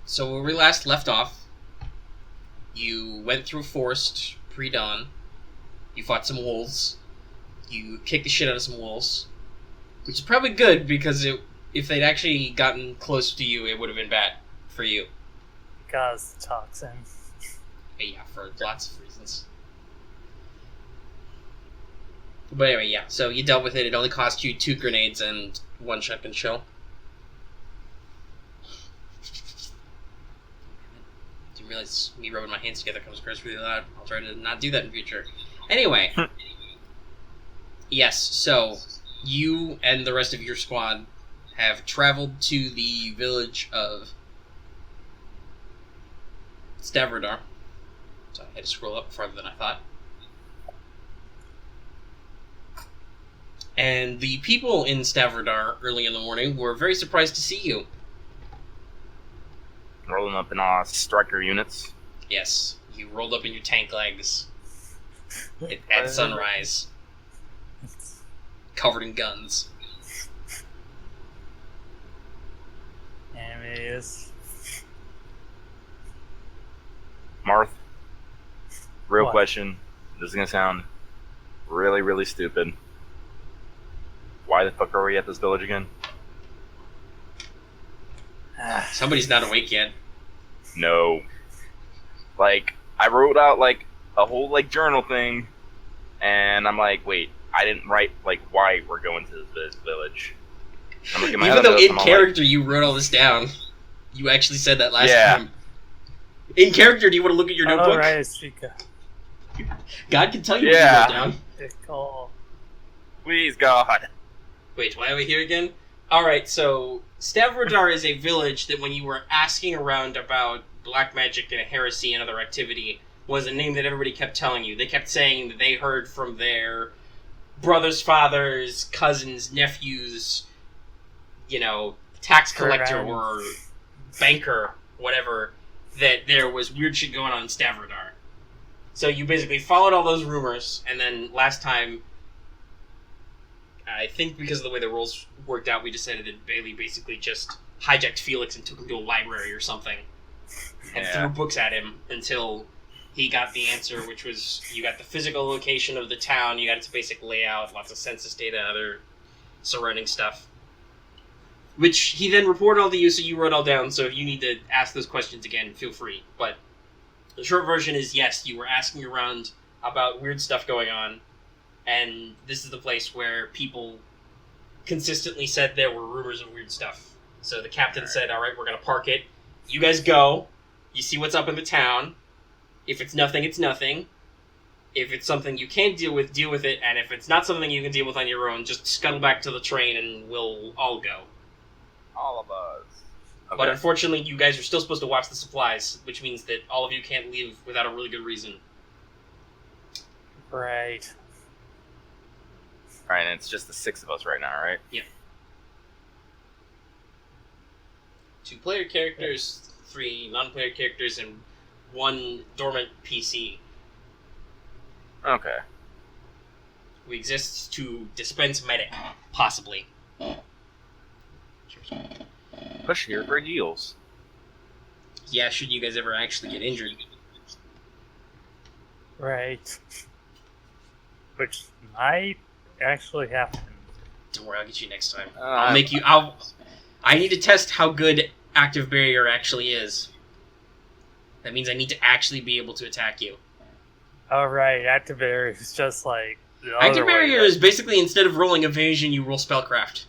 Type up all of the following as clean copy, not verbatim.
So where we last left off, you went through forest pre-dawn. You fought some wolves. You kicked the shit out of some wolves, which is probably good because if they'd actually gotten close to you, it would have been bad for you. Because the toxin. Yeah, for lots of reasons. But anyway, yeah. So you dealt with it. It only cost you 2 grenades and 1 shotgun shell. Didn't realize me rubbing my hands together comes across really loud. I'll try to not do that in future. Anyway. Yes, so you and the rest of your squad have traveled to the village of Stavrodar. So I had to scroll up farther than I thought. And the people in Stavrodar early in the morning were very surprised to see you. Rolling up in striker units. Yes, you rolled up in your tank legs at sunrise, covered in guns. Enemies. Marth, real What? question. This is going to sound really, really stupid. Why the fuck are we at this village again? Somebody's not awake yet. No. Like, I wrote out, like, a whole, like, journal thing, and I'm like, wait, I didn't write, like, why we're going to this village. I'm looking at my Even other though notes, in I'm all character you wrote all this down. You actually said that last Yeah. time. In character, do you want to look at your notebook? Alright, Chica. God can tell you Yeah. what you wrote down. Pickle. please, God. Wait, why are we here again? Alright, so Stavrodar is a village that when you were asking around about black magic and heresy and other activity was a name that everybody kept telling you. They kept saying that they heard from their brothers, fathers, cousins, nephews, tax collector or banker, whatever, that there was weird shit going on in Stavrodar. So you basically followed all those rumors, and then last time, I think because of the way the rolls worked out, we decided that Bailey basically just hijacked Felix and took him to a library or something, and threw books at him until he got the answer, which was you got the physical location of the town, you got its basic layout, lots of census data, other surrounding stuff. Which he then reported all to you, so you wrote all down, so if you need to ask those questions again, feel free. But the short version is, yes, you were asking around about weird stuff going on, and this is the place where people consistently said there were rumors of weird stuff. So the captain said, alright, we're going to park it. You guys go. You see what's up in the town. If it's nothing, it's nothing. If it's something you can deal with it. And if it's not something you can deal with on your own, just scuttle back to the train and we'll all go. All of us. Okay. But unfortunately, you guys are still supposed to watch the supplies, which means that all of you can't leave without a really good reason. Right. Alright, and it's just the 6 of us right now, right? Yeah. 2 player characters, 3 non-player characters, and 1 dormant PC. Okay. We exist to dispense medic, possibly. Push here for heals. Yeah, should you guys ever actually get injured. Right. Which might actually happen. Don't worry, I'll get you next time. I'm- I need to test how good active barrier actually is. That means I need to actually be able to attack you. Alright, activator is just like the other Active way, barrier right? is basically instead of rolling evasion, you roll spellcraft.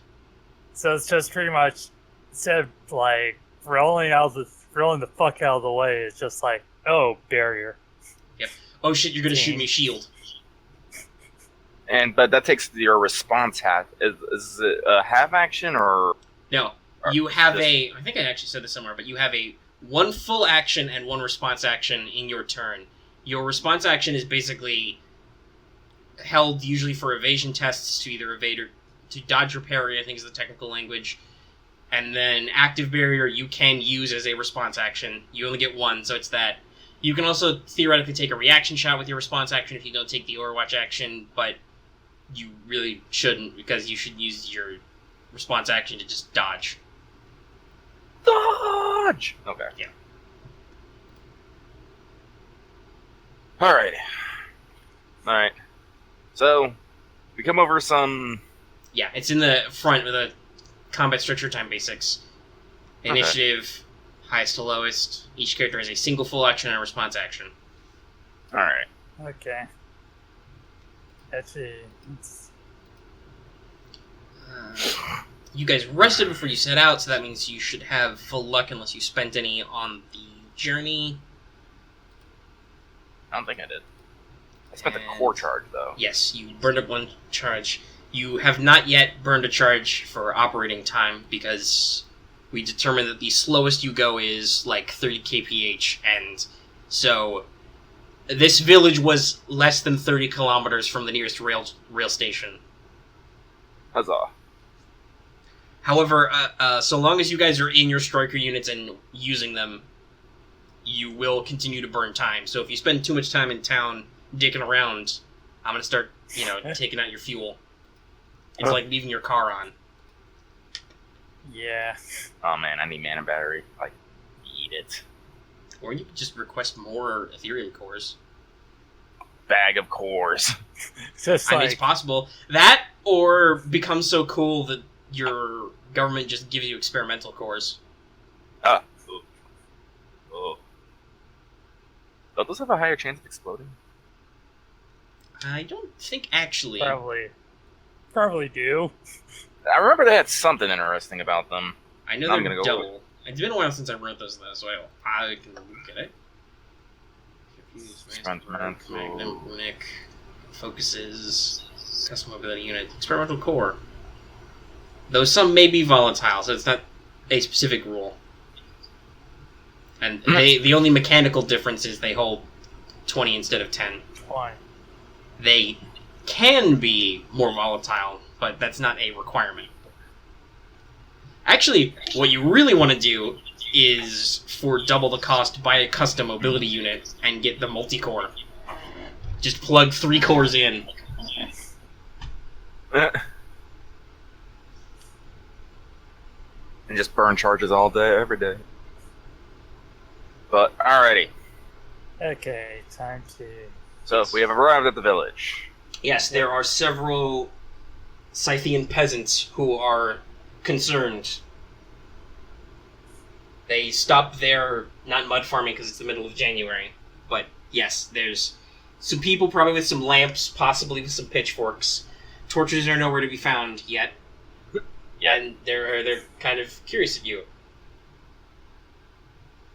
So it's just pretty much instead of like rolling the fuck out of the way, it's just like, oh, barrier. Oh shit, you're gonna shoot me, shield. But that takes your response half. Is it a half action or? No, you have I think I actually said this somewhere, but you have 1 full action and 1 response action in your turn. Your response action is basically held usually for evasion tests to either evade or to dodge or parry, I think is the technical language. And then active barrier you can use as a response action. You only get 1, so it's that. You can also theoretically take a reaction shot with your response action if you don't take the Overwatch action, but you really shouldn't, because you should use your response action to just dodge. Dodge! Dodge! Okay. Yeah. Alright. Alright. So, we come over some... Yeah, it's in the front with the combat structure time basics. Initiative, highest to lowest. Each character has a single full action and a response action. Alright. Okay. Actually, it's... You guys rested before you set out, so that means you should have full luck unless you spent any on the journey. I don't think I did. I spent the core charge, though. Yes, you burned up one charge. You have not yet burned a charge for operating time, because we determined that the slowest you go is like 30 kph, and so this village was less than 30 kilometers from the nearest rail station. Huzzah. However, so long as you guys are in your striker units and using them, you will continue to burn time. So if you spend too much time in town dicking around, I'm going to start, taking out your fuel. It's like leaving your car on. Yeah. Oh man, I need mana battery. Like, eat it. Or you could just request more ethereal cores. Bag of cores. Just I mean, it's possible. That, or become so cool that your government just gives you experimental cores. Oh. Don't those have a higher chance of exploding? I don't think actually. Probably do. I remember they had something interesting about them. I know I'm they're gonna go double. It's been a while since I wrote those though, so I can get it. Experimental. Magnum runic focuses custom mobility unit experimental core. Though some may be volatile, so it's not a specific rule. And the only mechanical difference is they hold 20 instead of 10. 20. They can be more volatile, but that's not a requirement. Actually, what you really want to do is, for double the cost, buy a custom mobility unit and get the multi-core. Just plug 3 cores in. And just burn charges all day, every day. But, alrighty. Okay, time to... So, we have arrived at the village. Yes, there are several Scythian peasants who are concerned. They stopped there, not mud farming because it's the middle of January, but yes, there's some people probably with some lamps, possibly with some pitchforks. Torches are nowhere to be found yet. And they're kind of curious of you.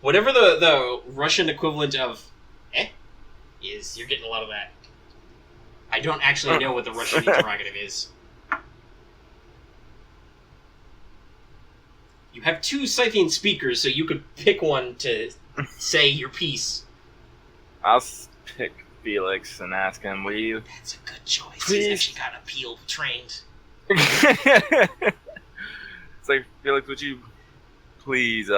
Whatever the Russian equivalent of is, you're getting a lot of that. I don't actually know what the Russian interrogative is. You have 2 Scythian speakers, so you could pick one to say your piece. I'll pick Felix and ask him, will you... That's a good choice. Please. He's actually got appeal trained. It's like, Felix, would you please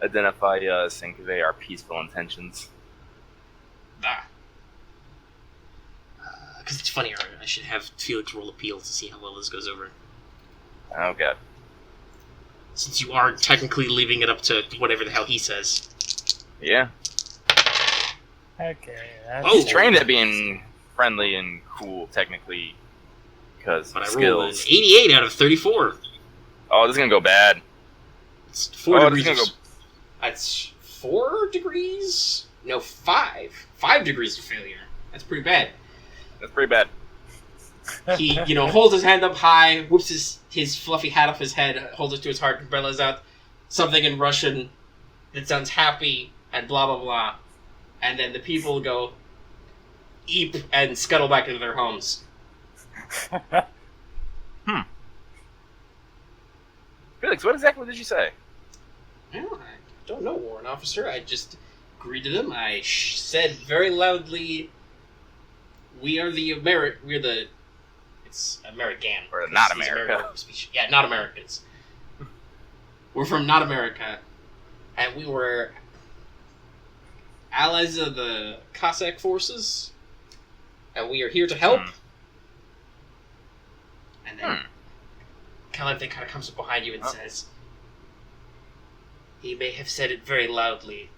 identify us and convey our peaceful intentions? Because it's funnier. I should have Felix roll appeal to see how well this goes over. Oh, God. Since you are technically leaving it up to whatever the hell he says. Yeah. Okay, that's... Oh! He's trained at being friendly and cool, technically, because But I of rolled an skills. 88 out of 34. Oh, this is gonna go bad. It's 4 Oh, degrees. this is That's 4 degrees? No, 5. 5 degrees of failure. That's pretty bad. That's pretty bad. He, holds his hand up high, whoops his fluffy hat off his head, holds it to his heart, and bellows out something in Russian that sounds happy, and blah blah blah. And then the people go, eep, and scuttle back into their homes. Felix, what exactly did you say? Well, I don't know, Warrant Officer. I just greeted him. I said very loudly, we're the... It's American. Or not He's America. American species. Yeah, not Americans. We're from not America. And we were allies of the Cossack forces. And we are here to help. And then Calamity kind of comes up behind you and says, He may have said it very loudly.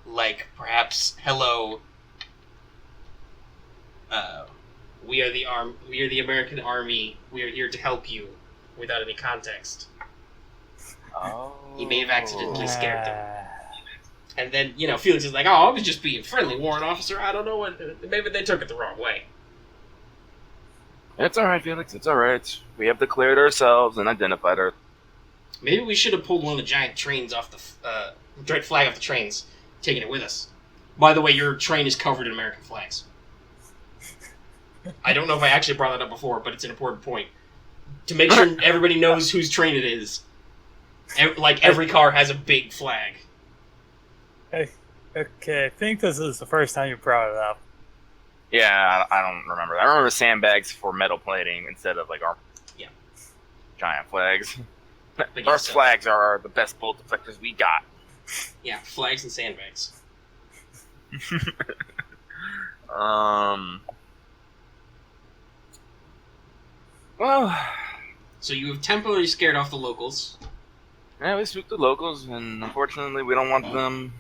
Like, perhaps, hello, we are the American Army, we are here to help you, without any context. Oh. He may have accidentally scared them. And then, Felix is like, oh, I was just being friendly, warrant officer, I don't know what, maybe they took it the wrong way. It's alright, Felix, it's alright. We have declared ourselves and identified our... Maybe we should have pulled one of the giant trains off giant flag off the trains, taken it with us. By the way, your train is covered in American flags. I don't know if I actually brought that up before, but it's an important point. To make sure everybody knows whose train it is. Every car has a big flag. Okay, I think this is the first time you brought it up. Yeah, I don't remember. I remember sandbags for metal plating instead of, our giant flags. Our flags are the best bolt deflectors we got. Yeah, flags and sandbags. Well... So you have temporarily scared off the locals. Yeah, we spooked the locals, and unfortunately we don't want them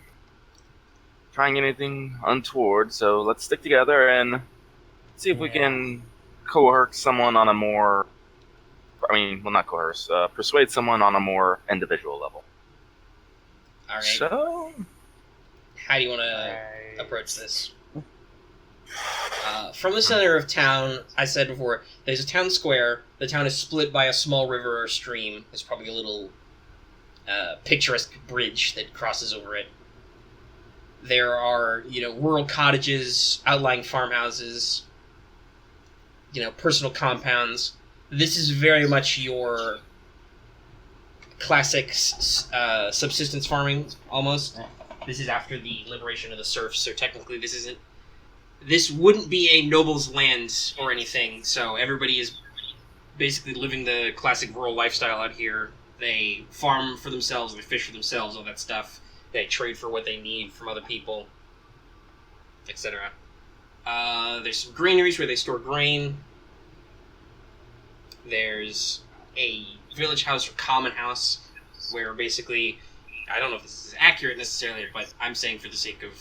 trying anything untoward, so let's stick together and see if we can coerce someone on a more... not coerce, persuade someone on a more individual level. Alright. So... How do you want to approach this? From the center of town, I said before, there's a town square. The town is split by a small river or stream. There's probably a little picturesque bridge that crosses over it. There are, rural cottages, outlying farmhouses, personal compounds. This is very much your classic subsistence farming, almost. This is after the liberation of the serfs, so technically this wouldn't be a noble's land or anything, so everybody is basically living the classic rural lifestyle out here. They farm for themselves, they fish for themselves, all that stuff. They trade for what they need from other people, etc. There's some granaries where they store grain. There's a village house or common house where basically, I don't know if this is accurate necessarily, but I'm saying for the sake of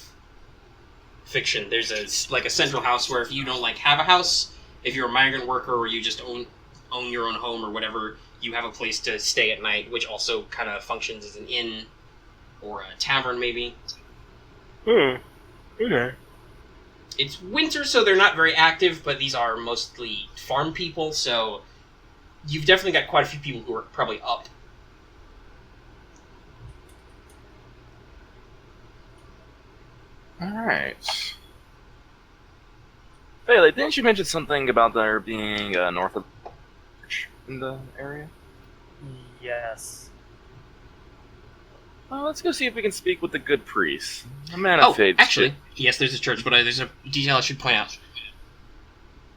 fiction, there's a central house where if you don't have a house, if you're a migrant worker or you just own your own home or whatever, you have a place to stay at night, which also kind of functions as an inn or a tavern maybe. Okay. It's winter, so they're not very active, but these are mostly farm people, so you've definitely got quite a few people who are probably up. Alright. Bailey, didn't you mention something about there being north of in the area? Yes. Well, let's go see if we can speak with the good priest. A man of faith. Actually, yes, there's a church, but there's a detail I should point out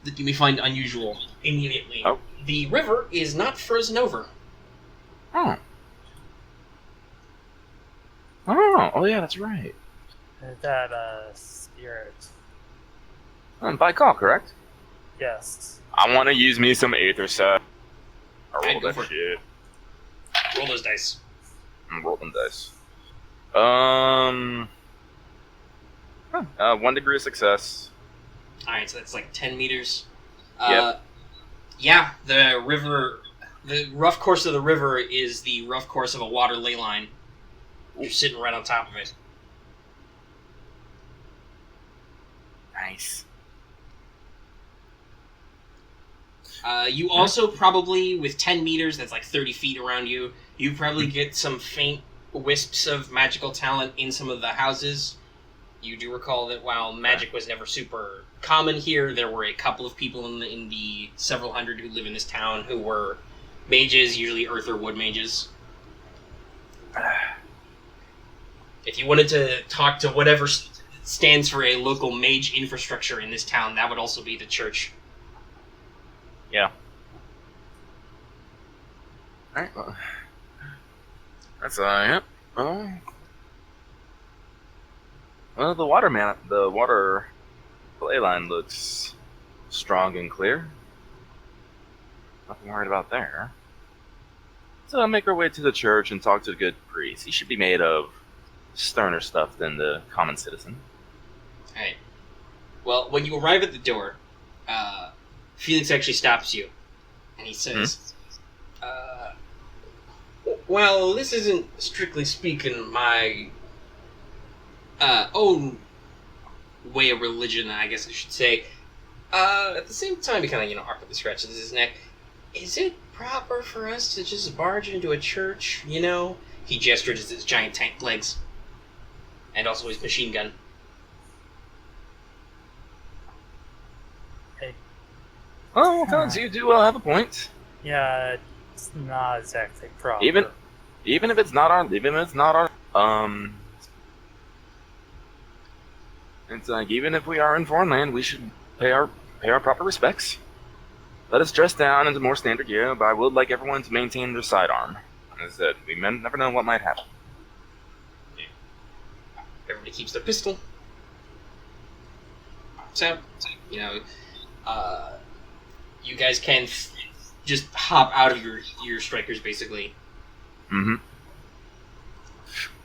that you may find unusual immediately. Oh. The river is not frozen over. Oh, yeah, that's right. That, spirit. By call, correct? Yes. I want to use me some Aether set. I roll Go that for it. shit. Roll those dice. I'm rolling dice. 1 degree of success. Alright, so that's 10 meters. Yep. Yeah, the rough course of the river is the rough course of a water ley line. You're sitting right on top of it. Nice. You also probably, with 10 meters, that's 30 feet around you, you probably get some faint wisps of magical talent in some of the houses. You do recall that while magic was never super common here, there were a couple of people in the several hundred who live in this town who were mages, usually earth or wood mages. If you wanted to talk to whatever stands for a local mage infrastructure in this town, that would also be the church. Yeah. Alright, well. That's, yeah. Well, the water ley line looks strong and clear. Nothing worried about there. So make our way to the church and talk to the good priest. He should be made of sterner stuff than the common citizen. Alright. Well, when you arrive at the door, Felix actually stops you. And he says, well, this isn't, strictly speaking, my own way of religion, I guess I should say. At the same time, he kind of, awkwardly scratches his neck. Is it proper for us to just barge into a church, He gestured his giant tank legs. And also his machine gun. Hey. Oh, you do have a point. Yeah, it's not exactly proper. Even if it's not our, it's like, even if we are in foreign land, we should pay our proper respects. Let us dress down into more standard gear, but I would like everyone to maintain their sidearm. As I said, we never know what might happen. Everybody keeps their pistol. So, you guys can just hop out of your strikers, basically. Mm-hmm.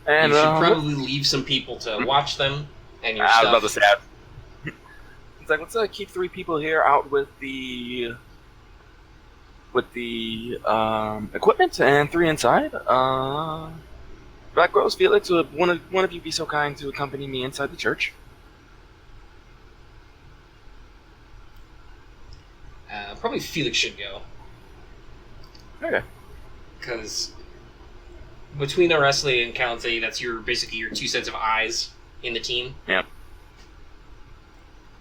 And you should probably leave some people to watch them and your stuff. I was about to say, it's like, let's keep 3 people here out with the equipment, and 3 inside. Black Rose, Felix, would one of you be so kind to accompany me inside the church? Probably Felix should go. Okay. Because between Arrestley and Calante, that's basically your 2 sets of eyes in the team. Yeah.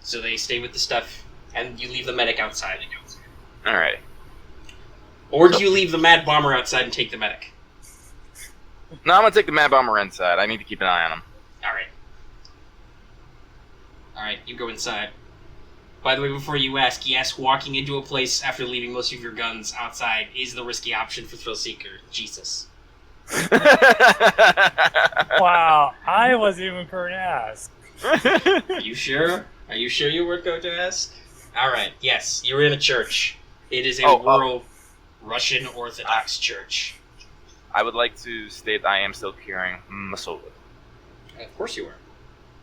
So they stay with the stuff, and you leave the medic outside. Alright. Or do you leave the Mad Bomber outside and take the medic? No, I'm gonna take the Mad Bomber inside. I need to keep an eye on him. Alright, you go inside. By the way, before you ask, yes, walking into a place after leaving most of your guns outside is the risky option for Thrill Seeker. Jesus. Wow, I wasn't even going to ask. Are you sure? Are you sure you weren't going to ask? Alright, yes, you're in a church. It is a rural Russian Orthodox church. I would like to state I am still carrying my sword. Of course you are.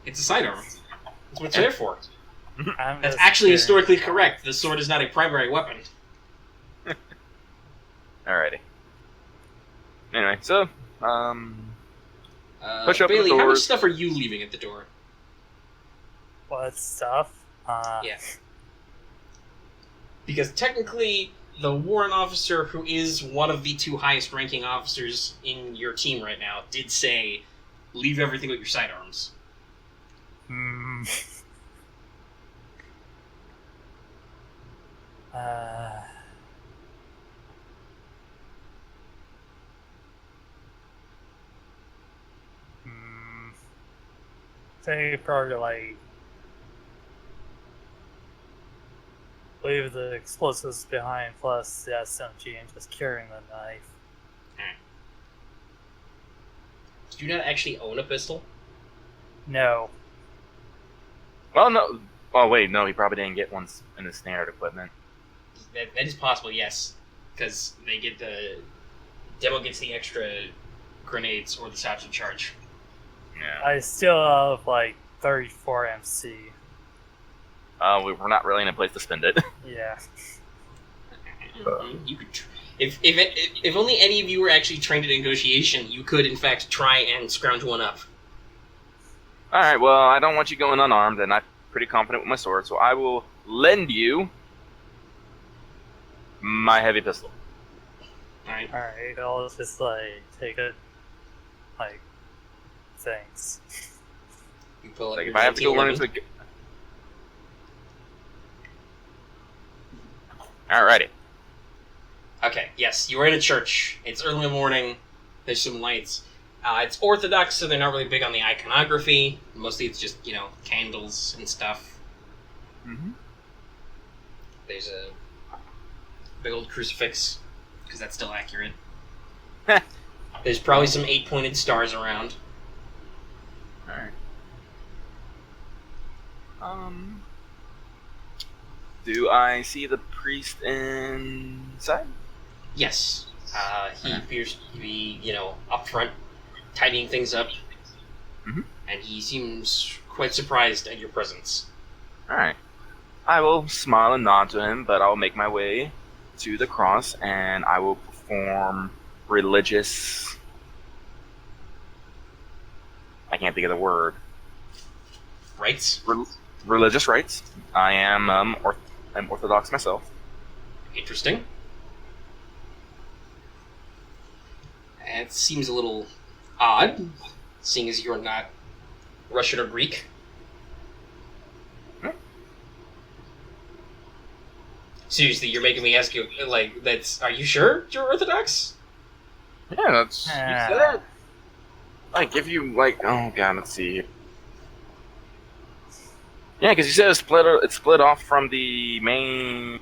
It's a sidearm. That's what it's there for. That's That's actually historically correct. The sword is not a primary weapon. Alrighty. Anyway, so, push open Bailey, the how much doors. stuff are you leaving at the door? What stuff? Yeah. Because technically, the warrant officer, who is one of the 2 highest ranking officers in your team right now, did say, leave everything with your sidearms. Say probably leave the explosives behind plus the SMG and just carrying the knife. Do you not actually own a pistol? No. Well, no. Oh, wait, no, he probably didn't get one in his standard equipment. That is possible, yes. Because they get Demo gets the extra grenades or the satchel charge. Yeah. I still have 34 MC. We're not really in a place to spend it. Yeah. You could, if only any of you were actually trained in negotiation, you could in fact try and scrounge one up. Alright, well, I don't want you going unarmed, and I'm pretty confident with my sword, so I will lend you my heavy pistol. Alright. Alright, I'll just take it. Thanks. You pull up Like, your if I have to go run 1911. into Alrighty. Okay, yes, you are in a church. It's early in the morning. There's some lights. It's Orthodox, so they're not really big on the iconography. Mostly it's just, candles and stuff. Mm-hmm. There's a big old crucifix, because that's still accurate. There's probably some 8-pointed stars around. Alright. Do I see the priest inside? Yes. He appears to be, up front, tidying things up, Mhm. and he seems quite surprised at your presence. Alright. I will smile and nod to him, but I'll make my way to the cross and I will perform religious. I can't think of the word. Rights? Religious rites. I am I'm Orthodox myself. Interesting. It seems a little odd, seeing as you're not Russian or Greek. Seriously, you're making me ask you, are you sure you're Orthodox? Yeah, that's. You said it. Like, if you, oh god, let's see. Yeah, because you said it's split off from the main.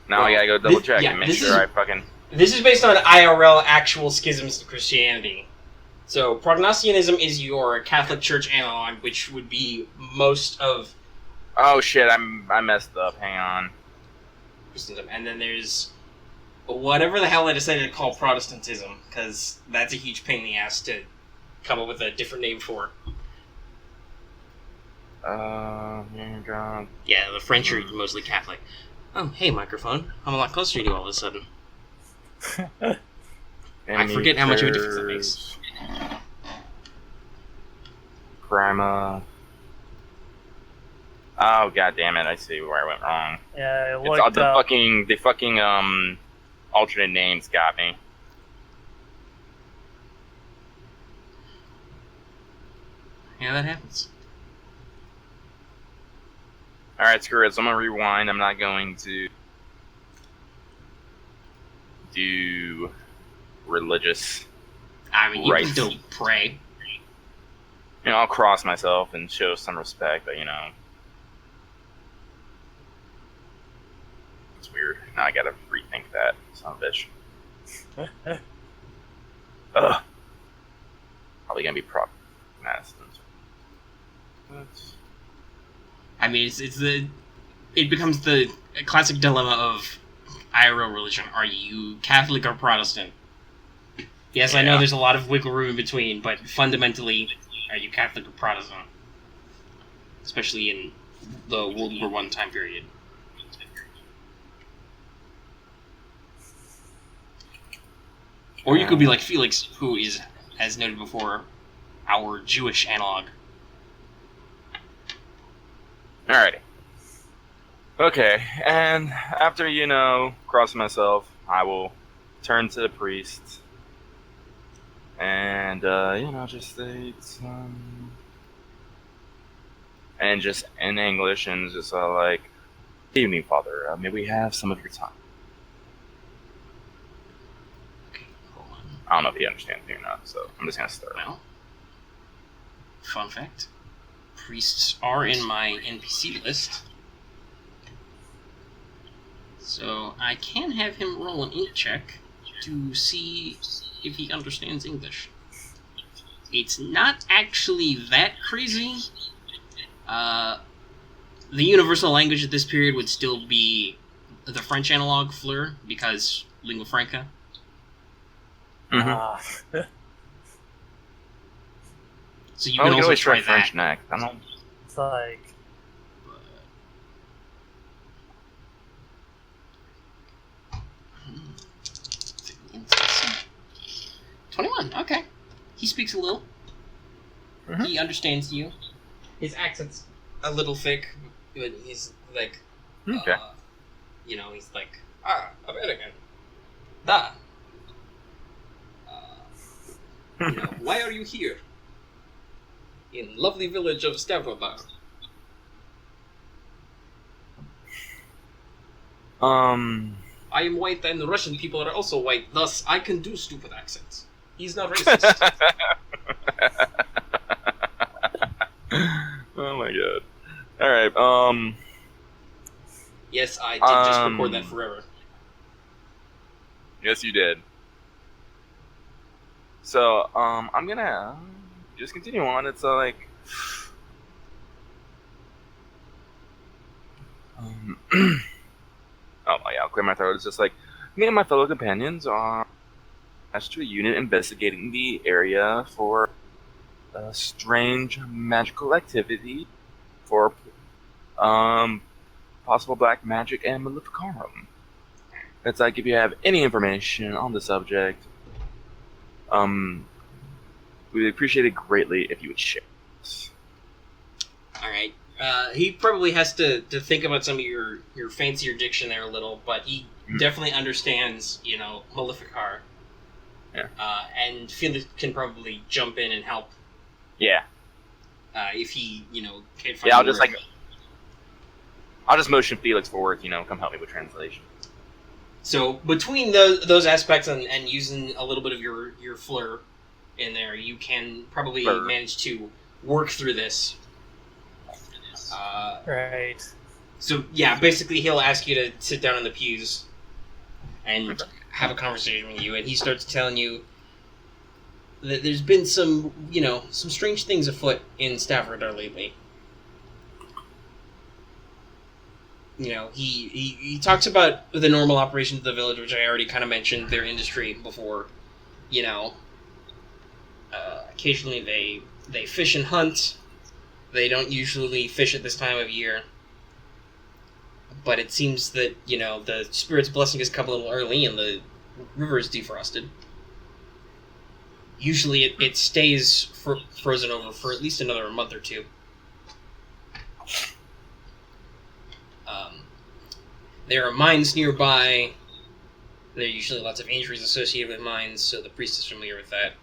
Now I gotta go double check and make sure I fucking. This is based on IRL actual schisms to Christianity. So, Prognostianism is your Catholic Church analog, which would be most of. Oh shit! I messed up. Hang on. Christendom, and then there's whatever the hell I decided to call Protestantism, because that's a huge pain in the ass to come up with a different name for. God. Yeah, the French are mostly Catholic. Oh, hey, microphone. I'm a lot closer to you all of a sudden. I forget how much of a difference that makes. Grandma. Oh god damn it! I see where I went wrong. Yeah, It's all the fucking alternate names got me. Yeah, that happens. All right, screw it. So I'm gonna rewind. I'm not going to do religious. I mean, you rites. can still pray. I'll cross myself and show some respect, but it's weird. Now I gotta rethink that. Son of a bitch. Ugh. Probably gonna be Madison. I mean, it becomes the classic dilemma of IRL religion. Are you Catholic or Protestant? Yes, yeah. I know there's a lot of wiggle room in between, but fundamentally, are you Catholic or Protestant? Especially in the World War I time period. Or you could be like Felix, who is, as noted before, our Jewish analog. Alrighty. Okay, and after, cross myself, I will turn to the priest and, just state, and just in English, and just like, good evening, Father, may we have some of your time? Okay, hold on. I don't know if he understands me or not, so I'm just gonna start. Well, fun fact. Priests are in my NPC list. So I can have him roll an int check to see if he understands English. It's not actually that crazy. The universal language at this period would still be the French analog fleur, because lingua franca. Mm-hmm. So you can also try that. French neck. I don't. It's like. 21. Okay, he speaks a little. Mm-hmm. He understands you. His accent's a little thick, but he's like, okay. He's like, American. Da. Why are you here? In lovely village of Stavrodar. I am white and Russian people are also white, thus I can do stupid accents. He's not racist. Oh my god. Alright, Yes, I did just record that forever. Yes, you did. So, I'm gonna just continue on. It's like, Oh yeah, I'll clear my throat. It's just like me and my fellow companions are attached to a unit investigating the area for strange magical activity for possible black magic and maleficarum. It's like if you have any information on the subject, we would appreciate it greatly if you would share this. All right. He probably has to think about some of your fancier diction there a little, but he definitely understands, Maleficar. Yeah. And Felix can probably jump in and help. Yeah. If he, can't find. Yeah, the I'll just motion Felix forward. Come help me with translation. So between those aspects and using a little bit of your flair in there, you can probably manage to work through this. Right. So yeah, basically he'll ask you to sit down in the pews and have a conversation with you, and he starts telling you that there's been some strange things afoot in Stavrodar lately. He talks about the normal operations of the village, which I already kind of mentioned, their industry before. Occasionally they fish and hunt. They don't usually fish at this time of year. But it seems that, the spirit's blessing has come a little early and the river is defrosted. Usually it stays frozen over for at least another month or two. There are mines nearby. There are usually lots of injuries associated with mines, so the priest is familiar with that.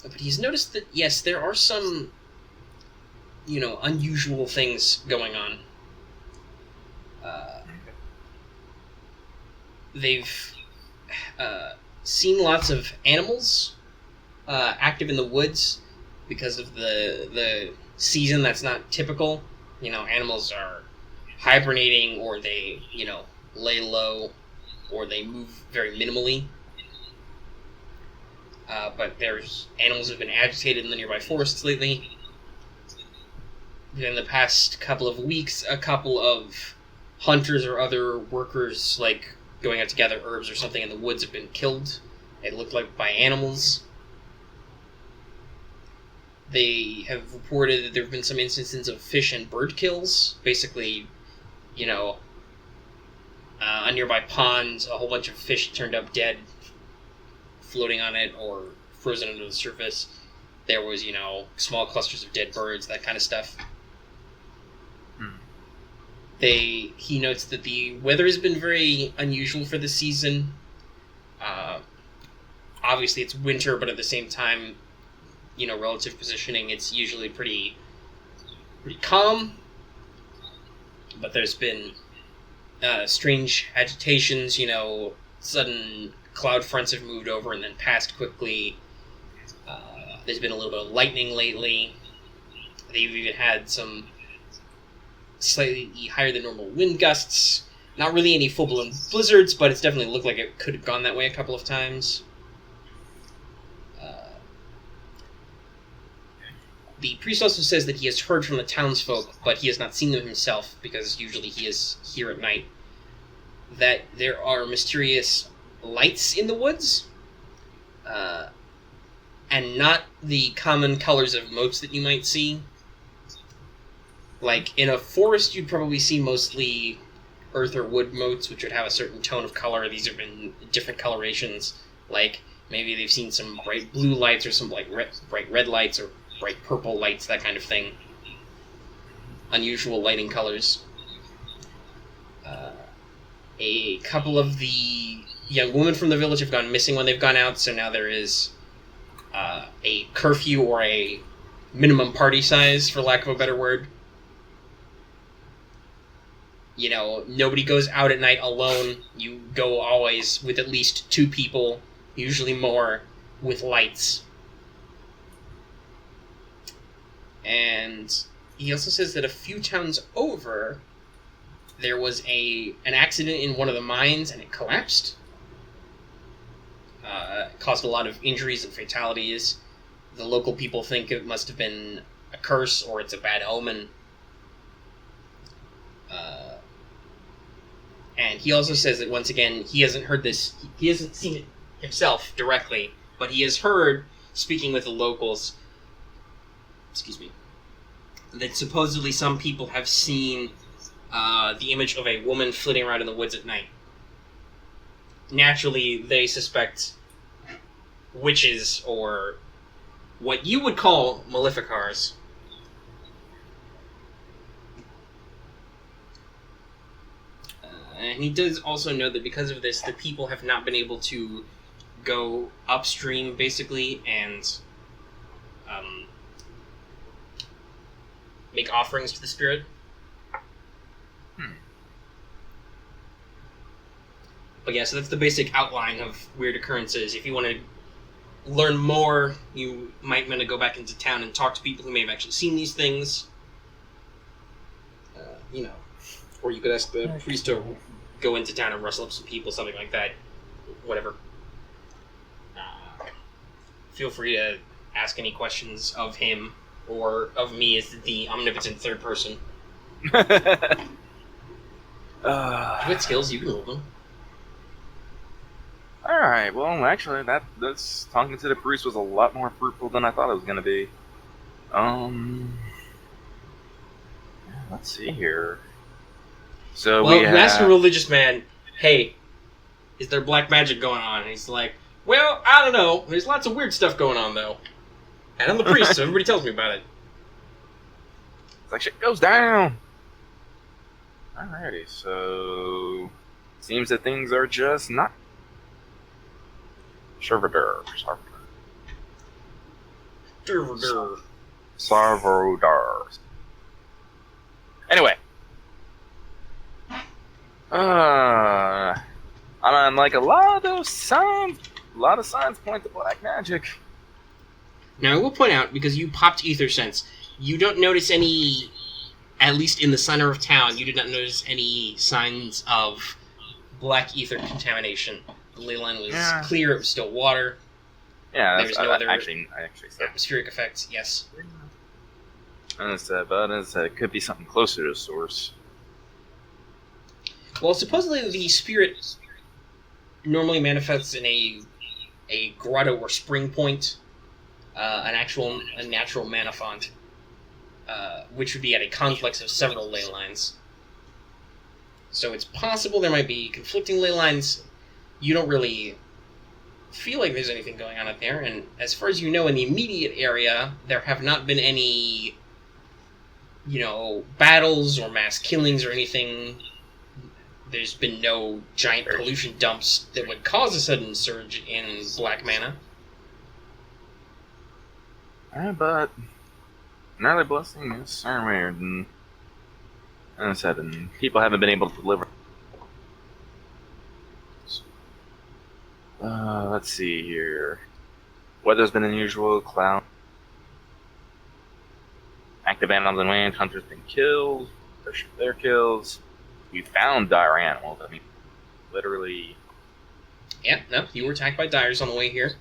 But he's noticed that, yes, there are some, unusual things going on. They've seen lots of animals active in the woods because of the season that's not typical. Animals are hibernating, or they, lay low, or they move very minimally. But there's animals have been agitated in the nearby forests lately. In the past couple of weeks, a couple of hunters or other workers, like going out to gather herbs or something in the woods, have been killed. It looked like by animals. They have reported that there have been some instances of fish and bird kills. Basically, a nearby pond, a whole bunch of fish turned up dead, floating on it or frozen under the surface. There was, small clusters of dead birds, that kind of stuff. He notes that the weather has been very unusual for the season. Obviously it's winter, but at the same time, relative positioning, it's usually pretty calm. But there's been strange agitations, sudden cloud fronts have moved over and then passed quickly. There's been a little bit of lightning lately. They've even had some slightly higher than normal wind gusts. Not really any full-blown blizzards, but it's definitely looked like it could have gone that way a couple of times. The priest also says that he has heard from the townsfolk, but he has not seen them himself, because usually he is here at night, that there are mysterious lights in the woods, and not the common colors of motes that you might see. Like, in a forest, you'd probably see mostly earth or wood motes, which would have a certain tone of color. These have been different colorations. Like, maybe they've seen some bright blue lights, or some bright red lights, or bright purple lights, that kind of thing. Unusual lighting colors. A couple of the young women from the village have gone missing when they've gone out, so now there is a curfew, or a minimum party size, for lack of a better word. Nobody goes out at night alone. You go always with at least 2 people, usually more, with lights. And he also says that a few towns over, there was an accident in one of the mines, and it collapsed. It caused a lot of injuries and fatalities. The local people think it must have been a curse, or it's a bad omen. And he also says that, once again, he hasn't heard this, he hasn't seen it himself directly, but he has heard, speaking with the locals, that supposedly some people have seen the image of a woman flitting around in the woods at night. Naturally, they suspect witches, or what you would call maleficars. And he does also know that because of this, the people have not been able to go upstream, basically, and make offerings to the spirit. But yeah, so that's the basic outline of weird occurrences. If you want to learn more, you might want to go back into town and talk to people who may have actually seen these things. Or you could ask the priest to go into town and rustle up some people, something like that. Whatever. Feel free to ask any questions of him or of me as the omnipotent third person. With skills, you can roll them. Alright, well, actually, that's talking to the priest was a lot more fruitful than I thought it was going to be. Let's see here. So well, you ask a religious man, hey, is there black magic going on? And he's like, well, I don't know. There's lots of weird stuff going on, though. And I'm the priest, so everybody tells me about it. It's like shit goes down. Alrighty, so seems that things are just not. Stavrodar. Anyway. I mean, like a lot of signs point to black magic. Now, I will point out, because you popped ether sense, you don't notice any, at least in the center of town, you did not notice any signs of black ether contamination. The ley line was clear, it was still water. Yeah, there was no other I actually said atmospheric effects, yes. But it could be something closer to the source. Well, supposedly the spirit normally manifests in a grotto or spring point, a natural mana font, which would be at a confluence of several ley lines. So it's possible there might be conflicting ley lines. You don't really feel like there's anything going on up there, and as far as you know, in the immediate area, there have not been any, battles or mass killings or anything. There's been no giant pollution dumps that would cause a sudden surge in black mana. But another blessing is somewhere, and as I said, and people haven't been able to deliver. Let's see here. Weather's been unusual, cloud. Active animals and land, hunters been killed. Their kills. We found dire animals. I mean, literally. Yeah, no, you were attacked by dyers on the way here.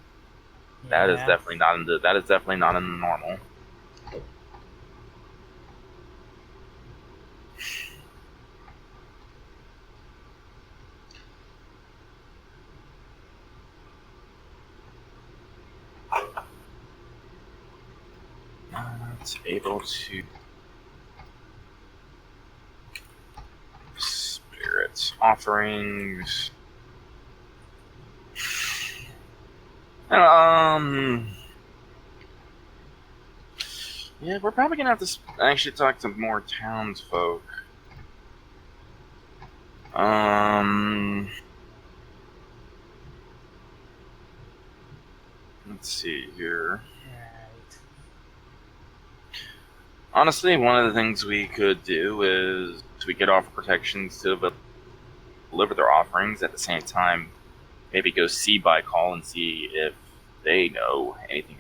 That is definitely not in the normal. Not able to. Spirits offerings. Yeah, we're probably gonna have to actually talk to more townsfolk. Let's see here. Honestly, one of the things we could do is we could offer protections to deliver their offerings. At the same time, maybe go see by call and see if they know anything.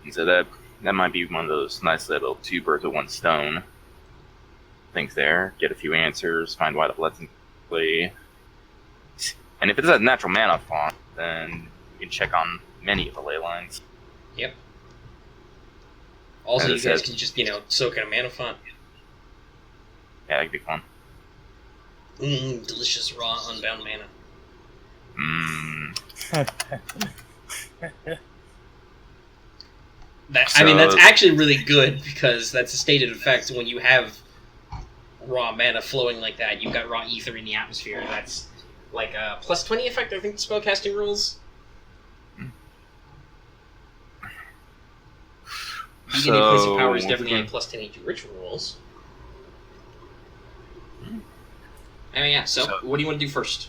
And so that might be one of those nice little two birds with one stone things there. Get a few answers, find why the blessing play. And if it's a natural mana font, then you can check on many of the ley lines. Yep. Also, you guys can just, soak in a mana font. Yeah, that'd be fun. Delicious raw unbound mana. I mean, that's actually really good because that's a stated effect when you have raw mana flowing like that. You've got raw ether in the atmosphere. That's like a plus 20 effect, I think, the spellcasting rules. Beacon Influencing Power is definitely a plus 10 AG ritual rules. I mean, yeah, so what do you want to do first?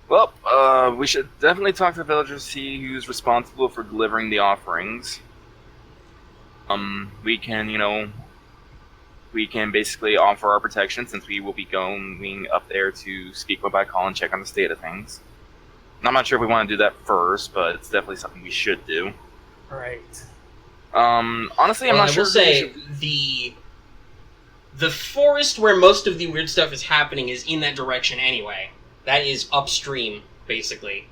Well, we should definitely talk to the villagers, see who's responsible for delivering the offerings. We can basically offer our protection since we will be going up there to speak with Call and check on the state of things. I'm not sure if we want to do that first, but it's definitely something we should do. Right. Honestly, I'm not sure. I will say the forest where most of the weird stuff is happening is in that direction anyway. That is upstream, basically.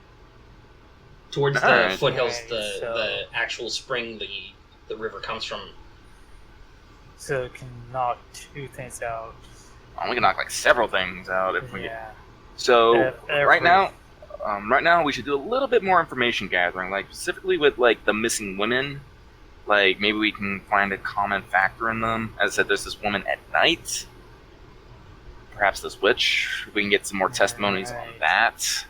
Towards the foothills, the actual spring the river comes from. So it can knock 2 things out. We can knock like several things out if we get. So right now we should do a little bit more information gathering, like specifically with like the missing women. Like maybe we can find a common factor in them. As I said, there's this woman at night. Perhaps this witch. We can get some more testimonies on that.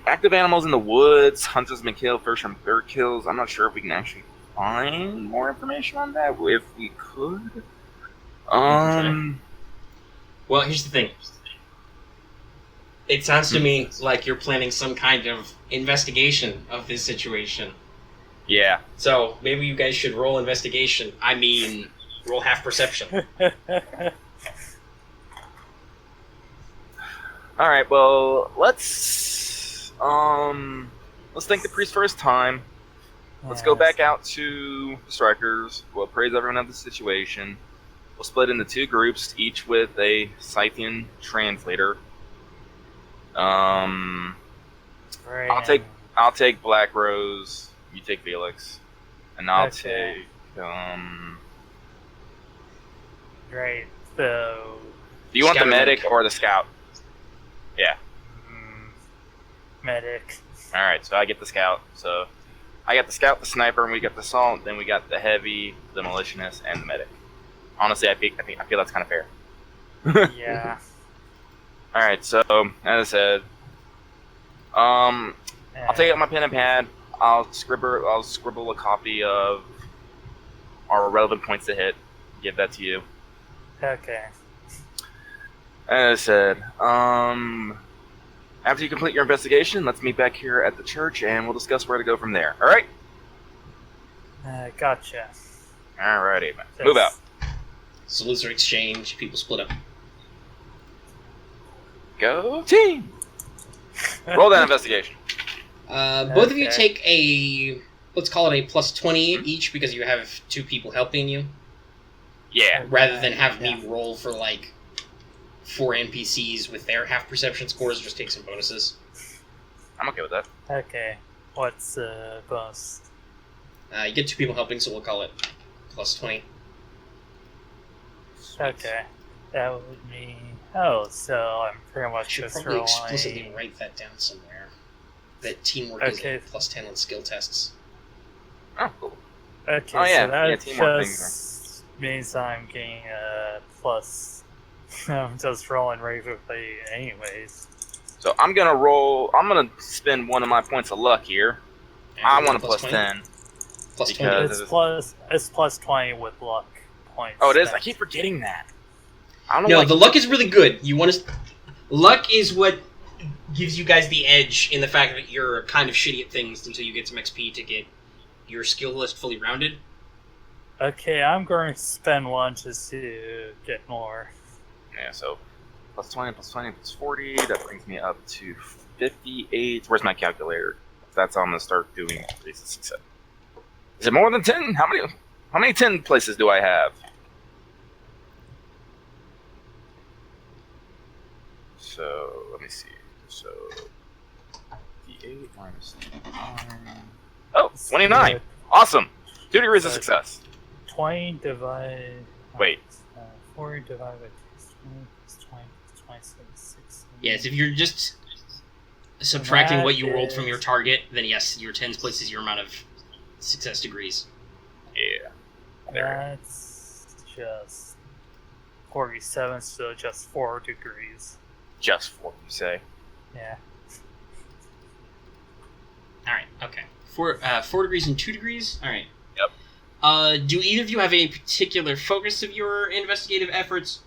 Active animals in the woods. Hunters may kill first from bird kills. I'm not sure if we can actually find more information on that. If we could. Well, here's the thing. It sounds to me like you're planning some kind of investigation of this situation. Yeah. So maybe you guys should roll investigation. I mean, roll half perception. All right. Well, let's thank the priest for his time. Let's go back out to the strikers. We'll appraise everyone of the situation. We'll split into 2 groups, each with a Scythian translator. I'll take Black Rose. You take Felix, and I'll take. Great. So. Do you want the medic or the scout? Yeah. Medic. All right, so I get the scout. So I got the scout, the sniper, and we got the assault. Then we got the heavy, the militionist, and the medic. Honestly, I feel that's kind of fair. Yeah. All right, so as I said, I'll take out my pen and pad. I'll scribble a copy of our relevant points to hit. Give that to you. Okay. As I said, after you complete your investigation, let's meet back here at the church, and we'll discuss where to go from there. All right? Gotcha. Alrighty, man. Move out. Salutes are exchanged. People split up. Go team! Roll that investigation. Both of you take a, let's call it a plus 20 each because you have 2 people helping you. Yeah. Rather than have me roll for like 4 NPCs with their half perception scores, just take some bonuses. I'm okay with that. Okay. What's the bonus? You get 2 people helping, so we'll call it plus 20. Okay. That would mean... Oh, so I'm pretty much should just probably rolling... explicitly write that down somewhere. That teamwork is a plus 10 on skill tests. Oh, cool. Okay, oh, yeah. so that teamwork just means I'm getting a plus... I'm just rolling regularly anyways. So I'm gonna spend one of my points of luck here. And I want a plus 20? 10. Plus 20. It's plus 20 with luck points. Oh, it is? I keep forgetting that. I don't know. No, the luck is really good. You want to... Luck is what gives you guys the edge in the fact that you're kind of shitty at things until you get some XP to get your skill list fully rounded. Okay, I'm going to spend one just to get more. Yeah, so plus 20, plus 20, plus 40. That brings me up to 58. Where's my calculator? That's how I'm going to start doing places success. Is it more than 10? How many 10 places do I have? So, let me see. So, D8 minus 9. Oh, 29. Awesome. 2 degrees of success. 20 divided... Wait. 4 divided by 2 is 20 plus 20 plus 27 is 6. Yes, if you're just subtracting what you rolled is- from your target, then yes, your tens place is your amount of success degrees. Yeah. That's just 47, so just 4 degrees. Just 4, you say? Yeah. Alright, okay. 4 degrees and 2 degrees? Alright. Yep. Do either of you have any particular focus of your investigative efforts?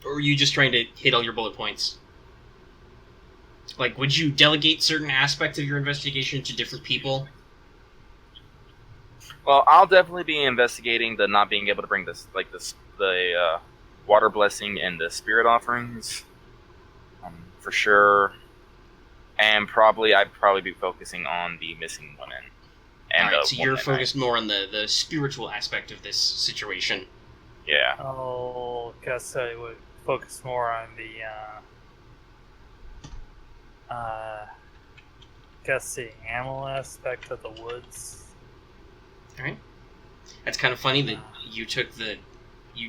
Or are you just trying to hit all your bullet points? Like, would you delegate certain aspects of your investigation to different people? Well, I'll definitely be investigating the not being able to bring this, like the water blessing and the spirit offerings, for sure. And I'd probably be focusing on the missing women. And Alright, so you're woman focused more on the spiritual aspect of this situation. Yeah. I'll guess I would focus more on the, guess the animal aspect of the woods. Alright. That's kind of funny that you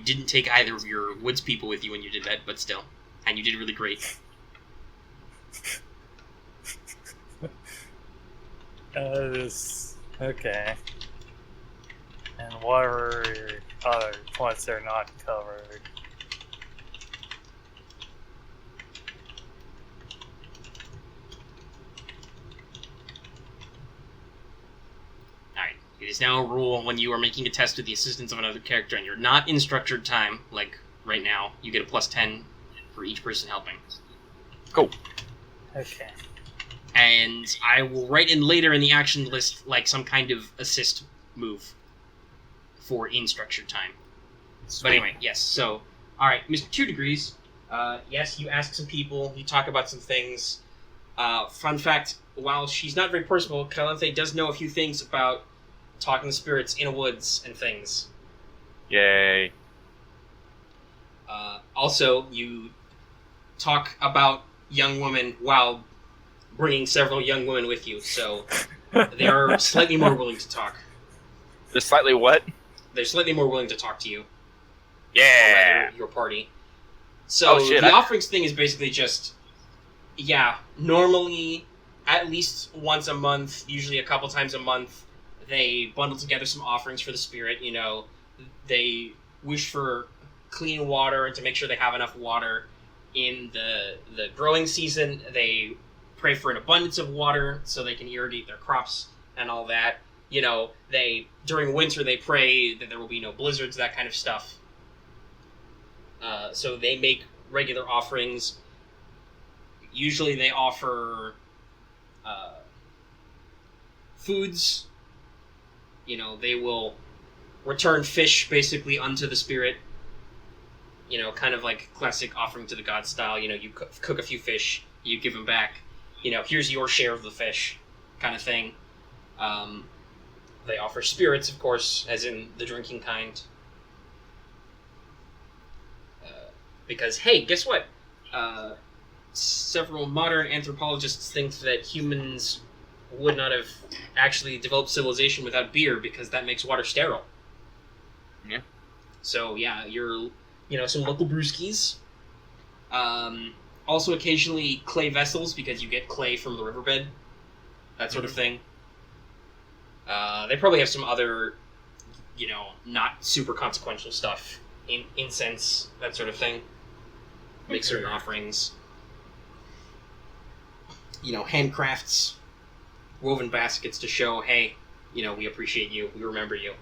didn't take either of your woods people with you when you did that, but still. And you did really great. Okay. And whatever other points are not covered. Alright. It is now a rule when you are making a test with the assistance of another character and you're not in structured time, like right now, you get a plus 10 for each person helping. Cool. Okay. And I will write in later in the action list, like, some kind of assist move for in structured time. Sweet. But anyway, yes, so, alright, Mr. 2 Degrees, yes, you ask some people, you talk about some things. Fun fact, while she's not very personable, Calanthe does know a few things about talking to spirits in woods and things. Yay. Also, you talk about young women while bringing several young women with you, so they are slightly more willing to talk. They're slightly what? They're slightly more willing to talk to you. Yeah. Or rather, your party. So Oh, shit, the offerings thing is basically just, yeah, normally at least once a month, usually a couple times a month, they bundle together some offerings for the spirit. You know, they wish for clean water and to make sure they have enough water in the growing season. They pray for an abundance of water so they can irrigate their crops and all that. You know, during winter they pray that there will be no blizzards, that kind of stuff. So they make regular offerings. Usually they offer foods. You know, they will return fish basically unto the spirit. You know, kind of like classic offering to the god style. You know, you cook a few fish, you give them back. You know, here's your share of the fish, kind of thing. They offer spirits, of course, as in the drinking kind. Because, hey, guess what? Several modern anthropologists think that humans would not have actually developed civilization without beer because that makes water sterile. Yeah. So, yeah, some local brewskis. Also, occasionally clay vessels because you get clay from the riverbed. That sort of thing. They probably have some other, not super consequential stuff. Incense, that sort of thing. Make certain offerings. Handcrafts. Woven baskets to show, hey, we appreciate you, we remember you.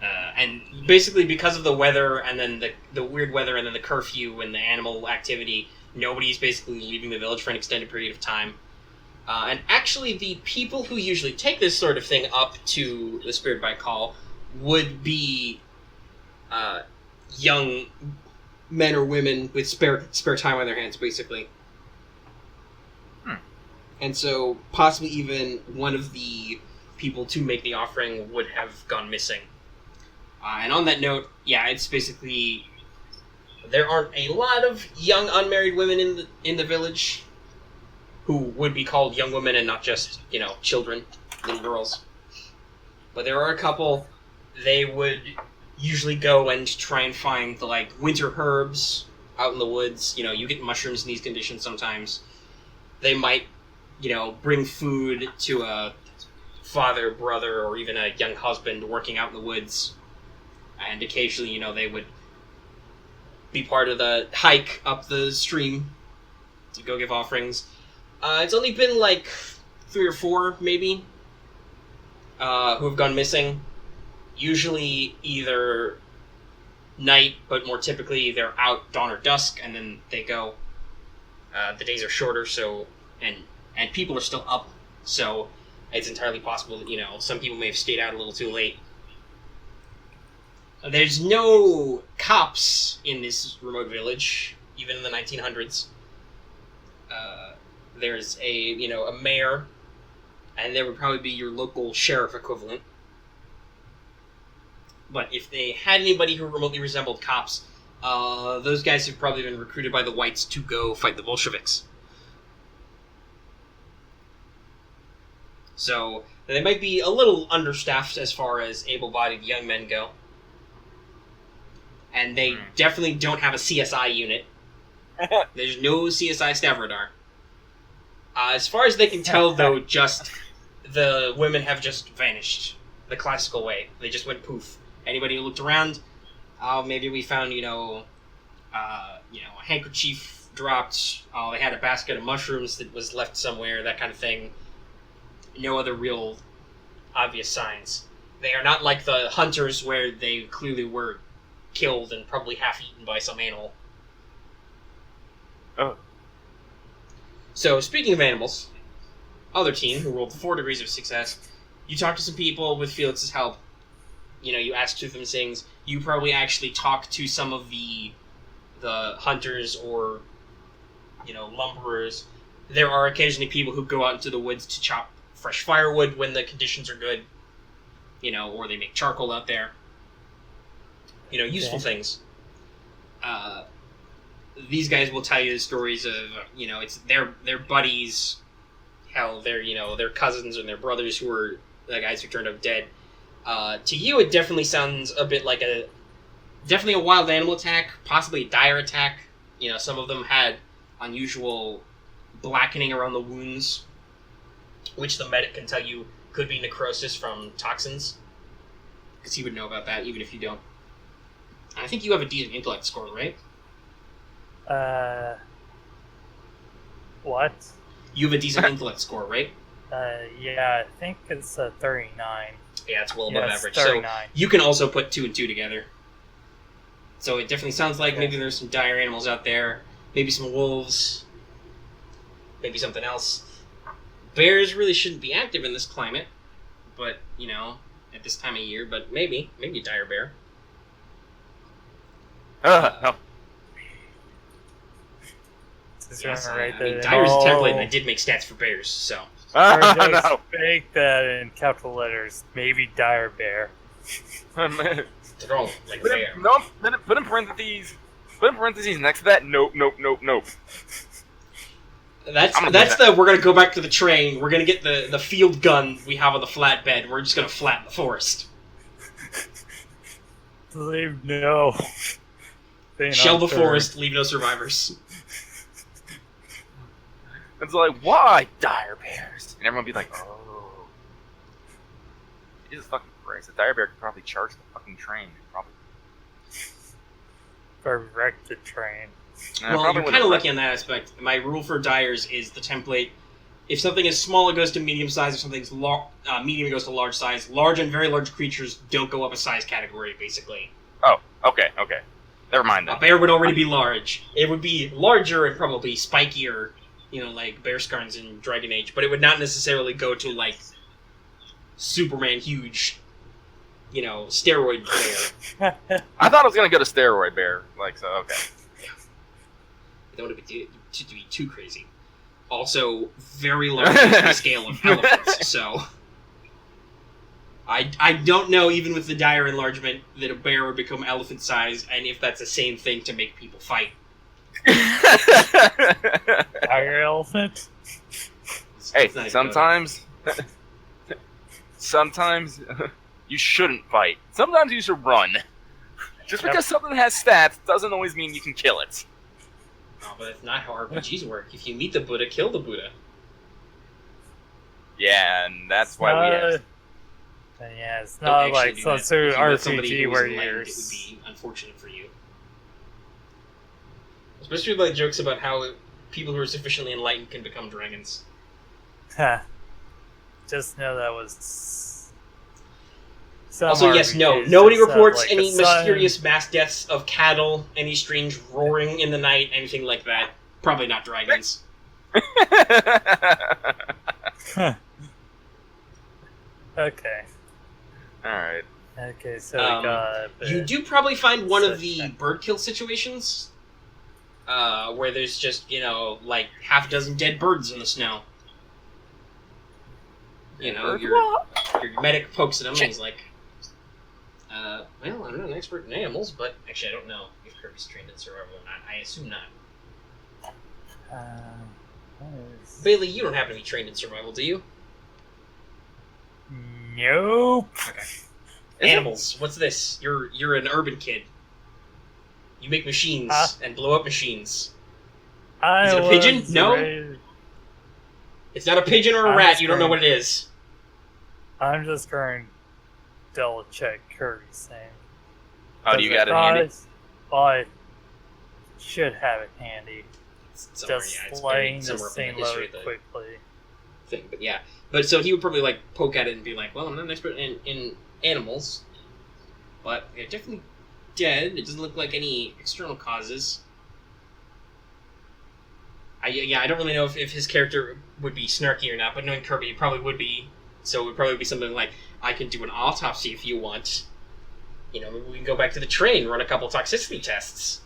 And basically because of the weather and then the weird weather and then the curfew and the animal activity, nobody's basically leaving the village for an extended period of time. And actually the people who usually take this sort of thing up to the Spirit by Call would be young men or women with spare time on their hands, basically. And so possibly even one of the people to make the offering would have gone missing. And on that note, yeah, it's basically there aren't a lot of young unmarried women in the village who would be called young women and not just children, little girls. But there are a couple. they would usually go and try and find the winter herbs out in the woods. You get mushrooms in these conditions sometimes. They might, bring food to a father, brother, or even a young husband working out in the woods. And occasionally, they would be part of the hike up the stream to go give offerings. It's only been 3 or 4, maybe, who have gone missing. Usually either night, but more typically they're out dawn or dusk, and then they go. The days are shorter, so and people are still up, so it's entirely possible that some people may have stayed out a little too late. There's no cops in this remote village, even in the 1900s. There's a mayor, and there would probably be your local sheriff equivalent. But if they had anybody who remotely resembled cops, those guys have probably been recruited by the whites to go fight the Bolsheviks. So they might be a little understaffed as far as able-bodied young men go. And they definitely don't have a CSI unit. There's no CSI Stavrodar. As far as they can tell, though, just the women have just vanished the classical way. They just went poof. Anybody who looked around, maybe we found, a handkerchief dropped. They had a basket of mushrooms that was left somewhere, that kind of thing. No other real obvious signs. They are not like the hunters where they clearly were killed and probably half-eaten by some animal. Oh. So, speaking of animals, other team, who rolled 4 degrees of success, you talk to some people with Felix's help. You ask to them things. You probably actually talk to some of the hunters or, lumberers. There are occasionally people who go out into the woods to chop fresh firewood when the conditions are good, or they make charcoal out there. Useful things. These guys will tell you the stories of, it's their buddies, hell, their cousins and their brothers who were the guys who turned up dead. To you, it definitely sounds a bit like definitely a wild animal attack, possibly a dire attack. Some of them had unusual blackening around the wounds, which the medic can tell you could be necrosis from toxins, because he would know about that, even if you don't. I think you have a decent intellect score, right? What? You have a decent intellect score, right? Yeah, I think it's 39. Yeah, it's well above average. 39. So you can also put 2 and 2 together. So it definitely sounds like maybe there's some dire animals out there, maybe some wolves, maybe something else. Bears really shouldn't be active in this climate, but, at this time of year, but maybe a dire bear. No. Yes, dire is a template, and I did make stats for bears, so. No. Make that in capital letters. Maybe dire bear. They're all like bear. Nope. Put in parentheses. Put in parentheses next to that. Nope. That's we're gonna go back to the train. We're gonna get the field gun we have on the flatbed. We're just gonna flatten the forest. Leave no. Shell the forest. Leave no survivors. It's like, why dire bears? And everyone would be like, oh. Jesus fucking Christ. A dire bear could probably charge the fucking train. Probably. Or wreck the train. Well, you're kind of lucky on that aspect. My rule for dyers is the template. If something is small, it goes to medium size. If something's medium, it goes to large size. Large and very large creatures don't go up a size category, basically. Oh, okay. Never mind then. A bear would already be large. It would be larger and probably spikier, like bear scarns in Dragon Age, but it would not necessarily go to, Superman huge, steroid bear. I thought I was going to go to steroid bear. Okay. I don't want to be too crazy. Also, very large on the scale of elephants, so... I don't know, even with the dire enlargement, that a bear would become elephant-sized, and if that's the same thing to make people fight. Dire elephant? Hey, sometimes you shouldn't fight. Sometimes you should run. Just because something has stats doesn't always mean you can kill it. Oh, but that's not how RPGs work. If you meet the Buddha, kill the Buddha. Yeah, and that's why we have... Yeah, it's Don't not actually like do some that. sort If of you met somebody RPG who was where enlightened, you're... it would be unfortunate for you. Especially like jokes about how people who are sufficiently enlightened can become dragons. Just know that was... Also, yes, no. Nobody reports any mysterious mass deaths of cattle, any strange roaring in the night, anything like that. Probably not dragons. Okay. Alright. Okay, so we got... You do probably find one of the bird kill situations, where there's just, like half a dozen dead birds in the snow. Your medic pokes at him and he's like, well, I'm not an expert in animals, but actually I don't know if Kirby's trained in survival or not. I assume not. Bailey, you don't happen to be trained in survival, do you? Nope. Okay. Animals. What's this? You're an urban kid. You make machines and blow up machines. Is it a pigeon? No. It's not a pigeon or a rat. You don't know what it is. I'm just going to double check Kirby's thing. Oh, do you got it handy? I should have it handy. Somewhere, just slaying the same load quickly. Thing, but yeah. But so he would probably like poke at it and be like, well, I'm not an expert in animals, but they're definitely dead. It doesn't look like any external causes. I don't really know if his character would be snarky or not, but knowing Kirby, he probably would be. So it would probably be something like, I can do an autopsy if you want. Maybe we can go back to the train, run a couple toxicity tests.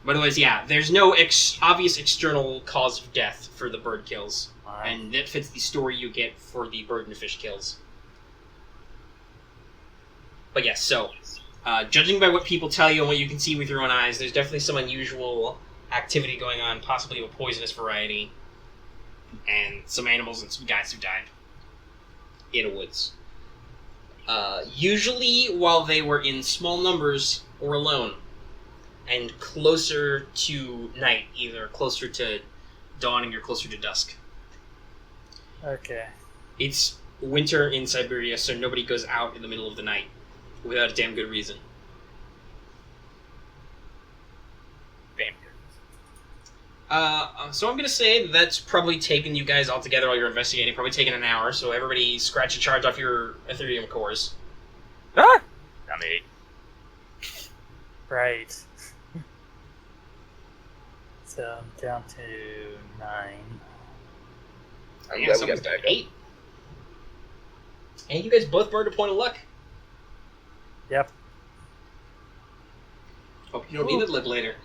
But otherwise, yeah, there's no obvious external cause of death for the bird kills. And that fits the story you get for the bird and fish kills. But yes, so, judging by what people tell you and what you can see with your own eyes, there's definitely some unusual activity going on, possibly of a poisonous variety. And some animals and some guys who died in the woods. Usually while they were in small numbers or alone. And closer to night, either closer to dawning or closer to dusk. Okay. It's winter in Siberia, so nobody goes out in the middle of the night without a damn good reason. Damn. So I'm gonna say that's probably taken you guys all together while you're investigating, probably taken an hour, so everybody scratch a charge off your Ethereum cores. Ah! I'm 8. Right. So I'm down to 9. I'm glad we got back 8. And you guys both burned a point of luck. Yep. Hope you don't need it luck later.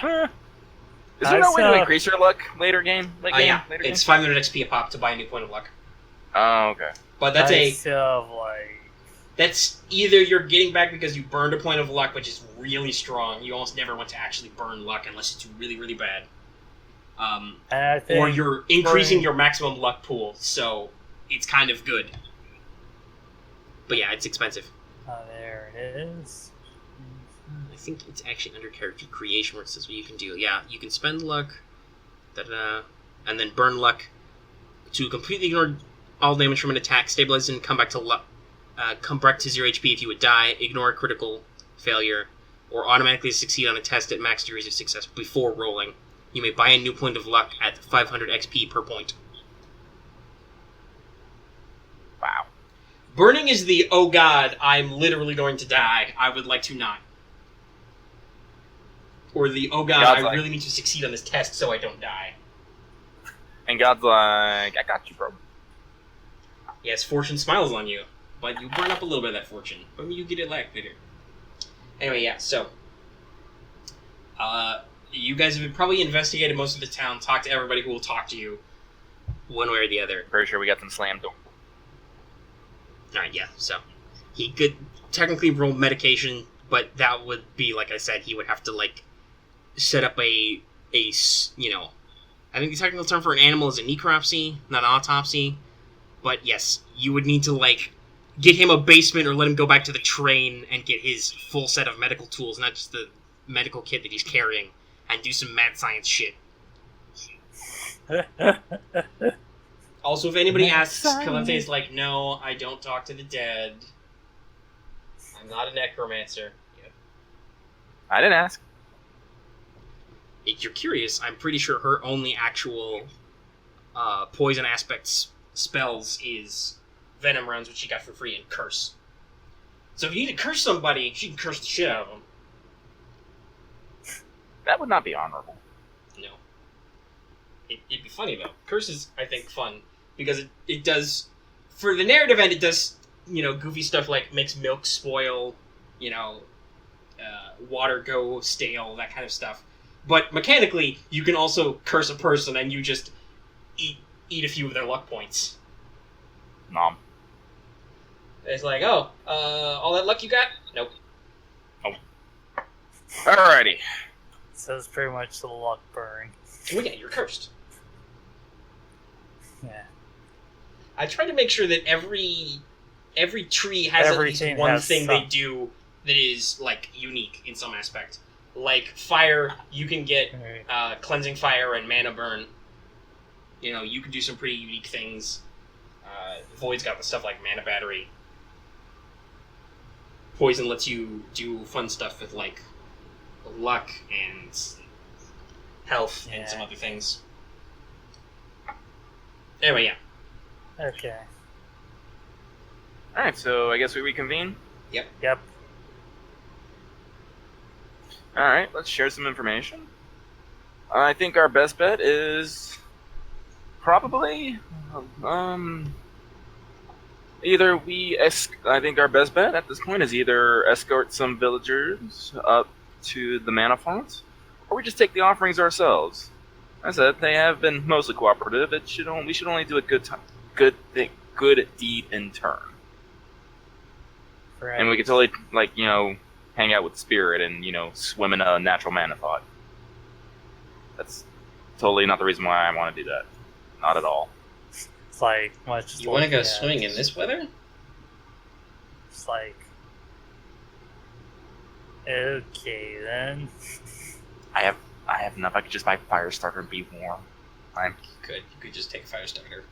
Is there no way to increase your luck later game? Yeah, it's 500 XP a pop to buy a new point of luck. Oh, okay. But that's that's either you're getting back because you burned a point of luck, which is really strong. You almost never want to actually burn luck unless it's really, really bad. Or you're increasing your maximum luck pool, so it's kind of good. But yeah, it's expensive. There it is. I think it's actually under character creation where it says what you can do. Yeah, you can spend luck, and then burn luck to completely ignore all damage from an attack, stabilize and come back to 0 HP if you would die, ignore a critical failure, or automatically succeed on a test at max degrees of success before rolling. You may buy a new point of luck at 500 XP per point. Wow. Burning is the, oh god, I'm literally going to die, I would like to not. Or the, oh god, I really need to succeed on this test so I don't die. And God's like, I got you, bro. Yes, fortune smiles on you, but you burn up a little bit of that fortune. But you get it back later. Anyway, yeah, so... you guys have probably investigated most of the town, talked to everybody who will talk to you, one way or the other. Pretty sure we got them slammed. Alright, yeah, so... He could technically roll medication, but that would be, like I said, he would have to, set up a I think the technical term for an animal is a necropsy, not an autopsy. But yes, you would need to, like, get him a basement or let him go back to the train and get his full set of medical tools, not just the medical kit that he's carrying, and do some mad science shit. Also, if anybody asks, Calente's like, no, I don't talk to the dead. I'm not a necromancer. Yep. I didn't ask. If you're curious, I'm pretty sure her only actual poison aspects spells is Venom Rounds, which she got for free, and Curse. So if you need to curse somebody, she can curse the shit out of them. That would not be honorable. No. It'd be funny, though. Curse is, I think, fun, because it does... For the narrative end, it does, goofy stuff like makes milk spoil, water go stale, that kind of stuff. But mechanically, you can also curse a person and you just eat a few of their luck points. Nom. It's like, all that luck you got? Nope. Oh. Alrighty. So it's pretty much the luck burn. Well, yeah, you're cursed. Yeah. I try to make sure that every tree has Everything at least one has thing some. they do that is, like, unique in some aspect. Like, fire, you can get cleansing fire and mana burn. You can do some pretty unique things. Void's got the stuff like mana battery. Poison lets you do fun stuff with, like, luck and health and some other things. Anyway, yeah. Okay. Alright, so I guess we reconvene? Yep. Alright, let's share some information. I think our best bet is probably I think our best bet at this point is either escort some villagers up to the mana font, or we just take the offerings ourselves. As I said, they have been mostly cooperative. We should only do a good deed in turn. Right. And we could totally, hang out with Spirit and, swim in a natural mana font. That's totally not the reason why I want to do that. Not at all. It's like much. You want to go swimming in this weather? It's like. Okay then. I have enough. I could just buy Firestarter and be warm. You could just take a fire starter.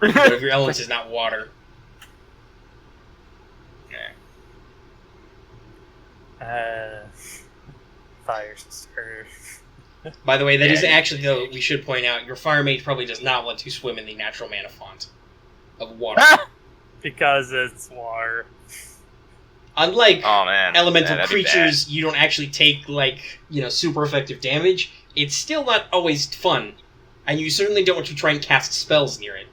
But if your element is not water. Fire starter. By the way, that is actually, though, we should point out, your fire mage probably does not want to swim in the natural mana font of water. Because it's water. Unlike elemental that'd creatures, you don't actually take, super effective damage. It's still not always fun. And you certainly don't want to try and cast spells near it.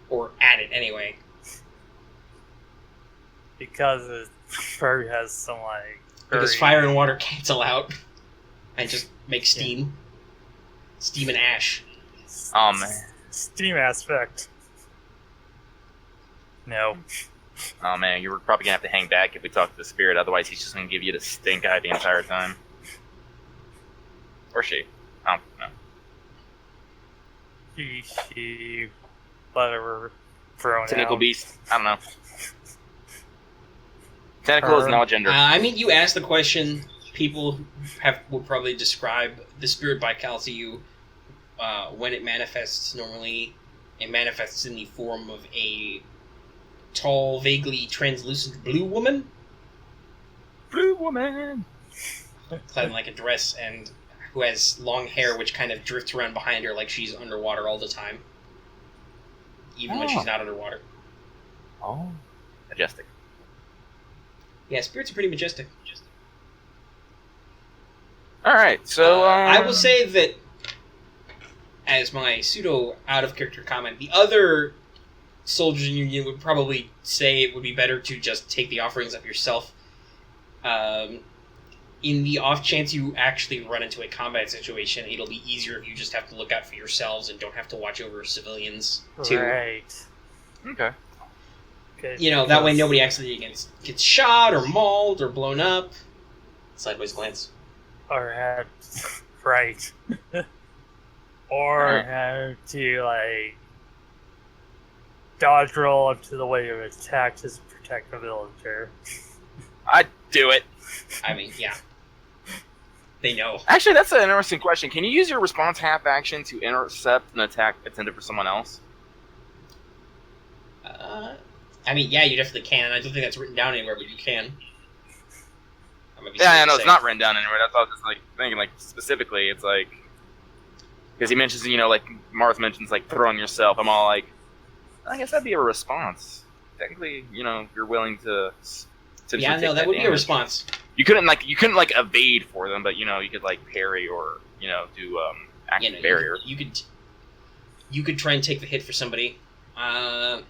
Or at it, anyway. Because it probably has some, Because fire and water cancel out. And just make steam. Yeah. Steam and ash. Oh, man. Steam aspect. No. Oh, man, you were probably going to have to hang back if we talk to the Spirit. Otherwise, he's just going to give you the stink eye the entire time. Or she. I don't know. She, whatever. Tentacle beast. I don't know. Tentacle is not gender. You asked the question. People will probably describe the Spirit Bicale to you when it manifests. Normally, it manifests in the form of a tall, vaguely translucent blue woman. Blue woman! Clad in, a dress, and who has long hair which kind of drifts around behind her like she's underwater all the time. Even when she's not underwater. Oh. Majestic. Yeah, spirits are pretty majestic. Alright, so... I will say that, as my pseudo out-of-character comment, the other soldiers in Union would probably say it would be better to just take the offerings up yourself. In the off chance you actually run into a combat situation, it'll be easier if you just have to look out for yourselves and don't have to watch over civilians, too. Right. Okay. That way nobody actually gets shot or mauled or blown up. Sideways glance. Or have... Right. Or have to, dodge roll up to the way you attack to protect the villager. I'd do it. I mean, yeah. They know. Actually, that's an interesting question. Can you use your response half action to intercept an attack intended for someone else? I mean, yeah, you definitely can. I don't think that's written down anywhere, but you can. Yeah, I know it's not written down anywhere. That's all I was just like thinking. Like specifically, it's like because he mentions, like Marth mentions, like throwing yourself. I'm all like, I guess that'd be a response. Technically, if you're willing to. Yeah, no, that would be a response. You couldn't evade for them, but you could like parry or do active barrier. You could try and take the hit for somebody. I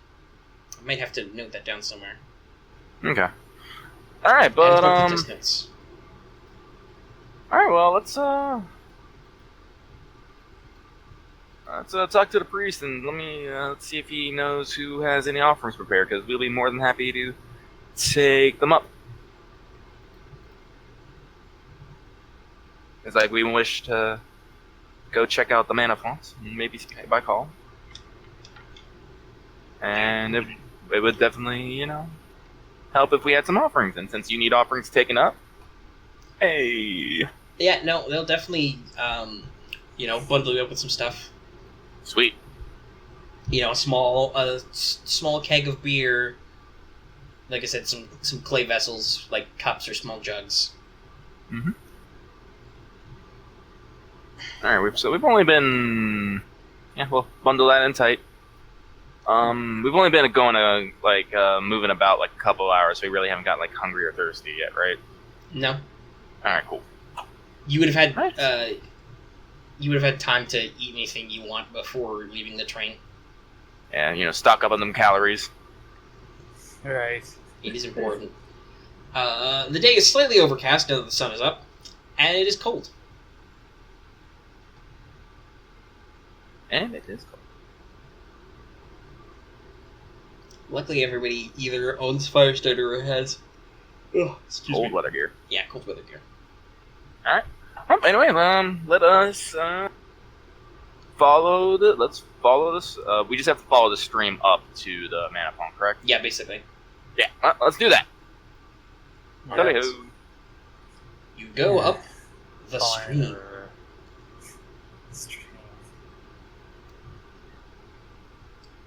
might have to note that down somewhere. Okay. All right, but distance. All right, well, let's talk to the priest and let's see if he knows who has any offerings prepared, because we'll be more than happy to take them up. It's like we wish to go check out the mana fonts, maybe pay by call, and it would definitely help if we had some offerings. And since you need offerings taken up, hey. Yeah, no, they'll definitely, bundle you up with some stuff. Sweet. A small keg of beer. Like I said, some clay vessels, like cups or small jugs. Mm-hmm. All right, we've only been, we'll bundle that in tight. We've only been going moving about like a couple hours, so we really haven't got like hungry or thirsty yet, right? No. All right, cool. You would have had time to eat anything you want before leaving the train. Yeah, stock up on them calories. Right. It is important. The day is slightly overcast now that the sun is up, and it is cold. And it is cold. Luckily, everybody either owns fire starter or has Cold weather gear. Yeah, cold weather gear. All right. Well, anyway, let us follow this. We just have to follow the stream up to the mana font, correct? Yeah, basically. Yeah. Let's do that. Right. You go up the stream.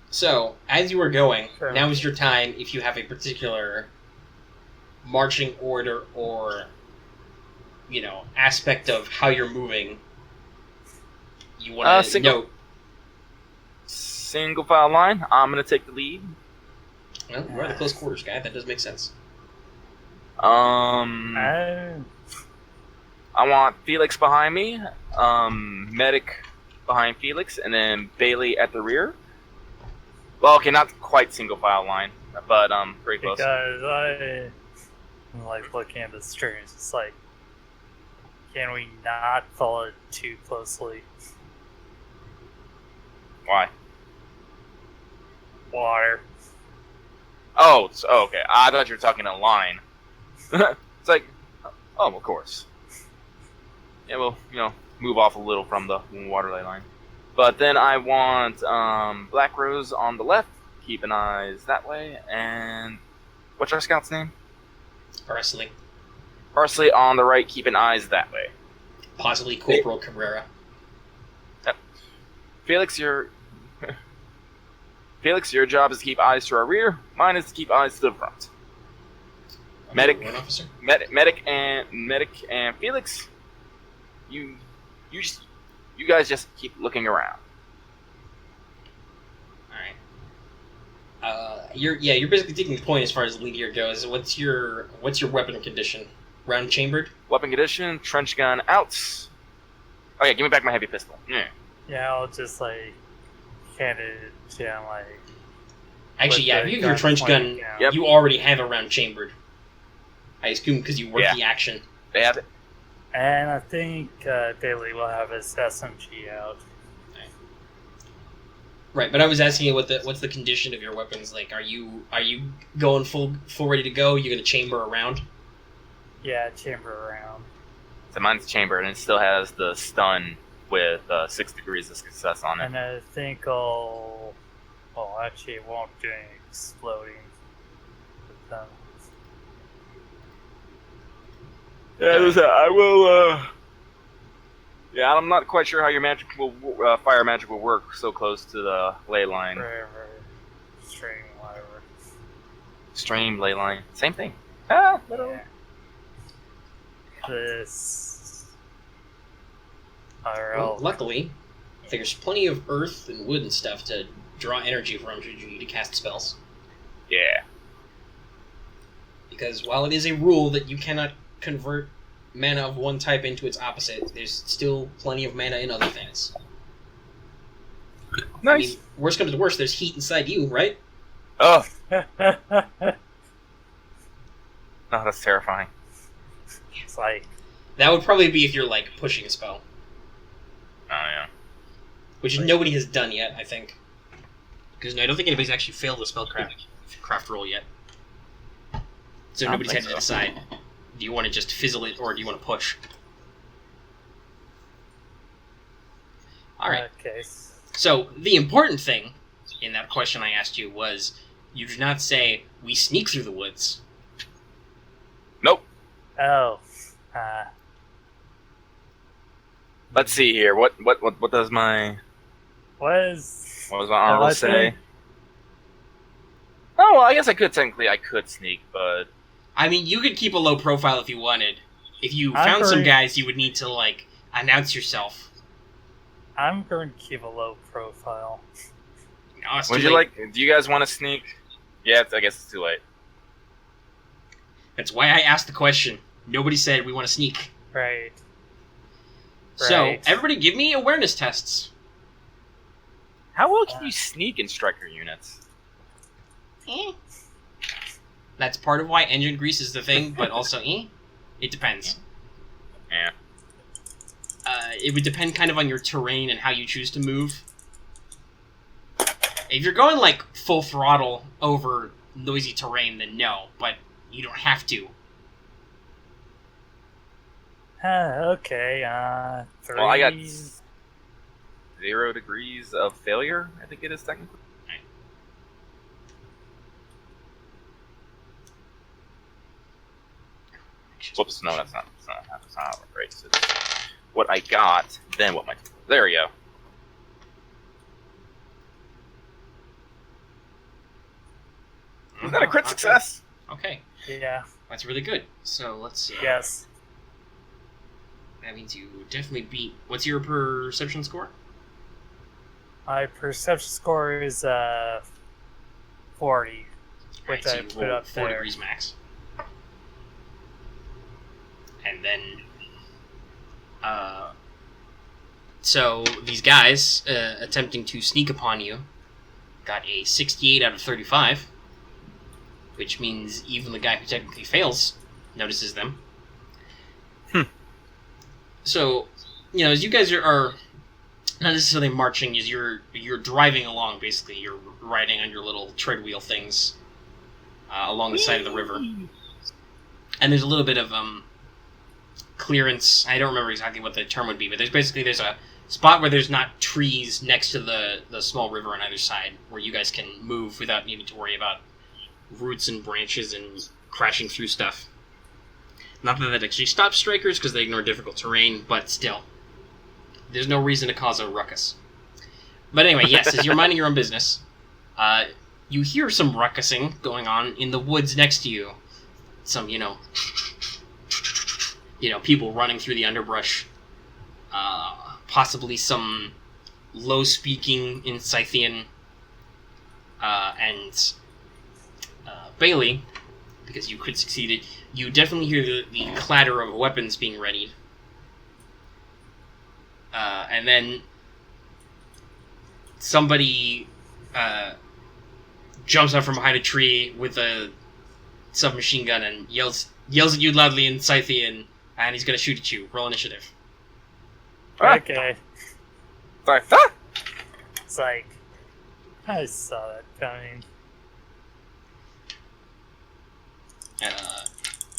So, as you were going, now is your time if you have a particular marching order or, aspect of how you're moving. You want to note. Single file line. I'm going to take the lead. Well, you're the close quarters guy. That does make sense. I want Felix behind me, Medic behind Felix, and then Bailey at the rear. Well, okay, not quite single file line, but pretty close. Because I'm looking at the strings, it's like, can we not follow it too closely? Why? Water. Oh, okay. I thought you were talking a line. It's like, of course. Yeah, we'll, move off a little from the waterlay line. But then I want Black Rose on the left, keeping eyes that way, and what's our scout's name? Parsley. Parsley on the right, keeping eyes that way. Possibly Corporal Cabrera. Yep. Felix, your job is to keep eyes to our rear. Mine is to keep eyes to the front. Medic and Felix, you guys just keep looking around. All right. You're basically taking the point as far as lead gear goes. What's your weapon condition? Round chambered? Weapon condition, trench gun out. Oh yeah, give me back my heavy pistol. Yeah, I'll just hand it down Actually, yeah, if you have your trench gun, you already have a round chambered. I assume because you worked the action. They have it. And I think Bailey will have his SMG out. Right, but I was asking you what's the condition of your weapons like? Are you going full ready to go? You're gonna chamber around? Yeah, chamber around. So mine's chamber, and it still has the stun with 6 degrees of success on it. And I think I'll Well, actually, it won't do any exploding. But, I will. Yeah, I'm not quite sure how your fire magic will work so close to the ley line. Forever. String, whatever. Stream, ley line, same thing. Ah, Yeah. This. Well, IRL. luckily, there's plenty of earth and wood and stuff to draw energy from should you need to cast spells. Yeah. Because while it is a rule that you cannot convert mana of one type into its opposite, there's still plenty of mana in other things. Nice. I mean, worst comes to worst, there's heat inside you, right? Oh, no, that's terrifying. It's like, That would probably be if you're, like, pushing a spell. Oh yeah. Which nobody has done yet, I think. Because I don't think anybody's actually failed the spellcraft roll yet. So I don't nobody's had think to decide, do you want to just fizzle it or do you want to push? Alright, okay. so the important thing in that question I asked you was, you did not say, we sneak through the woods. Nope. Oh. Let's see here. What does my What does my Oh, armor I say? think- Oh well, I guess I could sneak, but I mean, you could keep a low profile if you wanted. If you I'm found some very- guys, you would need to, like, announce yourself. I'm going to keep a low profile. No, it's would too you late. like? Do you guys want to sneak? Yeah, I guess it's too late. That's why I asked the question. Nobody said we want to sneak. Right. So, Right. everybody give me awareness tests. How well can you sneak in striker units? That's part of why engine grease is the thing, but also, it depends. Yeah. It would depend kind of on your terrain and how you choose to move. If you're going, like, full throttle over noisy terrain, then no, but you don't have to. Okay, 3. Well, I got 0 degrees of failure. I think it is technically. Whoops, no, that's not right. It's what I got, then what my... There we go. Is that a crit success? Okay, Yeah. that's really good. So, let's see. Yes. That means you definitely beat... What's your perception score? My perception score is 40, which Alright, so I you put roll up 4 there. degrees max. And then... So, these guys, attempting to sneak upon you, got a 68 out of 35, which means even the guy who technically fails notices them. So, as you guys are not necessarily marching, as you're driving along, basically. You're riding on your little tread wheel things along the side of the river. And there's a little bit of clearance. I don't remember exactly what the term would be, but there's a spot where there's not trees next to the small river on either side, where you guys can move without needing to worry about roots and branches and crashing through stuff. Not that actually stops strikers, because they ignore difficult terrain, but still. There's no reason to cause a ruckus. But anyway, yes, as you're minding your own business, you hear some ruckusing going on in the woods next to you. Some, people running through the underbrush. Possibly some low speaking in Scythian. And Bailey, because you could succeed it, you definitely hear the clatter of weapons being readied. And then somebody jumps out from behind a tree with a submachine gun and yells at you loudly in Scythian, and he's going to shoot at you. Roll initiative. Okay. Sorry. It's like, I saw that coming.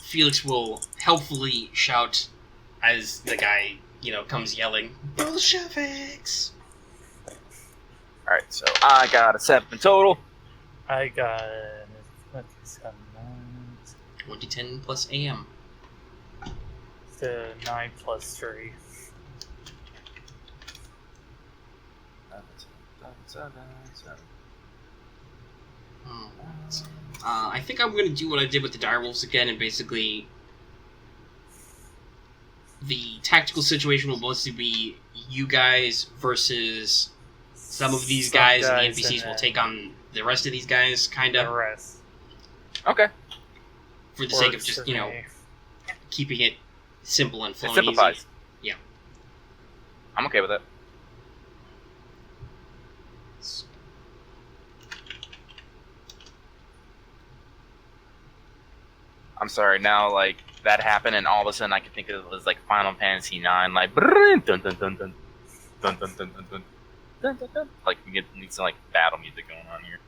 Felix will helpfully shout as the guy, comes yelling, Bolsheviks! Alright, so I got a 7 total. I got 1d10 plus AM. the 9 plus 3. I think I'm going to do what I did with the direwolves again, and basically the tactical situation will mostly be you guys versus some of these guys, and the NPCs will take on the rest of these guys, kind The of, rest. Okay. for the sake of Works just, for me. keeping it simple and It flowing easy. simplifies. Yeah. I'm okay with it. I'm sorry, now, like, that happened, and all of a sudden I can think of it as, like, Final Fantasy 9, like, dun dun dun dun dun dun dun dun dun dun dun dun dun. Like, we need some, like, battle music going on here.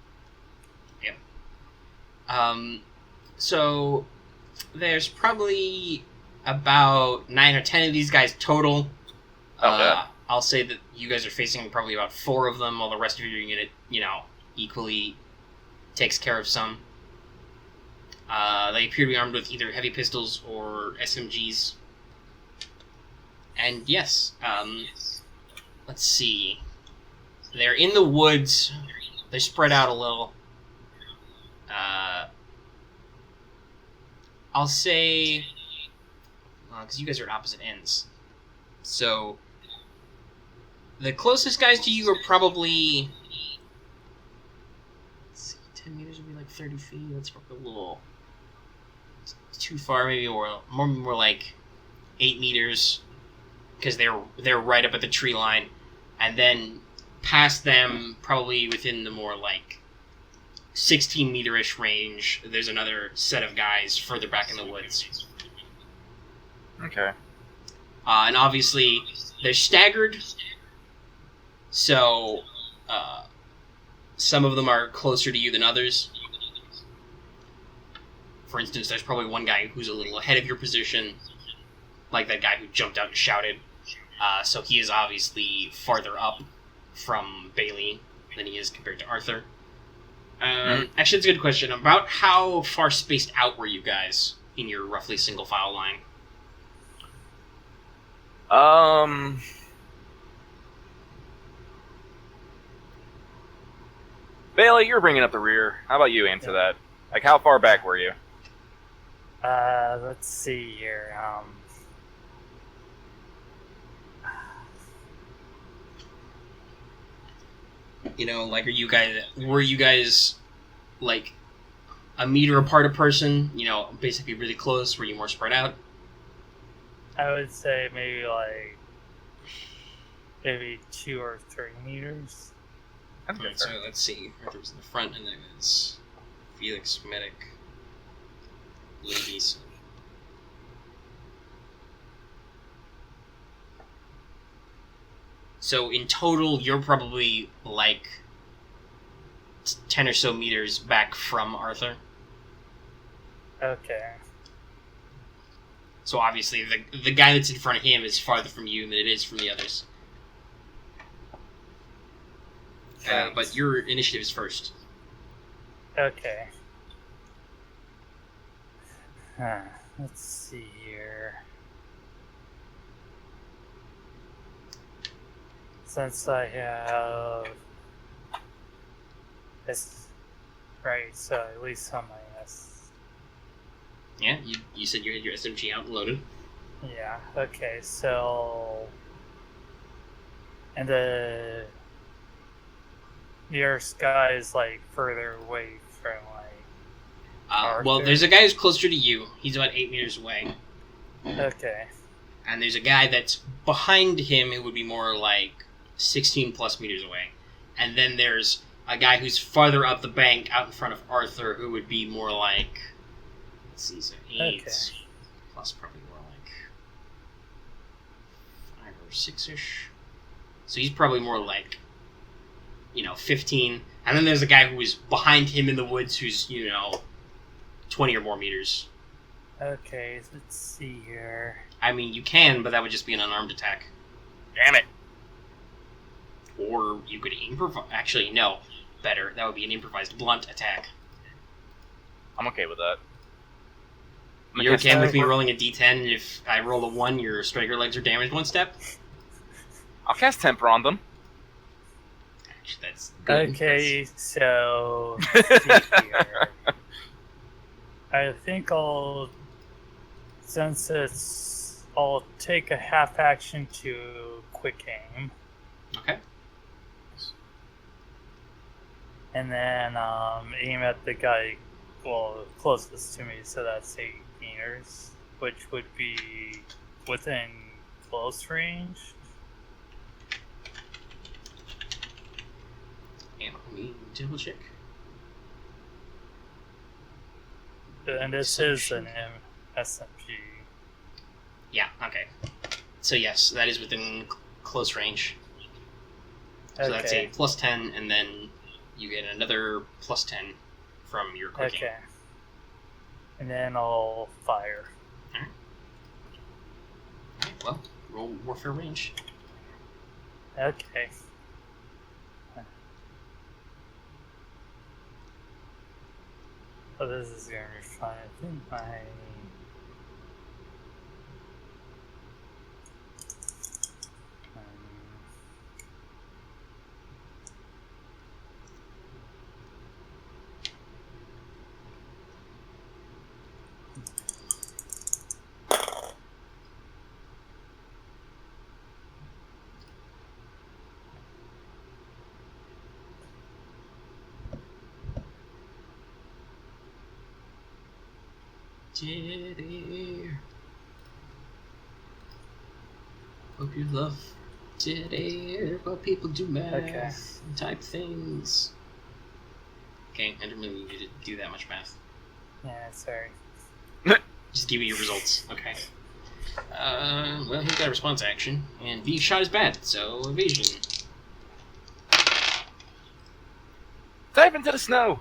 So there's probably about 9 or 10 of these guys total. I'll say that you guys are facing probably about 4 of them, while the rest of your unit, equally takes care of some. They appear to be armed with either heavy pistols or SMGs. And yes, let's see. They're in the woods. They're spread out a little. I'll say, because you guys are at opposite ends. So, the closest guys to you are probably, let's see, 10 meters would be like 30 feet. That's probably a little too far. Maybe more like 8 meters, because they're right up at the tree line. And then past them, probably within the more like 16 meter-ish range, there's another set of guys further back in the woods. Okay. And obviously, they're staggered, so some of them are closer to you than others. For instance, there's probably one guy who's a little ahead of your position, like that guy who jumped out and shouted. So he is obviously farther up from Bailey than he is compared to Arthur. Actually, it's a good question. About how far spaced out were you guys in your roughly single file line? Bailey, you're bringing up the rear. How about you answer that? Like, how far back were you? Let's see here. Like, were you guys, like, a meter apart a person? Basically really close? Were you more spread out? I would say maybe 2 or 3 meters. Alright, so let's see. Arthur's in the front, and then it's Felix, Medic, ladies. So in total, you're probably like 10 or so meters back from Arthur. Okay. So obviously, the guy that's in front of him is farther from you than it is from the others. But your initiative is first. Okay. Let's see here. Since I have this, right? So at least on my S. Yeah, you said you had your SMG out and loaded. Yeah. Okay. So, and your guy is like further away from Well, there's a guy who's closer to you. He's about 8 meters away. Okay. And there's a guy that's behind him who would be more like 16 plus meters away. And then there's a guy who's farther up the bank out in front of Arthur who would be more like, let's see, so 8 plus probably more like 5 or 6-ish. So he's probably more like, 15. And then there's a guy who is behind him in the woods who's, 20 or more meters. Okay, let's see here. I mean, you can, but that would just be an unarmed attack. Damn it. or you could improvise. Actually, no, better. That would be an improvised blunt attack. I'm okay with that. You're okay with me rolling a d10, and if I roll a 1, your striker legs are damaged 1 step? I'll cast Temper on them. Actually, that's good. Okay, so let's see here. I think I'll take a half action to quick aim, Okay. and then aim at the guy closest to me. So that's 8 meters, which would be within close range. And let me double check. And this is an SMG. Yeah, okay. So yes, that is within close range. So that's a plus 10, and then you get another plus 10 from your quick aim. Okay. And then I'll fire. Alright, well, roll warfare range. Okay. Oh, this is gonna be fun. I think my... Dead air. Hope you love dead air, but people do math and type things. Okay, I didn't really need you to do that much math. Yeah, sorry. Just give me your results. Okay. Well, he got a response action, and being shot is bad, so evasion. Dive into the snow.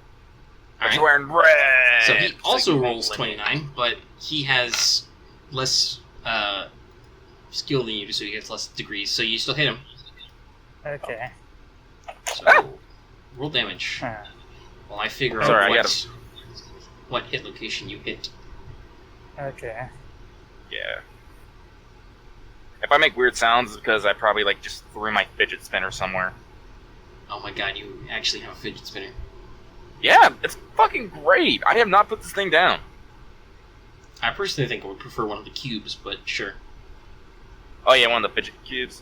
All right. Wearing red. So he also rolls 29, but he has less skill than you do, so he gets less degrees. So you still hit him. Okay. So roll damage. Huh. While I figure Sorry, out what hit location you hit. Okay. Yeah. If I make weird sounds, it's because I probably just threw my fidget spinner somewhere. Oh my god, you actually have a fidget spinner. Yeah, it's fucking great. I have not put this thing down. I personally think I would prefer one of the cubes, but sure. Oh yeah, one of the fidget cubes.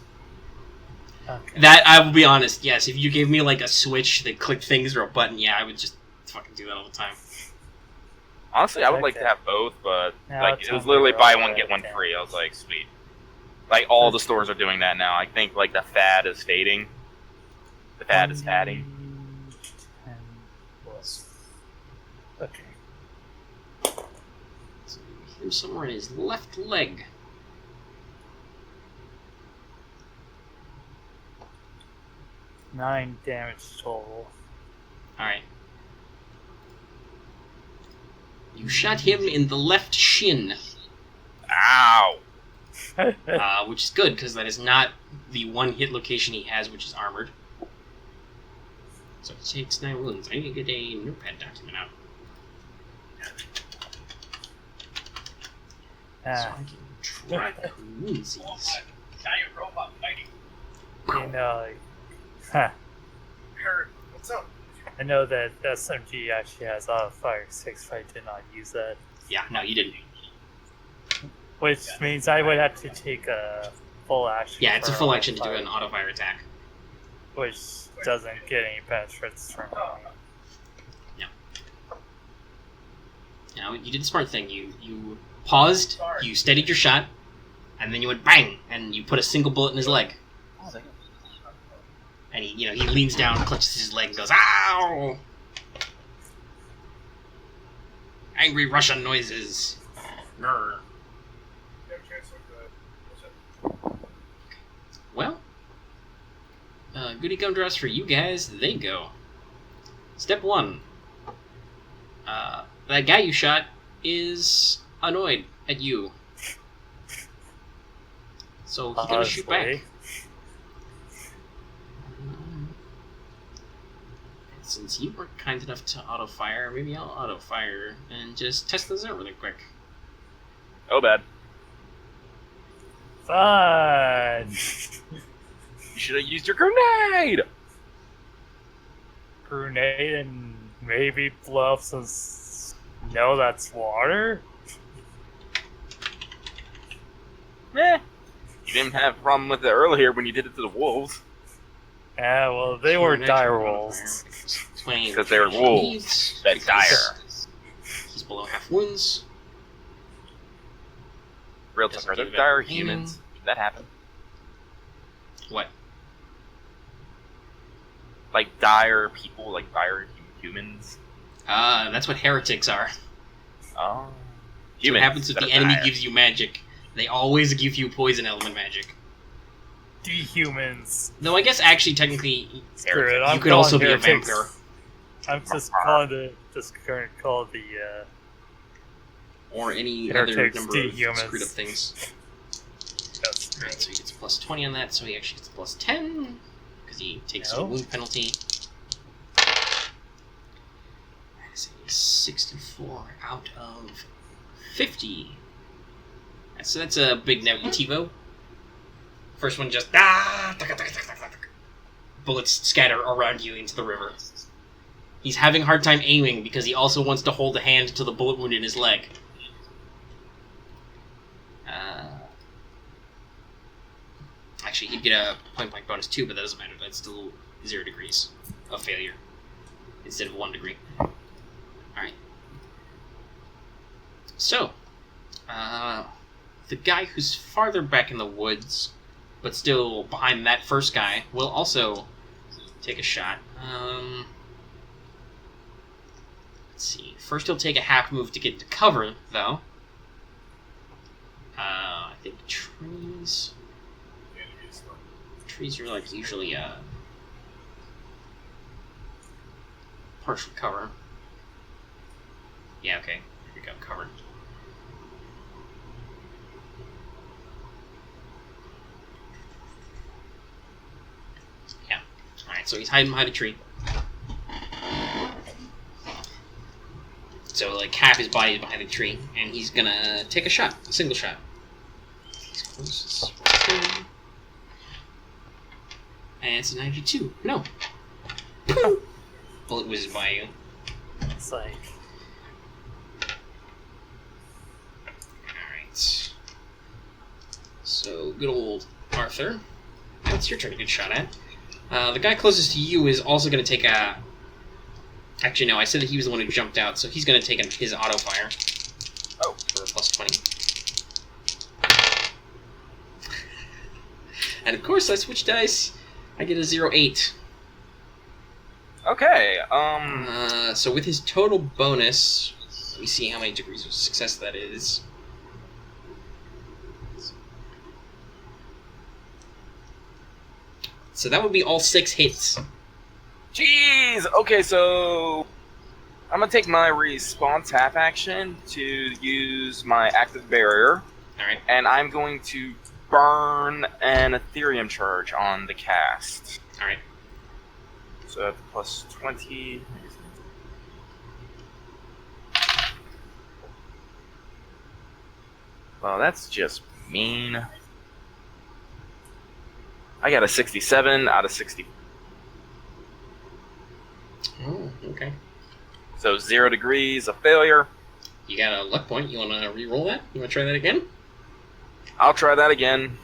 Okay. That, I will be honest, yes, if you gave me a switch that clicked things or a button, yeah, I would just fucking do that all the time. Honestly, I would like to have both, but it was literally buy one get one free. I was like, sweet. All the stores are doing that now. I think the fad is fading. The fad is fading. 10 plus. Okay. So hit him somewhere in his left leg. Nine damage total. Alright. You shot him in the left shin. Ow! Which is good, because that is not the one hit location he has, which is armored. So he takes 9 wounds. I need to get a notepad document out. So I can track woundsies. Giant robot fighting. You know, huh. Parrot, what's up? I know that SMG actually has auto fire 6, but I did not use that. Yeah, no, you didn't. Which means I would have to take a full action. Yeah, it's a for full auto action to do fire, an auto fire attack. Which doesn't get any benefits from me. Now, you did the smart thing. You paused, you steadied your shot, and then you went bang, and you put a single bullet in his leg. And he leans down, clutches his leg, and goes, "Ow!" Angry Russian noises. Grr. Well, goody gumdrops for you guys. They go. Step 1. That guy you shot is annoyed at you. So he's gonna shoot back. since you were kind enough to auto-fire, maybe I'll auto-fire and just test those out really quick. Oh, bad. Fine. You should have used your grenade! Grenade and maybe blow up some. No, that's water. Eh. You didn't have a problem with it earlier when you did it to the wolves. Yeah, well, they were dire wolves. Because they were wolves. That dire. He's below half wounds. Real talk, are there dire humans? Did that happen? What? Like dire people, like dire humans? That's what heretics are. Oh. So what happens if the enemy gives you magic? They always give you poison element magic. Dehumans. Though I guess actually, technically, Screw it, you I'm could also be a heretics. vampire. I'm just calling the Or any heretics, other number of dehumans. screwed up things. Yes. Alright, so he gets plus 20 on that, so he actually gets plus 10, because he takes a wound penalty. That is a 64 out of 50. So that's a big negativo. First one just bullets scatter around you into the river. He's having a hard time aiming because he also wants to hold a hand to the bullet wound in his leg. Actually, he'd get a point-blank bonus too, but that doesn't matter. That's still 0 degrees of failure instead of 1 degree. Alright. So, the guy who's farther back in the woods, but still behind that first guy, will also take a shot. Let's see. First he'll take a half move to get into cover, though. I think trees... Trees are like usually partial cover. Yeah, okay. Here we go, cover. Yeah. Alright, so he's hiding behind a tree. So like half his body is behind the tree, and he's gonna take a shot, a single shot. He's close. And it's a 92. No. Bullet whizzes by you. It's like... Alright. So, good old Arthur. Now it's your turn to get shot at. The guy closest to you is also going to take a... Actually, no, I said that he was the one who jumped out, so he's going to take his auto-fire. Oh, for a plus 20. And of course, I switch dice. I get a 0-8. Okay, So with his total bonus, let me see how many degrees of success that is. So that would be all 6 hits. Jeez! Okay, so... I'm gonna take my response half action to use my active barrier. Alright. And I'm going to burn an Ethereum charge on the cast. Alright. So that's plus 20. Well, that's just mean. I got a 67 out of 60. Oh, okay. So 0 degrees of failure. You got a luck point. You want to re-roll that? You want to try that again? I'll try that again.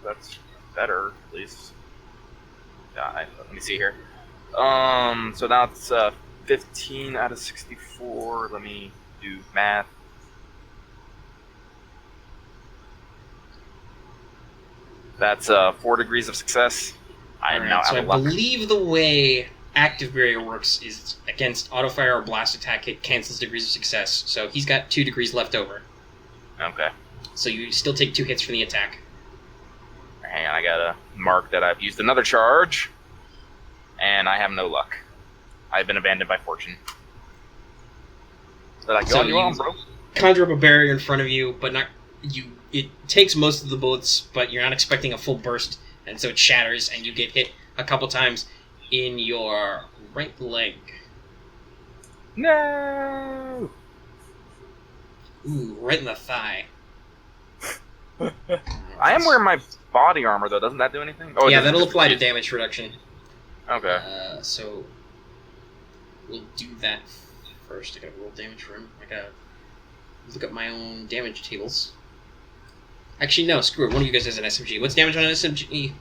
That's better, at least. Yeah, let me see here. So now it's 15 out of 64. Let me do math. That's 4 degrees of success. I am now out so of I luck. believe the way active barrier works is against auto fire or blast attack, it cancels degrees of success. So he's got 2 degrees left over. Okay. So you still take 2 hits from the attack. Hang on, I gotta mark that I've used another charge, and I have no luck. I've been abandoned by fortune. But I go So on your own, bro. Conjure up a barrier in front of you, but not you it takes most of the bullets, but you're not expecting a full burst, and so it shatters, and you get hit a couple times in your right leg. No. Ooh, right in the thigh. I am wearing my body armor though. Doesn't that do anything? Oh, yeah, that'll apply to damage reduction. Okay. So we'll do that first. I gotta roll damage for him. I gotta look up my own damage tables. Actually, no, screw it. One of you guys has an SMG. What's damage on an SMG?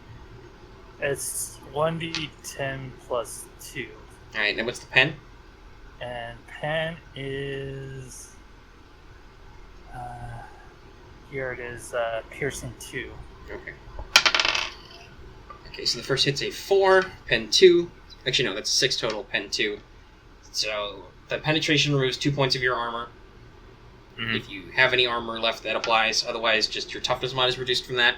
It's 1d10 plus 2. Alright, then what's the pen? And pen is... here it is, piercing 2. Okay. Okay, so the first hit's a 4, pen 2. Actually, no, that's 6 total, pen 2. So the penetration removes 2 points of your armor. Mm-hmm. If you have any armor left, that applies. Otherwise, just your toughness mod is reduced from that.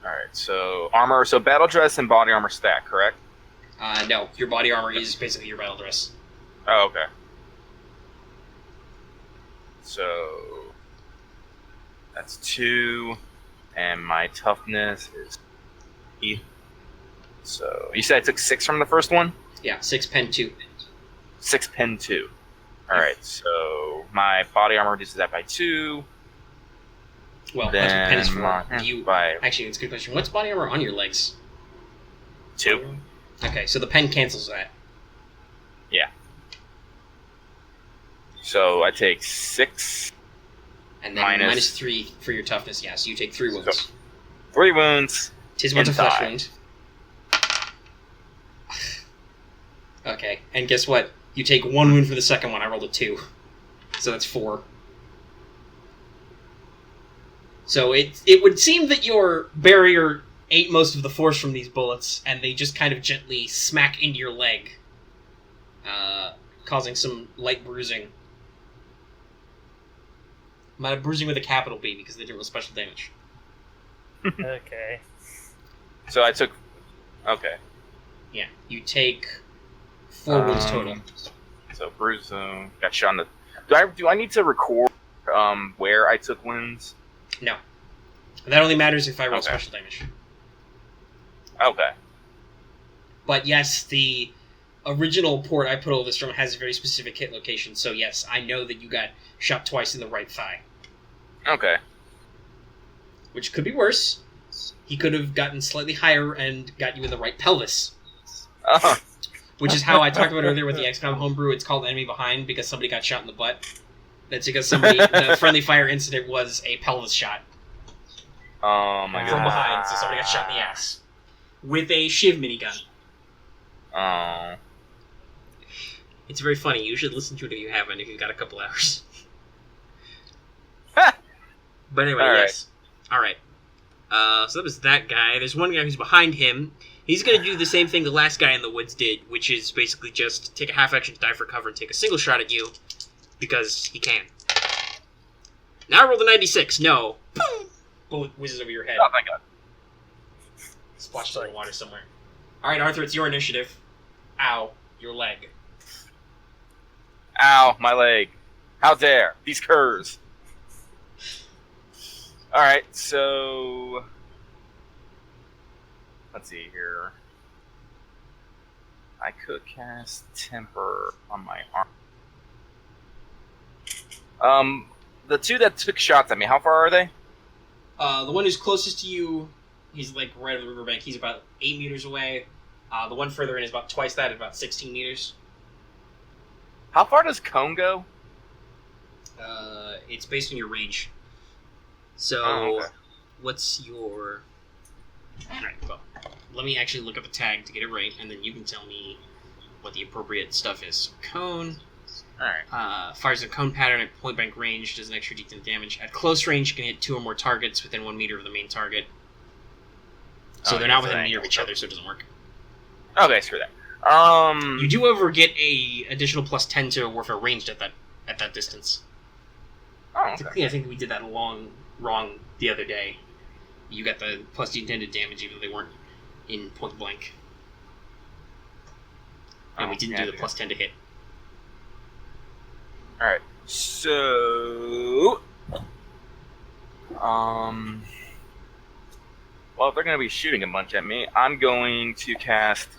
Alright, so armor, so battle dress and body armor stack, correct? No, your body armor is basically your battle dress. Oh, okay. So that's 2, and my toughness is 3. So you said I took 6 from the first one? Yeah, 6, pen 2. 6 pen 2. Alright, so my body armor reduces that by 2. Well, that's what pen is for. my- Actually, it's a good question. What's body armor on your legs? 2. Okay, so the pen cancels that. So I take 6, And then minus 3 for your toughness. Yeah, so you take 3 wounds. So- 3 wounds. Tis once a flesh thigh. wound. Okay, and guess what? You take 1 wound for the second one. I rolled a 2. So that's 4. So it would seem that your barrier ate most of the force from these bullets, and they just kind of gently smack into your leg, causing some light bruising. Bruising with a capital B, because they didn't roll special damage. Okay. So I took... Okay. Yeah, you take 4 wounds total. So bruise, got shot in the... Do I need to record where I took wounds? No. That only matters if I roll Okay. special damage. Okay. But yes, the original port I put all this from has a very specific hit location, so yes, I know that you got shot twice in the right thigh. Okay. Which could be worse. He could have gotten slightly higher and got you in the right pelvis. Which is how I talked about earlier with the XCOM homebrew. It's called Enemy Behind because somebody got shot in the butt. That's because the friendly fire incident was a pelvis shot. Oh my From god. behind, so somebody got shot in the ass. With a Shiv minigun. Oh. It's very funny. You should listen to it if you haven't, if you've got a couple hours. But anyway, All right. yes. Alright. So that was that guy. There's one guy who's behind him. He's going to do the same thing the last guy in the woods did, which is basically just take a half action to dive for cover and take a single shot at you, because he can. Now I rolled a 96. No. Boom! Bullet whizzes over your head. Oh my god. Splashes in the water somewhere. Alright, Arthur, it's your initiative. Ow. Your leg. Ow, my leg. How dare. These curs. Alright, so... Let's see here. I could cast Temper on my arm. The two that took shots at me, how far are they? The one who's closest to you, he's like right over the riverbank. He's about 8 meters away. The one further in is about twice that, at about 16 meters. How far does cone go? It's based on your range. So, Oh, okay. what's your... Alright, well, let me actually look up a tag to get it right, and then you can tell me what the appropriate stuff is. So, cone... Alright. Fires a cone pattern at point blank range, does an extra d10 damage. At close range, you can hit 2 or more targets within 1 meter of the main target. So they're not within a meter of each other, so it doesn't work. Okay, screw that. You do ever get a additional plus 10 to warfare ranged at that distance. Oh, okay. I think we did that wrong the other day. You got the plus d10 to damage even though they weren't in point blank. And we didn't do the plus 10 to hit. Alright, so... Well, if they're going to be shooting a bunch at me, I'm going to cast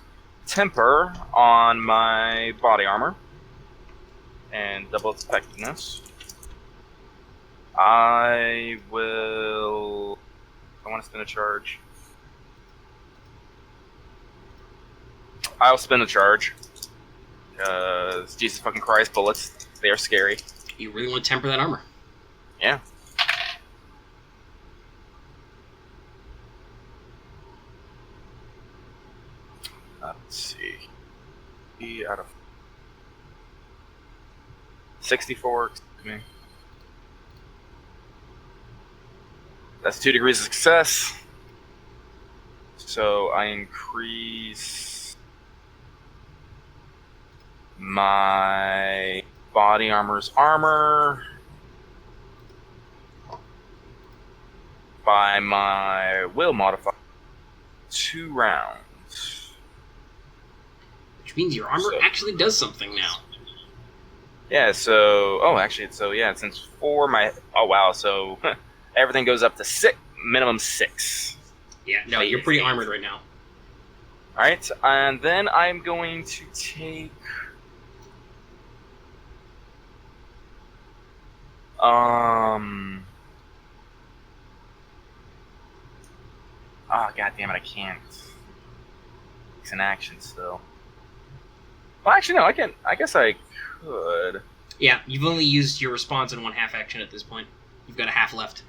Temper on my body armor and double its effectiveness. I want to spin a charge. I'll spin a charge. Because, Jesus fucking Christ, bullets, they are scary. You really want to temper that armor. Yeah. Let's see. Out of 64, excuse me. That's 2 degrees of success. So I increase my body armor's armor by my will modifier 2 rounds. Which means your armor actually does something now. Yeah, since 4 so everything goes up to minimum 6. Yeah, no, you're pretty armored right now. Alright, and then I'm going to take god damn it, I can't. It's an action still. Well, actually, no, I guess I could. Yeah, you've only used your response in 1 half action at this point. You've got a half left.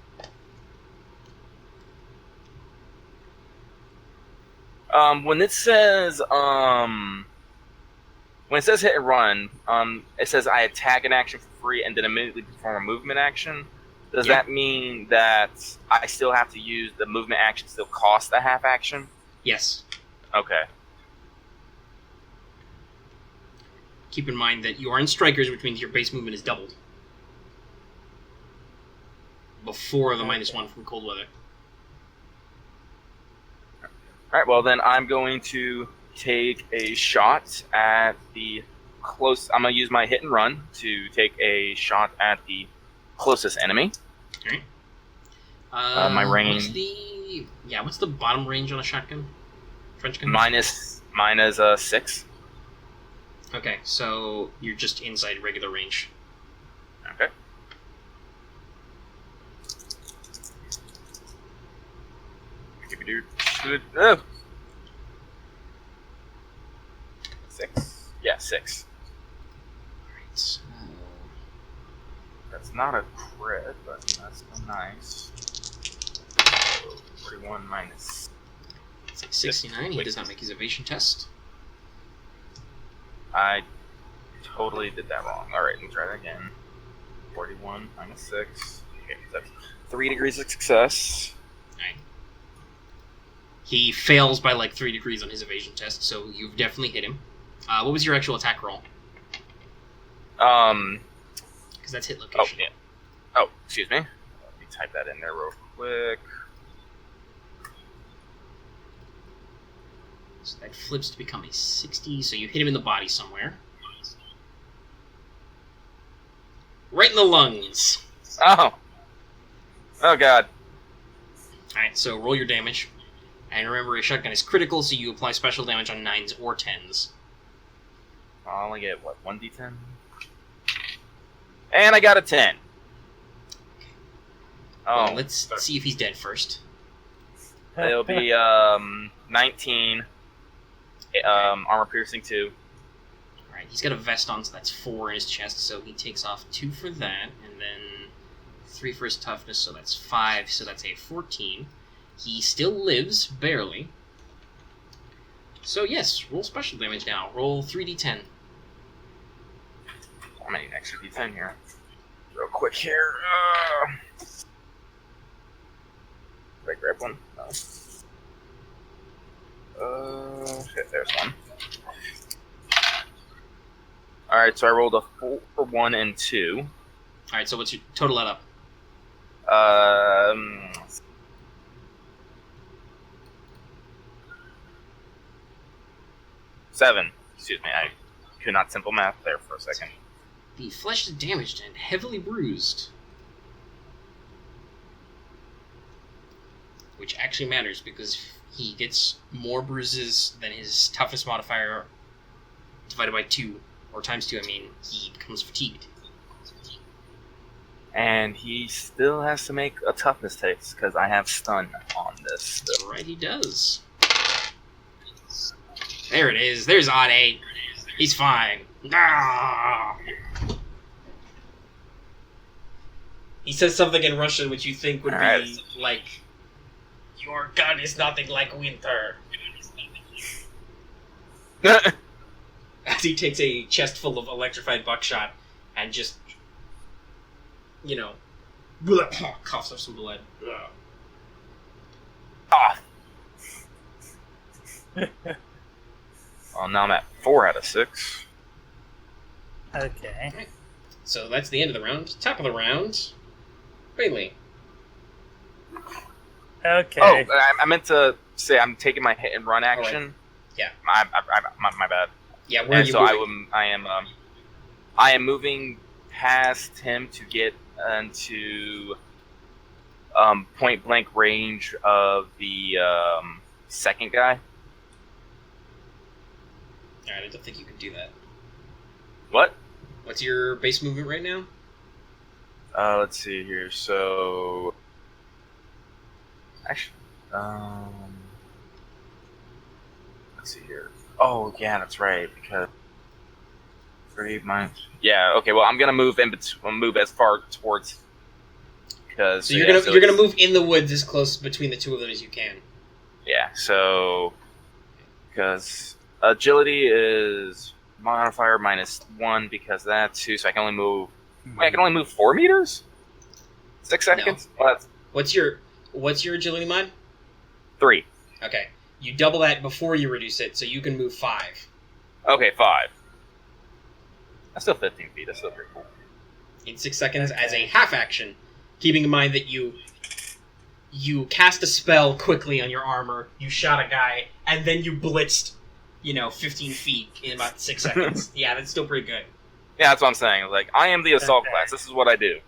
When it says hit and run, it says I attack an action for free and then immediately perform a movement action. Does that mean that I still have to use the movement action still cost a half action? Yes. Okay. Keep in mind that you are in Strikers, which means your base movement is doubled. Before the -1 from Cold Weather. Alright, well then I'm going to take a shot at the I'm going to use my hit and run to take a shot at the closest enemy. Alright. My range... What's the bottom range on a shotgun? French gun? Minus 6. Okay, so you're just inside regular range. Okay. Oh. 6. Yeah, 6. Alright, so... That's not a crit, but that's still nice. So 41 minus... It's like 69, he does not make his evasion test. I totally did that wrong. Alright, let me try that again. 41 minus 6. Okay, that's 3 degrees of success. Alright. He fails by like 3 degrees on his evasion test, so you've definitely hit him. What was your actual attack roll? Because that's hit location. Oh, yeah. Oh, excuse me. Let me type that in there real quick. So that flips to become a 60, so you hit him in the body somewhere. Right in the lungs. Oh. Oh, God. Alright, so roll your damage. And remember, a shotgun is critical, so you apply special damage on 9s or 10s. I only get, 1d10? And I got a 10. Oh. Well, let's see if he's dead first. It'll be, 19. Armor piercing 2. Alright, he's got a vest on, so that's 4 in his chest, so he takes off 2 for that, and then 3 for his toughness, so that's 5, so that's a 14. He still lives, barely. So yes, roll special damage now. Roll 3d10. I'm gonna need an extra d10 here. Real quick here. Did I grab one? No. Shit, there's one. Alright, so I rolled a 4, 1, and 2. Alright, so what's your total add up? 7. Excuse me, I could not simple math there for a second. The flesh is damaged and heavily bruised. which actually matters because he gets more bruises than his toughness modifier divided by 2, or times 2, I mean. He becomes fatigued. And he still has to make a toughness test, because I have stun on this still. Right, he does. There it is. There's odd 8. He's fine. Ah! He says something in Russian which you think would be like, "Your gun is nothing like winter." As he takes a chest full of electrified buckshot and just, coughs up some blood. Ah. Well, now I'm at 4 out of 6. Okay. So that's the end of the round. Top of the round, Bailey. Okay. Oh, I meant to say I'm taking my hit and run action. Right. Yeah. My bad. Yeah, where are you so moving? I am moving past him to get into point blank range of the second guy. Alright, I don't think you can do that. What? What's your base movement right now? Let's see here. So, actually, let's see here. Oh, yeah, that's right. Because 3 minus. Yeah. Okay. Well, I'm gonna move move as far towards. Because so you're gonna move in the woods as close between the two of them as you can. Yeah. So, because agility is modifier -1 because that's 2, so I can only move. Wait, I can only move 4 meters. 6 seconds. No. Well, that's What's your agility mod? 3. Okay, you double that before you reduce it, so you can move 5. Okay, 5. That's still 15 feet. That's still pretty cool. In 6 seconds as a half action, keeping in mind that you cast a spell quickly on your armor, you shot a guy, and then you blitzed, 15 feet in about 6 seconds. Yeah, that's still pretty good. Yeah, that's what I'm saying. Like, I am the assault class. This is what I do.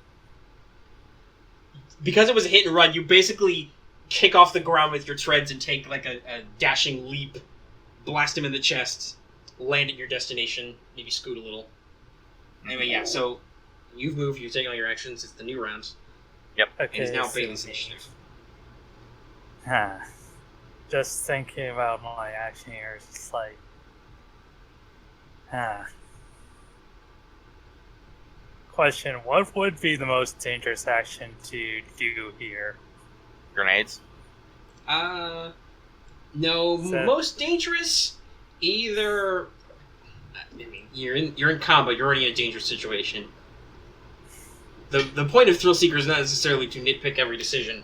Because it was a hit and run, you basically kick off the ground with your treads and take like a dashing leap, blast him in the chest, land at your destination, maybe scoot a little. Anyway, yeah, so you've moved, you've taken all your actions, it's the new round. Yep. Okay. It is now so- Bailey's initiative. Huh. Just thinking about my action here, it's just like, Question, what would be the most dangerous action to do here? Grenades. No, So- most dangerous, either... I mean, you're in combo, you're already in a dangerous situation. The point of Thrill Seeker is not necessarily to nitpick every decision.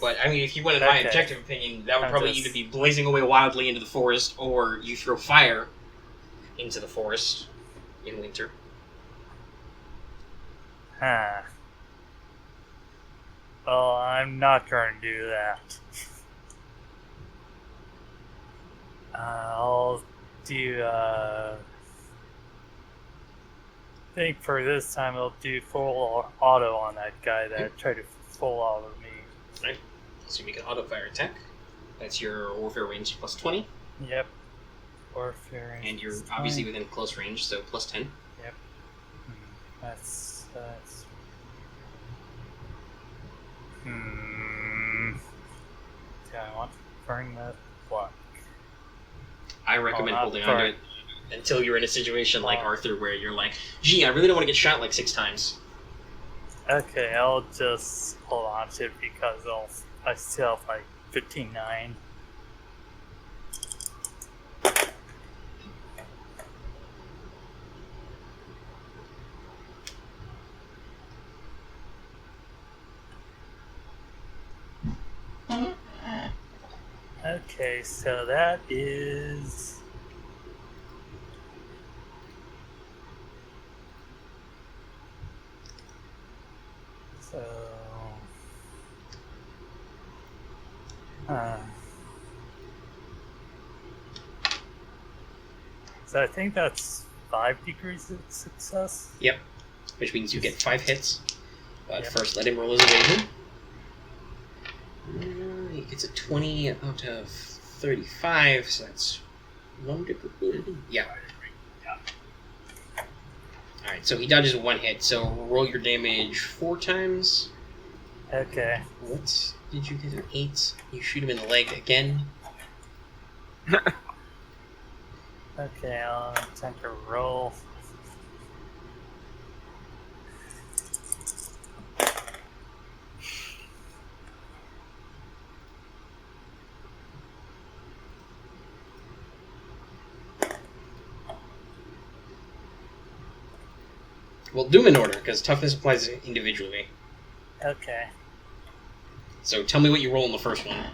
But, I mean, if you wanted my Okay. objective opinion, that would I'm probably just- either be blazing away wildly into the forest, or you throw fire into the forest in winter. Huh. Well, I'm not going to do that. I'll do, I think for this time I'll do full auto on that guy that tried to full auto me. Right? So you make an auto fire attack. That's your warfare range plus 20. Yep. Warfare. And you're obviously within close range, so plus 10. Yep. That's. Do I want to burn that block? I recommend not holding on to far. it until you're in a situation like Oh. Arthur where you're like, gee, I really don't want to get shot like 6 times. Okay, I'll just hold on to it because I still have like 15-9. Okay, so that is... So... So I think that's 5 degrees of success. Yep. Which means you get 5 hits. But Yep. first, let him roll his evasion. gets a 20 out of 35, so that's one difficulty. Yeah. Alright, so he dodges one hit, so roll your damage 4 times. Okay. What did you get an 8? You shoot him in the leg again. Okay, I'll attempt to roll. Well, do them in order, because toughness applies individually. Okay. So tell me what you roll in the first one.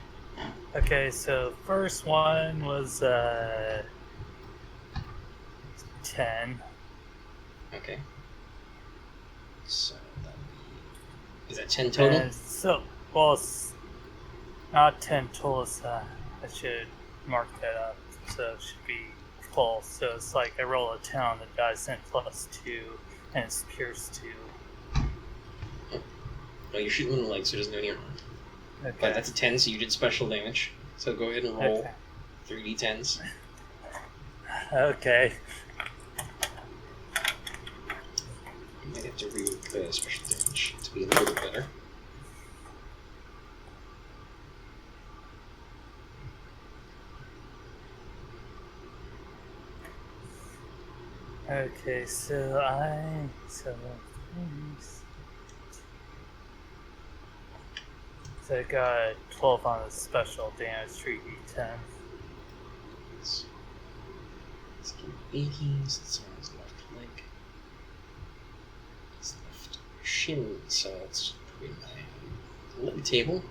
Okay, so first one was 10. Okay. So that would be... Is that 10 total? And well, it's not 10 total, so I should mark that up. So it should be full. So it's like I roll a 10 on the dice and plus 2, and it's pierce 2. Well, you're shooting him in the leg, so it doesn't do any harm. Okay. But that's a 10, so you did special damage. So go ahead and roll Okay. 3d10s. Okay. You might have to rework the special damage to be a little bit better. Okay, so I got 12 on the special damage, 3d10. Let's do 18, so that's on his left leg. His left shin, so let's put my leg table.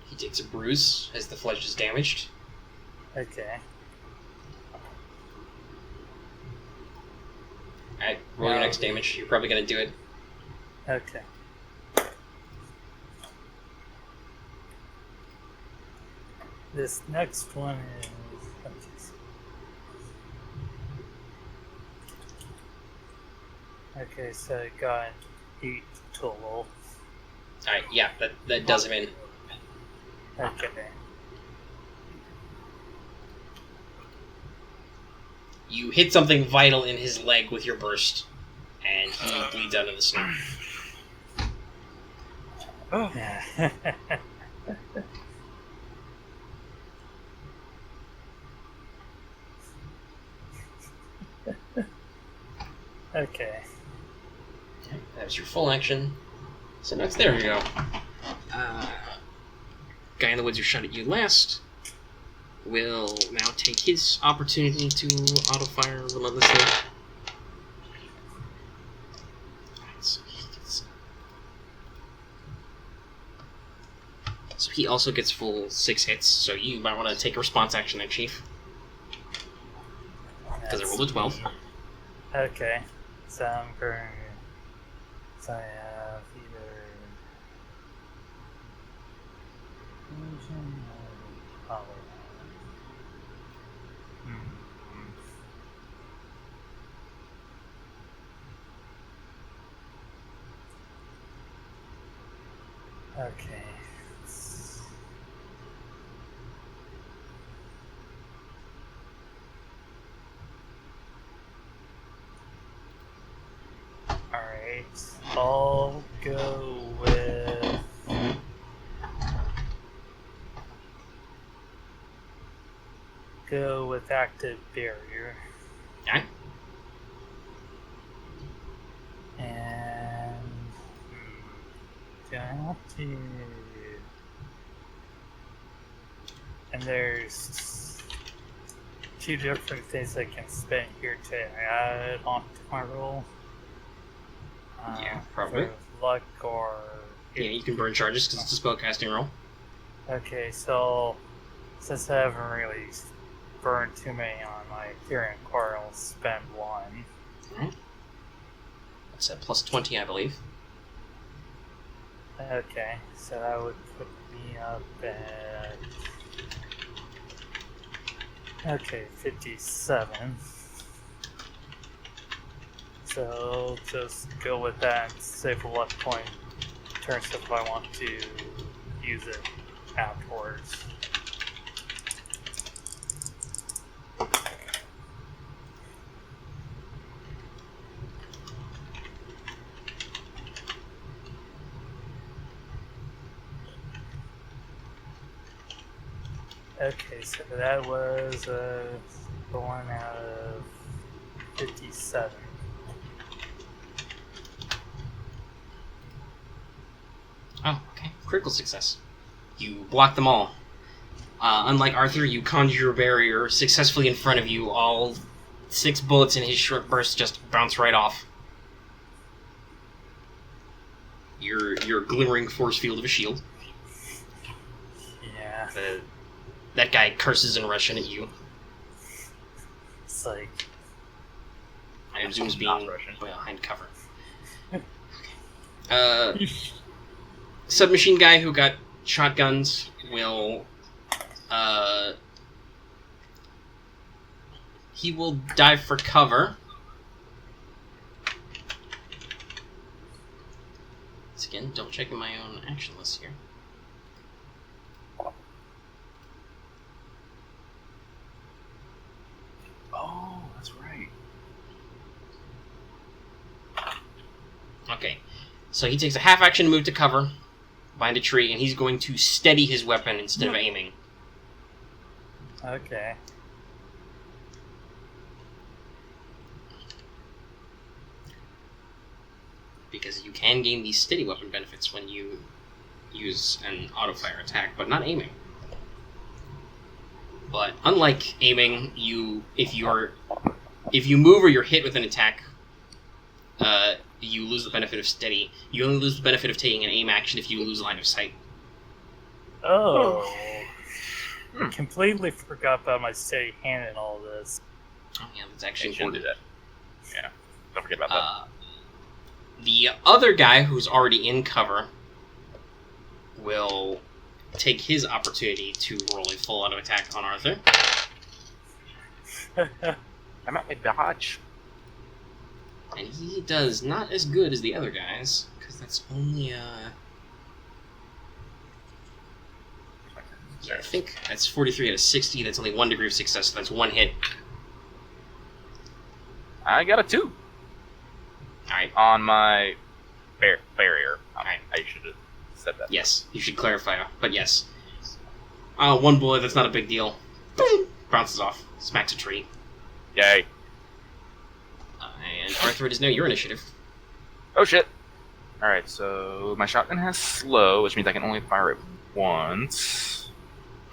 He takes a bruise as the flesh is damaged. Okay. Alright, roll your next damage. You're probably going to do it. Okay. This next one is... Okay, so I got 8 total. Alright, yeah, that does him in. Okay. You hit something vital in his leg with your burst, and he bleeds out of the snow. Oh. Okay. That was your full action. So next, there we go. Guy in the woods who shot at you last will now take his opportunity to auto-fire relentlessly. Alright, so he also gets full 6 hits, so you might want to take a response action there, Chief. Because I rolled a 12. Okay. So I'm going... So I have either... Illusion or power. Okay. Alright, I'll go with active barrier. Okay. And do I have to? And there's 2 different things I can spend here to add onto my roll. Yeah, probably. For luck or... Yeah, you can burn charges because it's a spellcasting roll. Okay, so since I haven't really burned too many on my Ethereum core, I'll spend 1. Alright. That's a plus 20, I believe. Okay, so that would put me up at... Okay, 57. So just go with that and save a left point. Turn stuff if I want to use it afterwards. Okay, so that was the one out of 57. Oh, okay. Critical success. You block them all. Unlike Arthur, you conjure a barrier successfully in front of you. All 6 bullets in his short burst just bounce right off. Your glimmering force field of a shield. Yeah. That guy curses in Russian at you. It's like... I presume he's being Not Russian. behind cover. Submachine guy who got shotguns will... he will dive for cover. Once again, double checking my own action list here. Oh, that's right. Okay, so he takes a half action move to cover behind a tree, and he's going to steady his weapon instead of aiming. Okay. Because you can gain these steady weapon benefits when you use an auto-fire attack, but not aiming. But unlike aiming, if you move or you're hit with an attack, you lose the benefit of steady. You only lose the benefit of taking an aim action if you lose line of sight. Oh. Completely forgot about my steady hand in all this. Oh yeah, that's actually You shouldn't do important. that. Yeah, don't forget about that. The other guy who's already in cover will take his opportunity to roll a full auto attack on Arthur. I'm at my dodge. And he does not as good as the other guys, because that's only I think that's 43 out of 60, that's only 1 degree of success, so that's 1 hit. I got a 2 Alright, on my barrier. Alright. I should have said that. yes, you should clarify, but yes. 1 bullet, that's not a big deal. Boom! Bounces off, smacks a tree. Yay. And Arthur, it is now your initiative. Oh shit. Alright, so my shotgun has slow, which means I can only fire it once.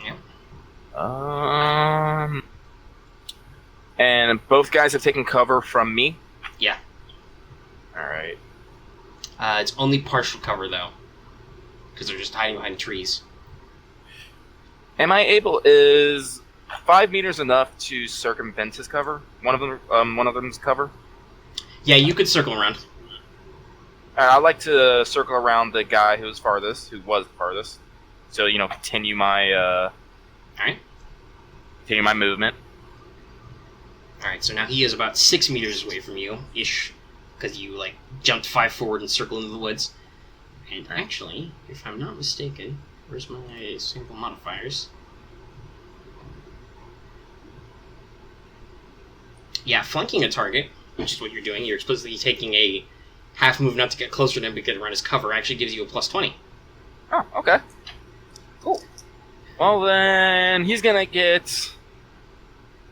Yeah. And both guys have taken cover from me? Yeah. Alright. It's only partial cover, though. Because they're just hiding behind trees. Am I able, is 5 meters enough to circumvent his cover? One of them's cover? Yeah, you could circle around. I'd like to circle around the guy who was farthest. So, continue my, Alright. continue my movement. Alright, so now he is about 6 meters away from you, ish. Because you, jumped 5 forward and circled into the woods. And actually, if I'm not mistaken, where's my sample modifiers? Yeah, flanking a target, which is what you're doing. You're explicitly taking a half move not to get closer to him because around his cover actually gives you a plus 20. Oh, okay. Cool. Well, then he's gonna get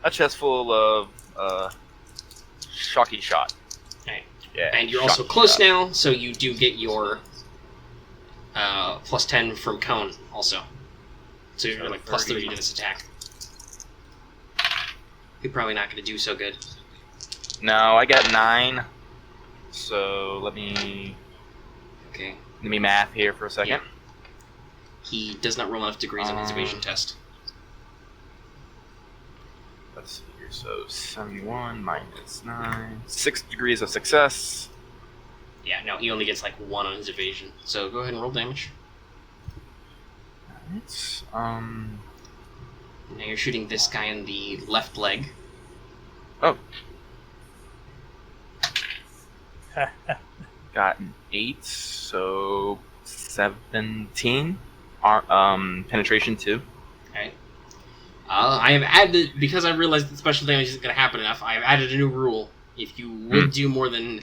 a chest full of shocky shot. Alright. Yeah. And you're also shocky close shot. now, so you do get your plus 10 from Cone also. So you're plus 30 to this attack. You're probably not going to do so good. No, I got 9. So let me math here for a second. Yeah. He does not roll enough degrees on his evasion test. Let's see here. So 71 minus 9, 6 degrees of success. Yeah, no, he only gets 1 on his evasion. So go ahead and roll damage. It's Now you're shooting this guy in the left leg. Oh. Got an 8, so 17. Penetration 2. Okay. I have added, because I realized that special damage isn't going to happen enough, I have added a new rule. If you would do more than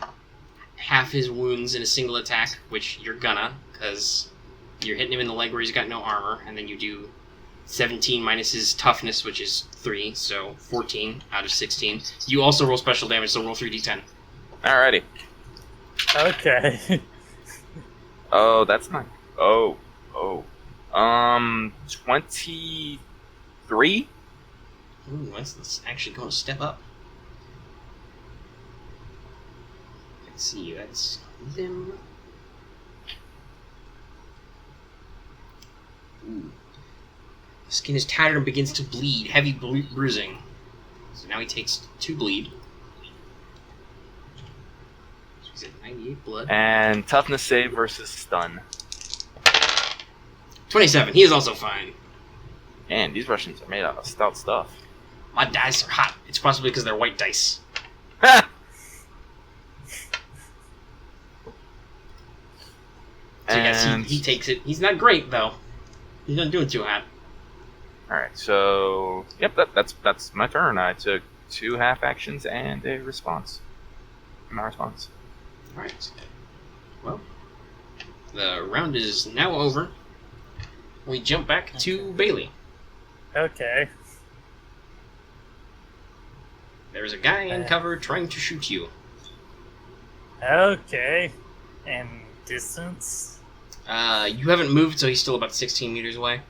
half his wounds in a single attack, which you're gonna, because you're hitting him in the leg where he's got no armor, and then you do 17 minus his toughness, which is 3, so 14 out of 16. You also roll special damage, so roll 3d10. Alrighty. Okay. Oh, that's not. Oh. 23. Ooh, let's actually go a step up. Let's see, that's them. Ooh. The skin is tattered and begins to bleed. Heavy bruising. So now he takes 2 bleed. So he's at 98 blood. And toughness save versus stun. 27. He is also fine. Man, these Russians are made out of stout stuff. My dice are hot. It's possibly because they're white dice. Ha! So yes, he takes it. He's not great though. He's not doing too hot. Alright, so yep, that's my turn. I took 2 half actions and a response. My response. Alright. Well, the round is now over. We jump back to Bailey. Okay. There's a guy in cover trying to shoot you. Okay. And distance? You haven't moved, so he's still about 16 meters away.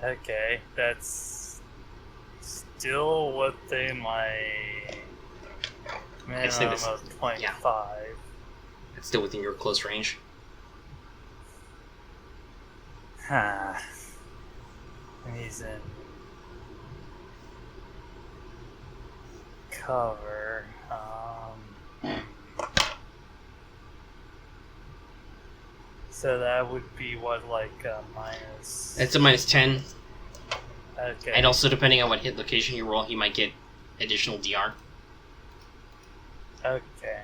Okay, that's still within my minimum of 0.5. yeah. It's still within your close range. Huh. And he's in cover. So that would be what, like, minus... It's a minus 10. Okay. And also, depending on what hit location you roll, he might get additional DR. Okay.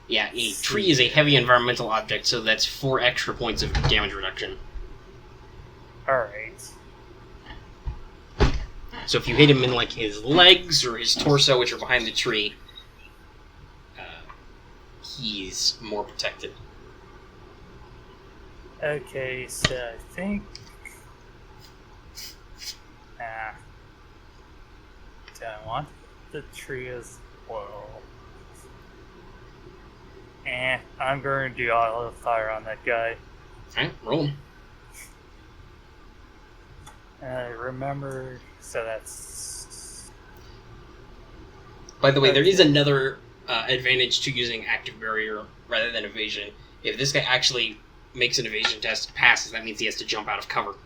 Yeah, a tree is a heavy environmental object, so that's 4 extra points of damage reduction. Alright. So if you hit him in, like, his legs or his torso, which are behind the tree, he's more protected. Okay, so I think... do I want the tree as well? I'm going to do auto fire on that guy. Alright, roll him. And I remember... So that's... By the way, there is another advantage to using active barrier rather than evasion. If this guy actually makes an evasion test and passes, that means he has to jump out of cover.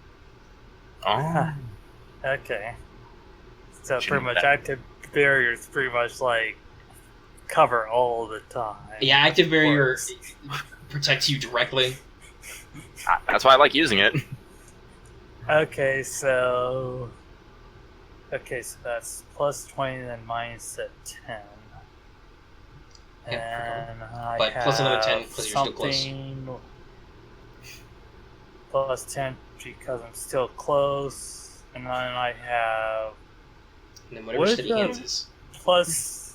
Oh. Okay. So Shouldn't pretty much that- active barrier is pretty much like cover all the time. Yeah, active barrier Works. protects you directly. That's why I like using it. Okay, so that's plus 20 and minus a 10. Yeah, And I But have plus another 10 because you're still close. something plus 10 because I'm still close. And then I have And then whatever What steady if, hands is. plus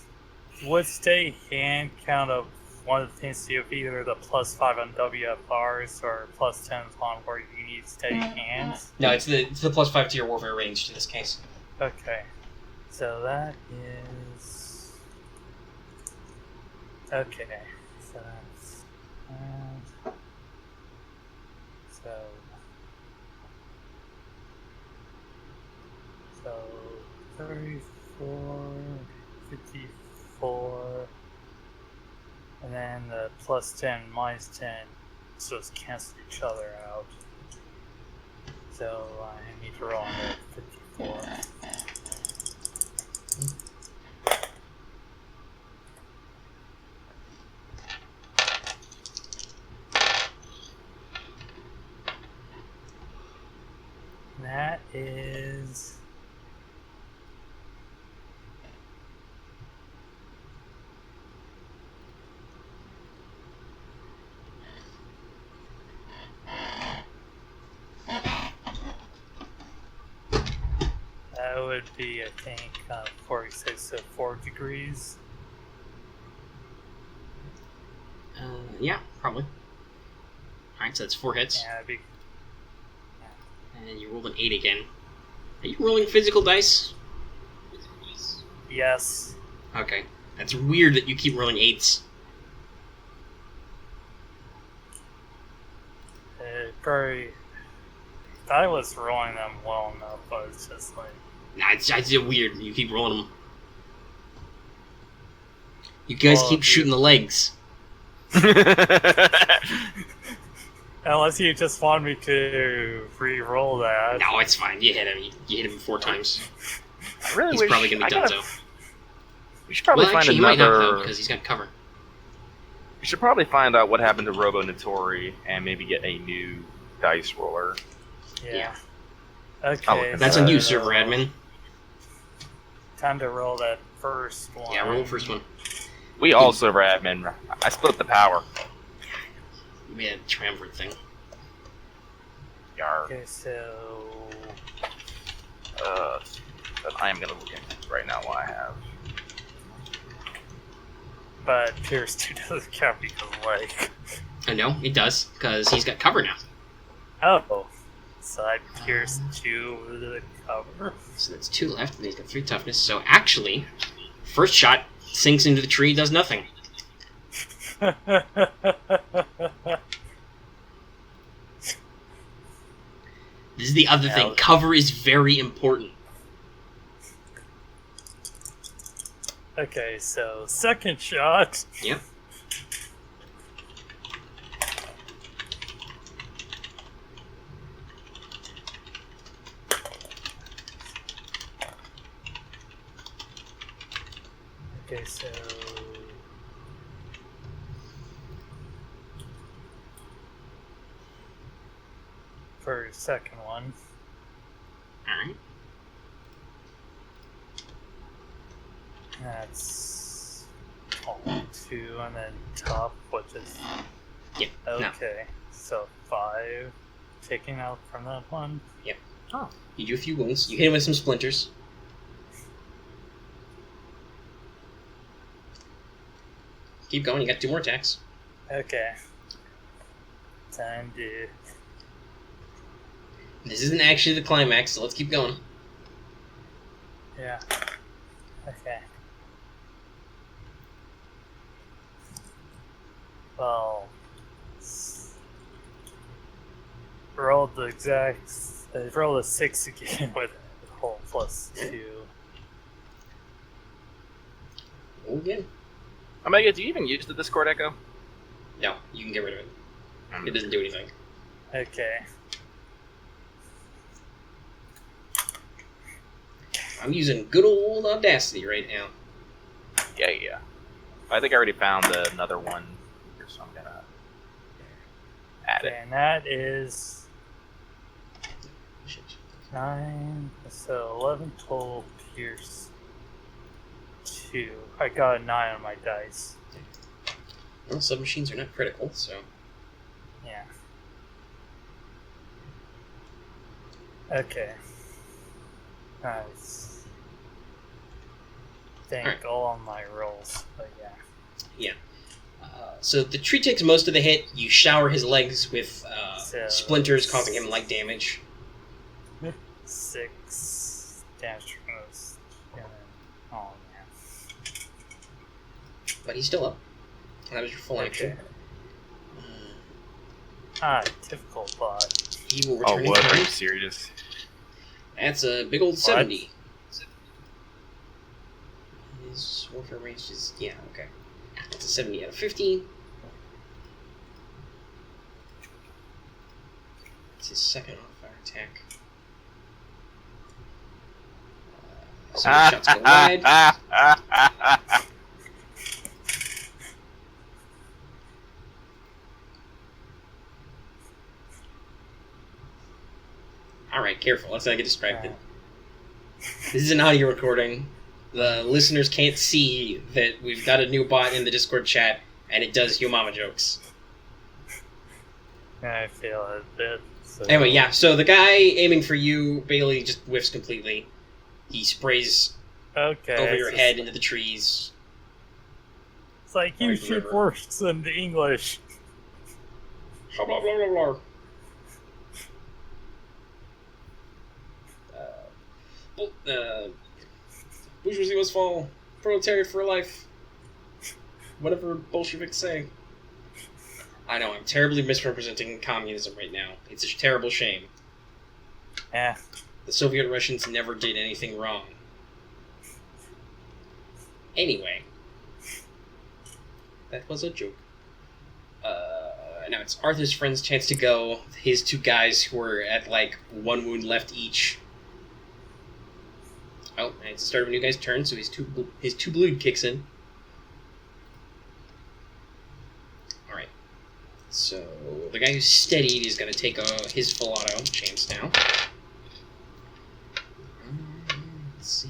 would steady hand count of one of the things to do either the plus 5 on WFRs or plus 10 on where you need steady hands? No, it's the plus 5 to your warfare range in this case. Okay. So that is... Okay. So that's... So 34, 54, and then the plus 10, minus 10, so it's cancel each other out. So I need to roll on the 54. That would be, I think, 46, so 4 degrees. Yeah, probably. Alright, so that's 4 hits. Yeah, it'd be... And you rolled an 8 again. Are you rolling physical dice? Yes. Okay. That's weird that you keep rolling 8s. Probably... I was rolling them well enough, but it's just like... Nah, it's weird. You keep rolling them. You guys Well, keep shooting the legs. Unless you just want me to re-roll that. No, it's fine. You hit him. You hit him 4 times. I really He's wish probably gonna be done so. We should probably Well, find actually, he might not, another. though, because he's got cover. We should probably find out what happened to Robo Notori and maybe get a new dice roller. Yeah. I'll Okay. look That's at on that. you, server admin. Time to roll that first one. Yeah, roll the first one. We all server admin. I split the power. We had a triumvirate thing. Yar. Okay, so... That I am gonna look into right now what I have. But Pierce 2 doesn't count because, like... I know, it does, because he's got cover now. Oh. So I Pierce 2 with the cover. So that's 2 left, and he's got 3 toughness. So actually, first shot sinks into the tree, does nothing. This is the other thing. Now- Cover is very important. Okay, so second shot. Yep. Okay, so... For second one. Alright. That's... all 2, and then top, which is... Yep. No. Okay, so 5. Taking out from that one. Oh. You do a few wounds. You hit him with some splinters. Keep going. You got 2 more attacks. Okay. Time to... This isn't actually the climax, so let's keep going. Yeah. Okay. Well... Rolled the exact... rolled a 6 again with a whole +2. Roll again. Omega, do you even use the Discord Echo? No, you can get rid of it. It doesn't do anything. Okay. I'm using good old Audacity right now. Yeah. I think I already found another one here, so I'm gonna add Okay, it. and that is 9, so 11 total Pierce 2. I got a 9 on my dice. Well, submachines are not critical, so... Yeah. Okay. Nice. Thank Alright. all of my rolls, but yeah. So the tree takes most of the hit. You shower his legs with So- splinters, causing him light damage. 6 damage from those. And then, oh man. But he's still up. And that was your full action. Ah, typical bot. He will Oh, return his what? Are turn. you serious? That's a big old 70. His warfare range is... yeah, okay. That's a 70 out of 15. It's his second on-fire attack. So his shots go wide. Alright, careful. Let's not get distracted. This is an audio recording. The listeners can't see that we've got a new bot in the Discord chat, and it does Yo Mama jokes. I feel a bit. So. Anyway, yeah, so the guy aiming for you, Bailey, just whiffs completely. He sprays Okay. over your it's head into the trees. It's like you Like should river. worse than the English. Blah, blah, blah, blah, blah. Bourgeoisie must fall. Proletariat for life. Whatever Bolsheviks say. I know, I'm terribly misrepresenting communism right now. It's a terrible shame. Eh. The Soviet Russians never did anything wrong. Anyway. That was a joke. Now it's Arthur's friend's chance to go. His two guys who are at, like, 1 wound left each. Oh, and it's the start of a new guy's turn, so his two bleed kicks in. Alright. So, the guy who's steadied is going to take his full auto chance now. Let's see.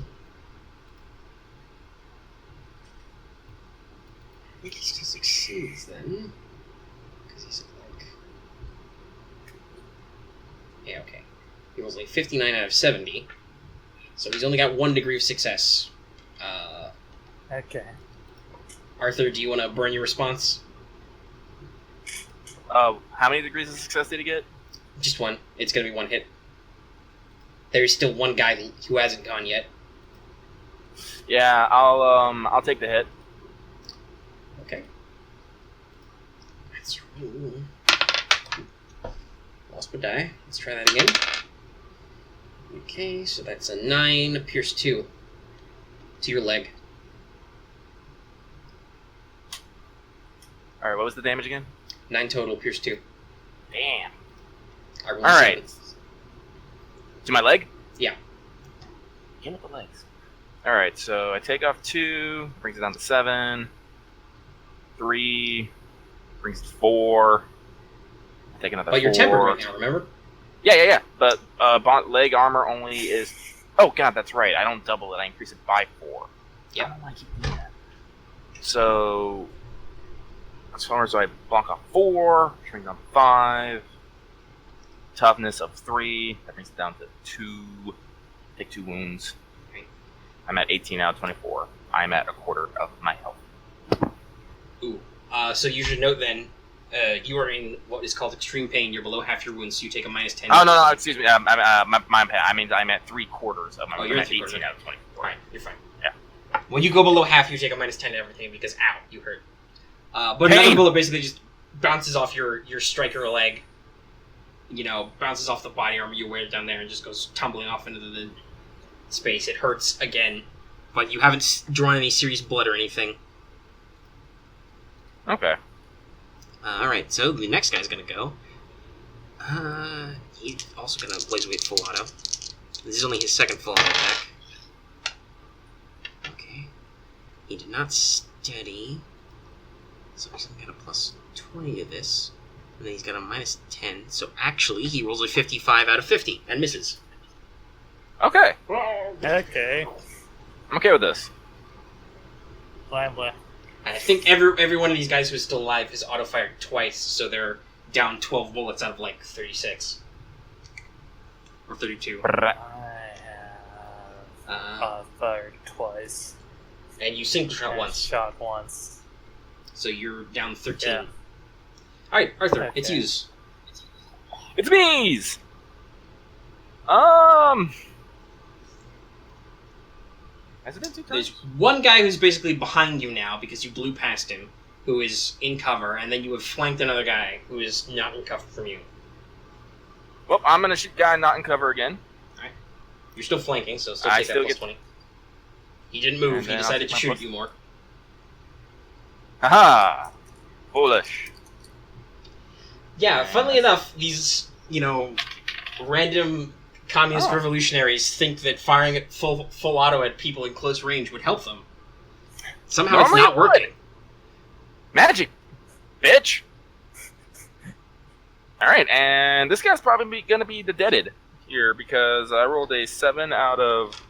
I think he still succeeds then. Because he's like... Yeah, okay. He rolls like 59 out of 70. So he's only got 1 degree of success. Okay. Arthur, do you want to burn your response? How many degrees of success did he get? Just 1. It's going to be 1 hit. There's still 1 guy who hasn't gone yet. Yeah, I'll take the hit. Okay. That's right. Lost my die. Let's try that again. Okay, so that's a 9, pierce 2 to your leg. Alright, what was the damage again? 9 total, pierce 2. Damn. I rolled Alright. 7. To my leg? Yeah. Get with the legs. Alright, so I take off 2, brings it down to 7. 3, brings it to 4. I take another 4. But you're tempered right now, remember? Yeah. But leg armor only is... Oh, God, that's right. I don't double it. I increase it by 4. Yeah. I don't like keep doing that. So... As far as I block off 4, shrink down to 5. Toughness of 3. That brings it down to 2. Take 2 wounds. Okay. I'm at 18 out of 24. I'm at a quarter of my health. Ooh. So you should note then, you are in what is called extreme pain. You're below half your wounds, so you take a minus 10. Oh, no, excuse me. I mean, I'm at 3/4 of my Oh, wounds. you're I'm at at 18 3/4. out of 24. Alright, you're fine. Yeah. When you go below half, you take a minus 10 to everything because, ow, you hurt. But Pain. another bullet basically just bounces off your striker leg, bounces off the body armor you wear down there and just goes tumbling off into the space. It hurts again, but you haven't drawn any serious blood or anything. Okay. Alright, so the next guy's gonna go. He's also gonna blaze away full auto. This is only his second full auto attack. Okay. He did not steady. So he's gonna get a plus 20 to this. And then he's got a minus 10. So actually, he rolls a 55 out of 50 and misses. Okay. Okay. I'm okay with this. Blah, blah. And I think every one of these guys who's still alive has auto-fired twice, so they're down 12 bullets out of like 36. Or 32. I Uh, have fired twice. and you single shot and once. Shot once. So you're down 13. Yeah. Alright, Arthur, it's Okay. yours. It's me's! Has it been 2 times? There's one guy who's basically behind you now because you blew past him, who is in cover, and then you have flanked another guy who is not in cover from you. Well, I'm gonna shoot guy not in cover again. You're still flanking, so still I take still that plus get- 20. He didn't move, And he then I'll decided take to my shoot plus- at you more. Haha! Foolish. Yeah, funnily enough, these, random communist Oh. revolutionaries think that firing at full auto at people in close range would help them. Somehow Normally it's not it would. working. Magic, bitch! Alright, and this guy's probably gonna be the deaded here because I rolled a 7 out of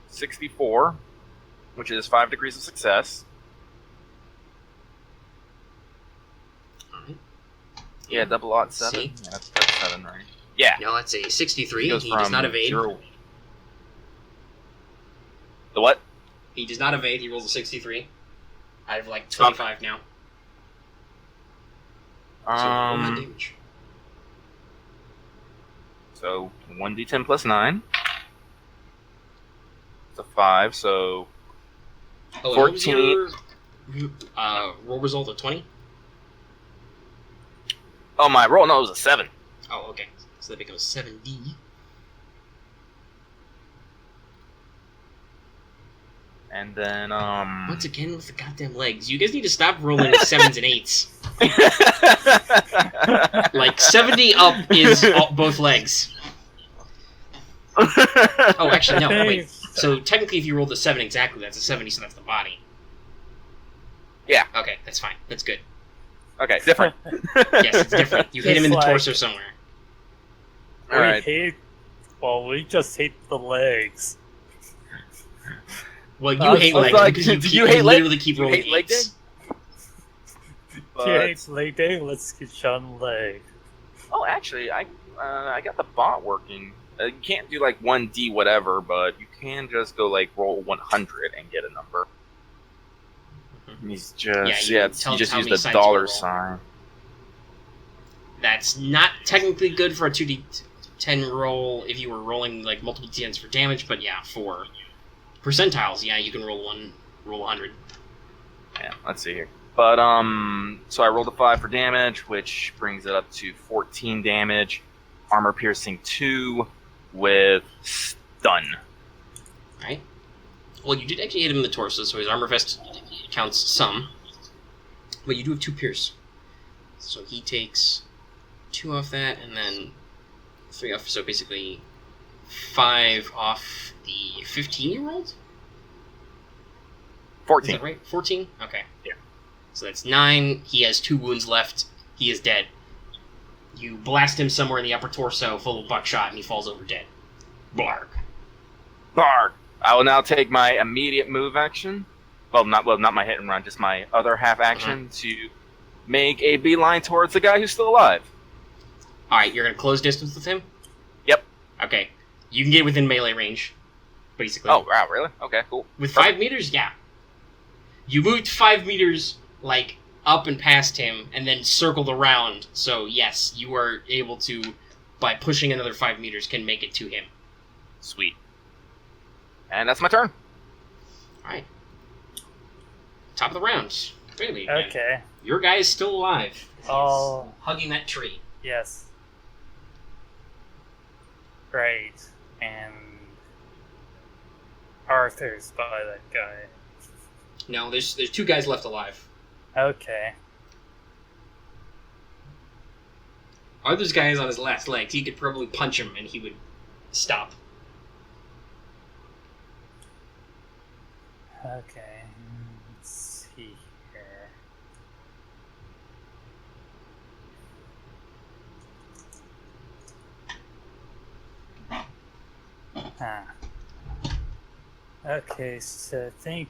64, which is 5 degrees of success. Alright. Yeah, double odd 7. See? Yeah, that's 7, right? Yeah. Now that's a 63. Goes He does from not evade. 0. He does not evade. He rolls a 63. I have like 25 now. So roll my damage. So 1d10 plus 9. It's a 5, so Oh, 14. Roll result of 20? Oh, my roll, no, it was a 7. Oh, okay. So that becomes 7d. And then, Once again with the goddamn legs. You guys need to stop rolling 7s and 8s. Like, 70 up is both legs. Oh, actually, no, wait. So, technically, if you rolled a 7 exactly, that's a 70, so that's the body. Yeah. Okay, that's fine. That's good. Okay, different. Yes, it's different. You hit him in the It's torso somewhere. Alright. We just hate the legs. Well, you I was hate like, legs because do you hate leg- literally keep do you rolling hate leg day? 8s. If you hate leg day, let's get shot in the leg. Oh, actually, I got the bot working. You can't do like 1d whatever, but you can just go like roll 100 and get a number. He's just you you tell just how use many the sides you dollar roll. sign. That's not technically good for a 2d10 roll if you were rolling like multiple d10s for damage, but yeah, for percentiles, yeah, you can roll 100. Yeah, let's see here. But so I rolled a 5 for damage, which brings it up to 14 damage. Armor piercing 2 with stun. Alright. Well, you did actually hit him in the torso, so his armor vest counts some. But you do have 2 pierce. So he takes 2 off that, and then 3 off, so basically 5 off the 15 you rolled? 14. Is that right? 14? Okay. Yeah. So that's 9. He has 2 wounds left. He is dead. You blast him somewhere in the upper torso full of buckshot, and he falls over dead. Blarg. Bark. I will now take my immediate move action. Well, not my hit and run, just my other half action to make a beeline towards the guy who's still alive. Alright, you're going to close distance with him? Yep. Okay. You can get within melee range, basically. Oh, wow, really? Okay, cool. With 5 meters? Yeah. You moved 5 meters, like, up and past him, and then circled around. So, yes, you are able to, by pushing another 5 meters, can make it to him. Sweet. And that's my turn. Alright. Top of the round. Really? Okay. Your guy is still alive. He's Oh. hugging that tree. Yes. Great. And Arthur's by that guy. No, there's 2 guys left alive. Okay. Arthur's guy is on his last legs. He could probably punch him and he would stop. Okay. Let's see here. Okay, so I think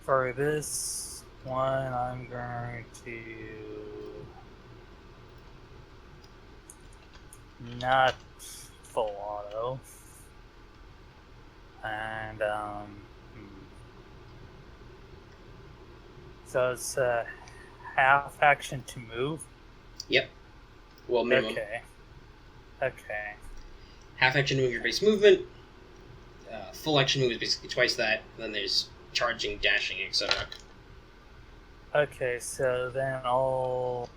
for this one I'm going to not full auto. And so it's a half action to move. Yep. Well, minimum. Okay. Half action to move your base movement. Full action move is basically twice that. Then there's charging, dashing, etc. Okay, so then I'll...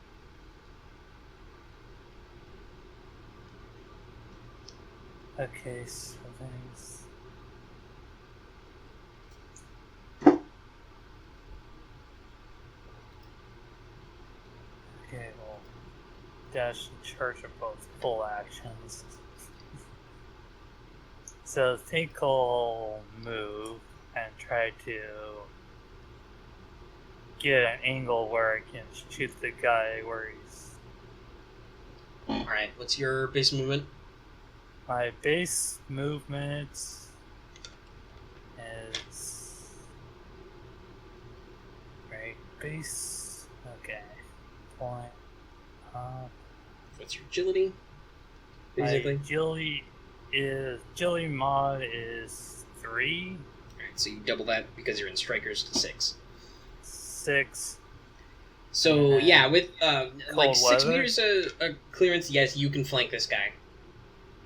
Okay, so there's... Okay, well, dash and charge are both full actions. So I think I'll move and try to get an angle where I can shoot the guy where he's... Alright, what's your base movement? My base movement is... Right, base... Okay. Point up. What's your agility? My Basically. agility mod is 3. Alright, so you double that because you're in strikers to 6. 6. So, yeah, with like 6 weather? meters of clearance, yes, you can flank this guy.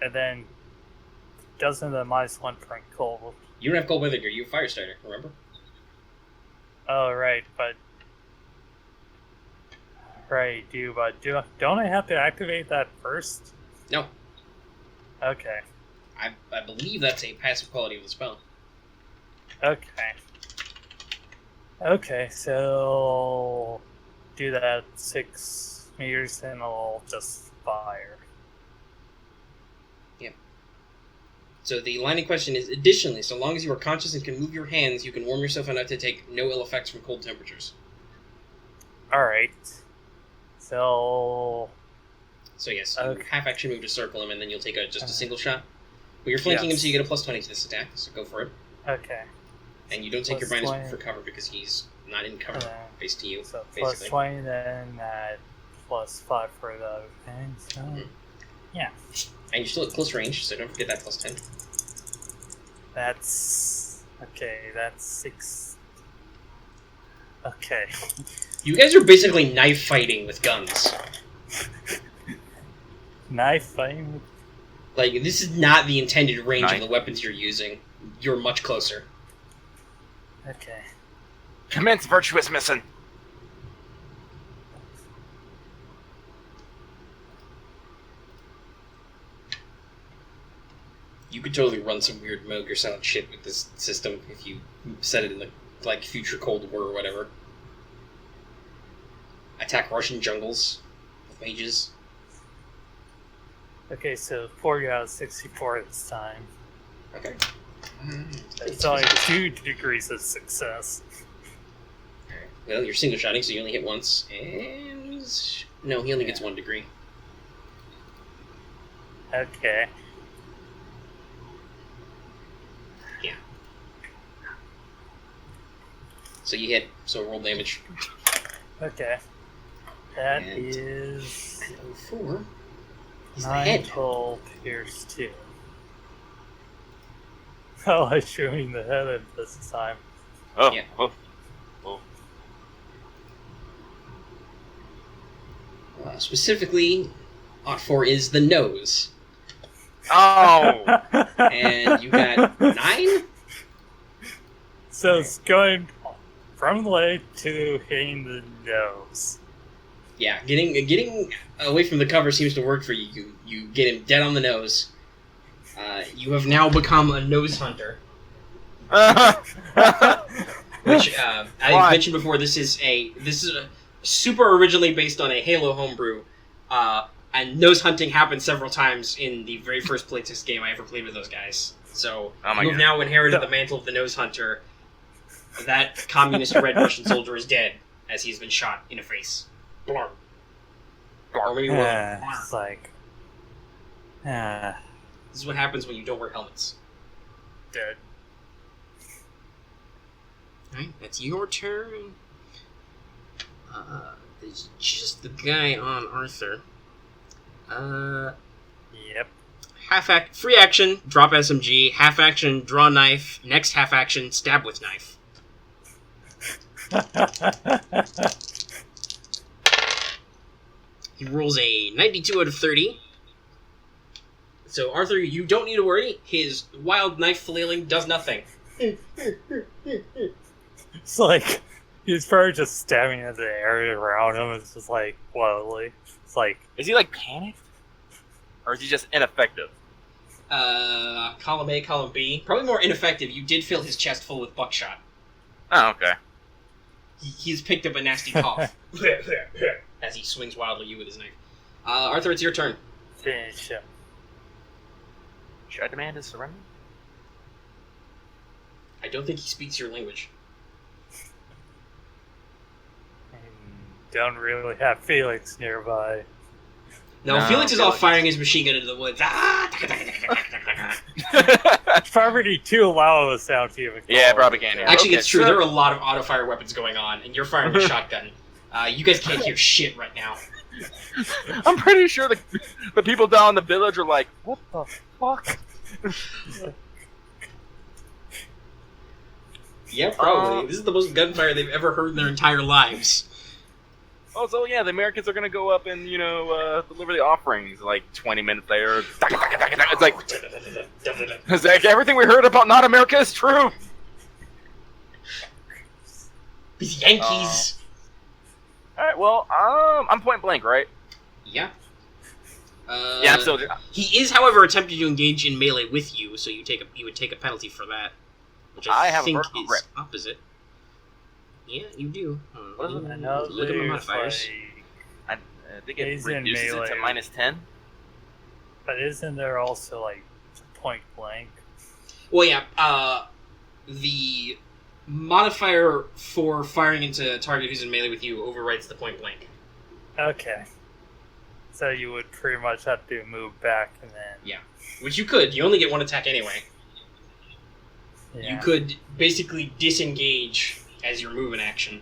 And then doesn't the -1 print cold? You don't have cold weather gear, you have fire starter, remember? Oh, right, but... Right, don't I have to activate that first? No. Okay. I believe that's a passive quality of the spell. Okay. Okay, so... Do that 6 meters and I'll just fire. So the line in question is, additionally, so long as you are conscious and can move your hands, you can warm yourself enough to take no ill effects from cold temperatures. Alright. So yes, you okay. half action move to circle him, and then you'll take just a single shot. But you're flanking him, so you get a +20 to this attack, so go for it. Okay. And you don't take your +20. minus for cover because he's not in cover, face to you, So basically. +20, then add +5 for the other thing, so... Yeah. And you're still at close range, so don't forget that +10. That's... Okay, that's 6... Okay. You guys are basically knife fighting with guns. Knife fighting? Like, this is not the intended range Knife. of the weapons you're using. You're much closer. Okay. Commence virtuous mission. You could totally run some weird Metal Gear Solid shit with this system if you set it in the, like, future Cold War or whatever. Attack Russian jungles with mages. Okay, so 40 out of 64 this time. Okay. It's only 2 degrees of success. Alright. Well, you're single shotting, so you only hit once. And... no, he only gets 1 degree. Okay. Yeah. So you hit, so roll damage. Okay. That And- is... 4. He's the 9, head. 12, pierce 2. Oh, I'm shooting the head at this time. Oh, Yeah. oh. Specifically, Ot 4 is the nose. Oh! And you got 9? So it's going from the leg to hitting the nose. Yeah, getting away from the cover seems to work for you. You get him dead on the nose. You have now become a nose hunter, which I mentioned before. This is a super originally based on a Halo homebrew, and nose hunting happened several times in the very first playtest game I ever played with those guys. So Oh my you've God. now inherited the mantle of the nose hunter. That communist red Russian soldier is dead, as he's been shot in the face. Blarm. Or maybe It's like... Dead. This is what happens when you don't wear helmets. Alright, that's your turn. It's just the guy on Arthur. Yep. Free action, drop SMG. Half action, draw knife. Next half action, stab with knife. He rolls a 92 out of 30. So, Arthur, you don't need to worry. His wild knife flailing does nothing. It's like... He's probably just stabbing at the area around him. It's just like, wildly. It's like... Is he like panicked? Or is he just ineffective? Column A, column B. Probably more ineffective. You did fill his chest full with buckshot. Oh, okay. He's picked up a nasty cough as he swings wildly at you with his knife. Arthur, it's your turn. Finish him. Should I demand his surrender? I don't think he speaks your language. Don't really have Felix nearby. No, No, Felix is all Felix. firing his machine gun into the woods. Ah! It's probably too loud of a sound to even Yeah, call probably it. can, yeah. Actually, Okay, it's true. so- There are a lot of auto-fire weapons going on, and you're firing a shotgun. You guys can't hear shit right now. I'm pretty sure the people down in the village are like, what the fuck? Yeah, probably. This is the most gunfire they've ever heard in their entire lives. Oh, so yeah, the Americans are gonna go up and deliver the offerings. Like 20 minutes later, it's like everything we heard about not America is true. These Yankees. All right, well, I'm point blank, right? Yeah. Yeah, I'm still. He is, however, attempting to engage in melee with you, so you would take a penalty for that, which I have think a vertical is grip. opposite. Yeah, you do. What is it? I know Look at my modifiers. I think it He's in reduces it melee. to -10. But isn't there also like point blank? Well, yeah. The modifier for firing into a target who's in melee with you overrides the point blank. Okay. So you would pretty much have to move back and then. Yeah. Which you could. You only get one attack anyway. Yeah. You could basically disengage as your move in action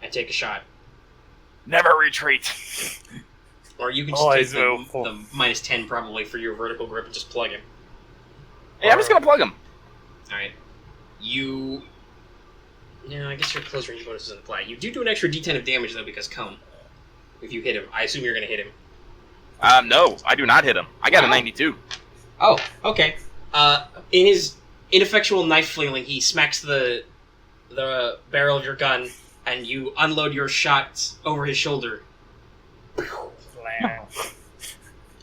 and take a shot. Never retreat. Or you can just Always take move. the -10 probably for your vertical grip and just plug him. Yeah, I'm just gonna plug him. Alright. You... No, I guess your close range bonus doesn't apply. You do an extra d10 of damage, though, because cone. If you hit him. I assume you're going to hit him. No, I do not hit him. I got a 92. Oh, okay. In his ineffectual knife flailing, he smacks the barrel of your gun, and you unload your shot over his shoulder. Slam.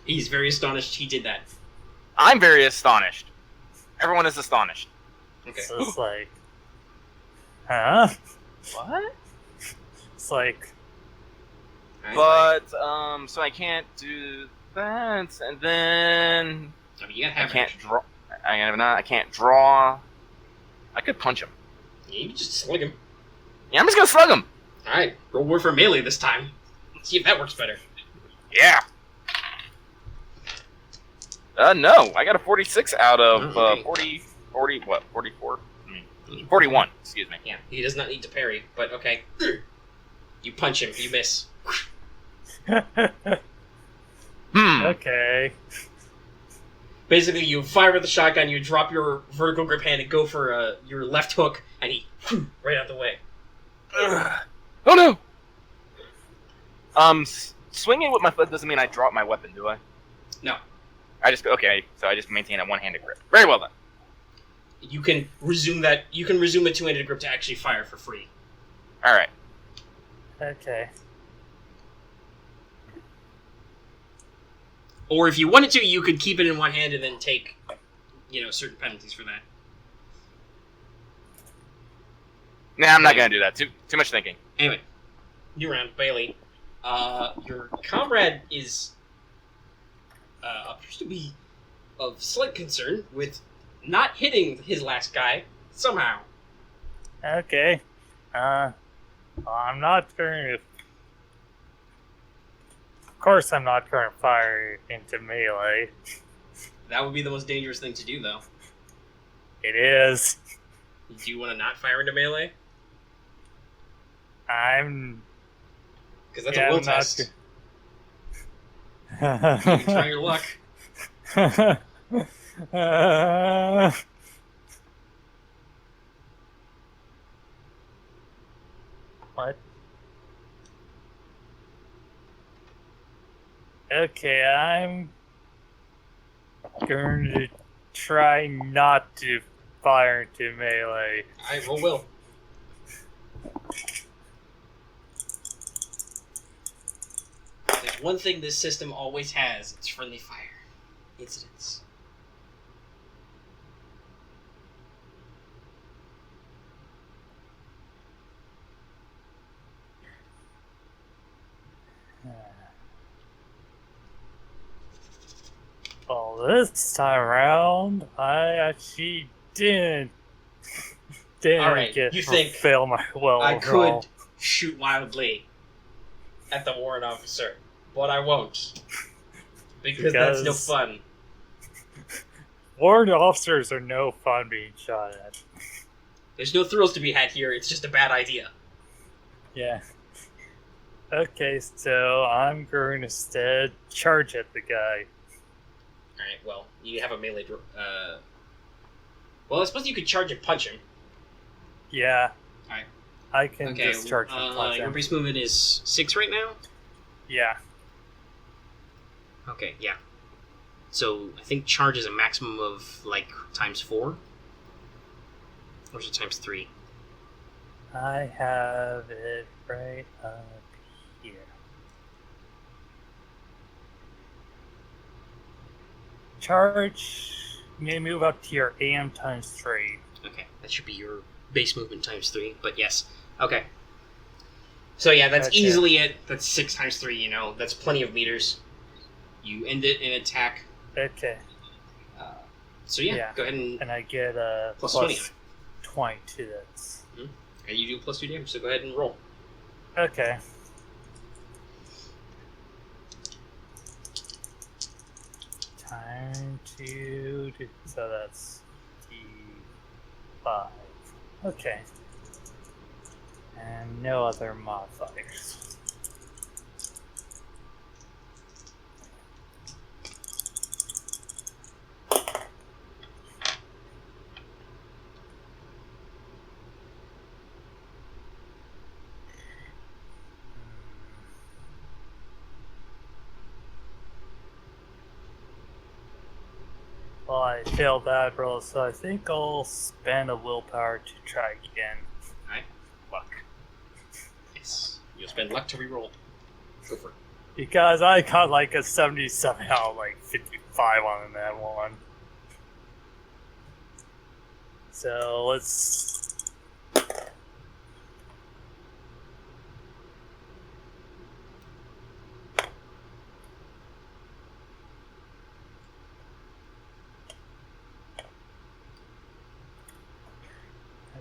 He's very astonished he did that. I'm very astonished. Everyone is astonished. Okay. So it's like, huh? What? It's like, But so I can't do that, and then I mean, you gotta I have can't action. draw. I can't draw. I could punch him. Yeah, you can just slug him. Yeah, I'm just gonna slug him. Alright, roll war for melee this time. Let's see if that works better. Yeah. No, I got a 46 out of Okay. 44? 41, excuse me. Yeah, he does not need to parry, but okay. You punch him, you miss. okay. Basically, you fire with the shotgun, you drop your vertical grip hand and go for your left hook, and he right out the way. Oh no! Swinging with my foot doesn't mean I drop my weapon, do I? No. So I just maintain a one-handed grip. Very well then. You can resume that. You can resume a two-handed grip to actually fire for free. All right. Okay. Or if you wanted to, you could keep it in one hand and then take, certain penalties for that. Nah, I'm not gonna do that. Too much thinking. Anyway, new round, Bailey. Your comrade appears to be of slight concern with not hitting his last guy somehow. Okay. I'm not going to. Of course, I'm not going to fire into melee. That would be the most dangerous thing to do, though. It is. Do you want to not fire into melee? I'm. Because that's a will test. You can try your luck. What? Okay, I'm going to try not to fire into melee. Alright, roll will. There's one thing this system always has. It's friendly fire. Incidents. Well, this time around, I actually didn't Alright, get you think fail my well I roll. could shoot wildly at the warrant officer, but I won't. Because that's no fun. Warrant officers are no fun being shot at. There's no thrills to be had here, it's just a bad idea. Yeah. Okay, so I'm going to instead charge at the guy. Alright, well, you have a melee... well, I suppose you could charge and punch him. Yeah. Alright. I can Okay, discharge from your platform. base movement is 6 right now? Yeah. Okay, yeah. So I think charge is a maximum of like times 4? Or is it times 3? I have it right up here. Charge. You may move up to your AM times 3. Okay, that should be your base movement times 3, but yes. Okay. So yeah, that's Okay. easily it. That's 6 times 3, you know. That's plenty of meters. You end it in attack. Okay. So yeah, Yeah. go ahead and And I get a plus 20 on it. 20 to this. And you do plus 2 damage, so go ahead and roll. Okay. Time to do, so that's D5. Okay. And no other modifiers. Well, I failed that roll, so I think I'll spend a willpower to try again. Alright. Luck. Yes. You'll spend luck to reroll. Go for it. Because I got like a 77 out of like 55 on that one. So let's.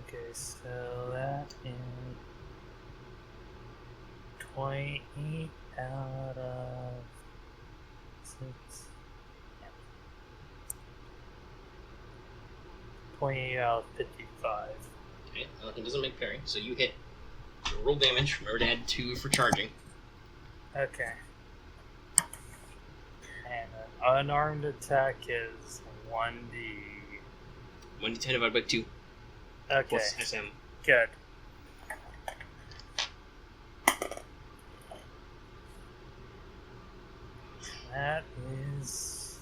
Okay, so that is 28 out of 6. Yeah. 28 out of 55. Okay, he doesn't make parry, so you hit. So roll damage. Remember to add 2 for charging. Okay. And an unarmed attack is 1d. 1d10 divided by 2 Okay, plus SM. good. That is.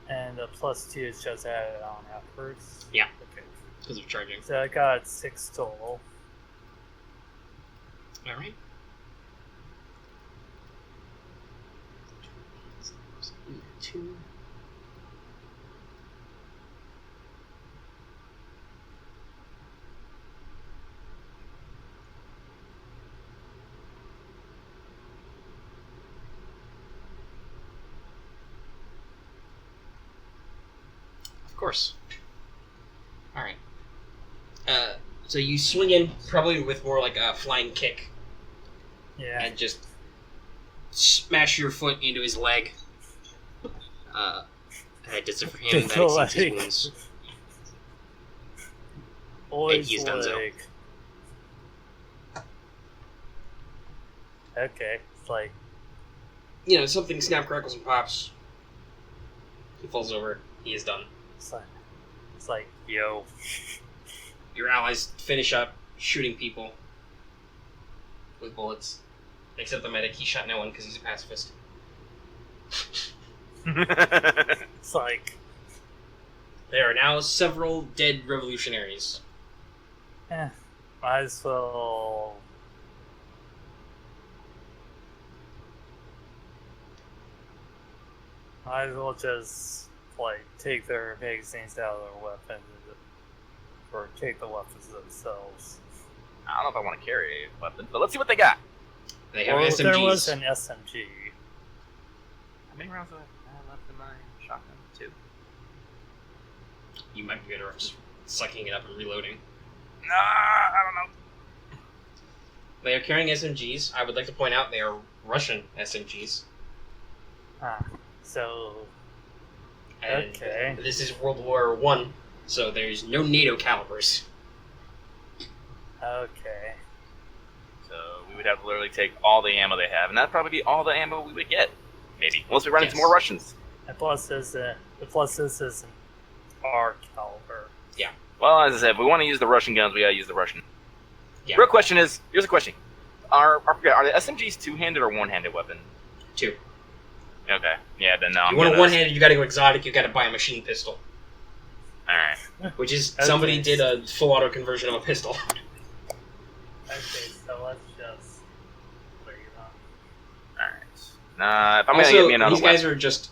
And the +2 is just added on afterwards? Yeah. Okay. Because of charging. So I got 6 total. Alright. 2. Of course. Alright. So you swing in, probably with more like a flying kick, Yeah. and just smash your foot into his leg. That does it for him. Just That exceeds his leg. wounds. Boy's he's done so. leg. Okay, it's like, You know, something snap, crackles, and pops. He falls over. He is done. it's like, yo. Your allies finish up shooting people with bullets. Except the medic. He shot no one because he's a pacifist. It's like, There are now several dead revolutionaries. might as well. Might as well just, like, take their magazines out of their weapons, or take the weapons themselves. I don't know if I want to carry a weapon, but let's see what they got. They have Well, SMGs. there was an SMG. How many rounds do I have left in my shotgun? 2. You might be better off just sucking it up and reloading. Nah, I don't know. They are carrying SMGs. I would like to point out they are Russian SMGs. So, And okay. This is World War One, so there's no NATO calibers. Okay. So we would have to literally take all the ammo they have, and that'd probably be all the ammo we would get. Maybe. Unless we run into more Russians. And plus, this is an R caliber. Well, as I said, if we want to use the Russian guns, we gotta use the Russian. Yeah. Real question is, here's a question. Are the SMGs two-handed or one-handed weapon? Two. Okay. Yeah, then no. You want a one-handed, you gotta go exotic, you gotta buy a machine pistol. Alright. Which is, Okay. somebody did a full auto conversion of a pistol. Okay, so let's just clear you up. Alright. If I'm gonna Also, get me another these guys weapon. are just,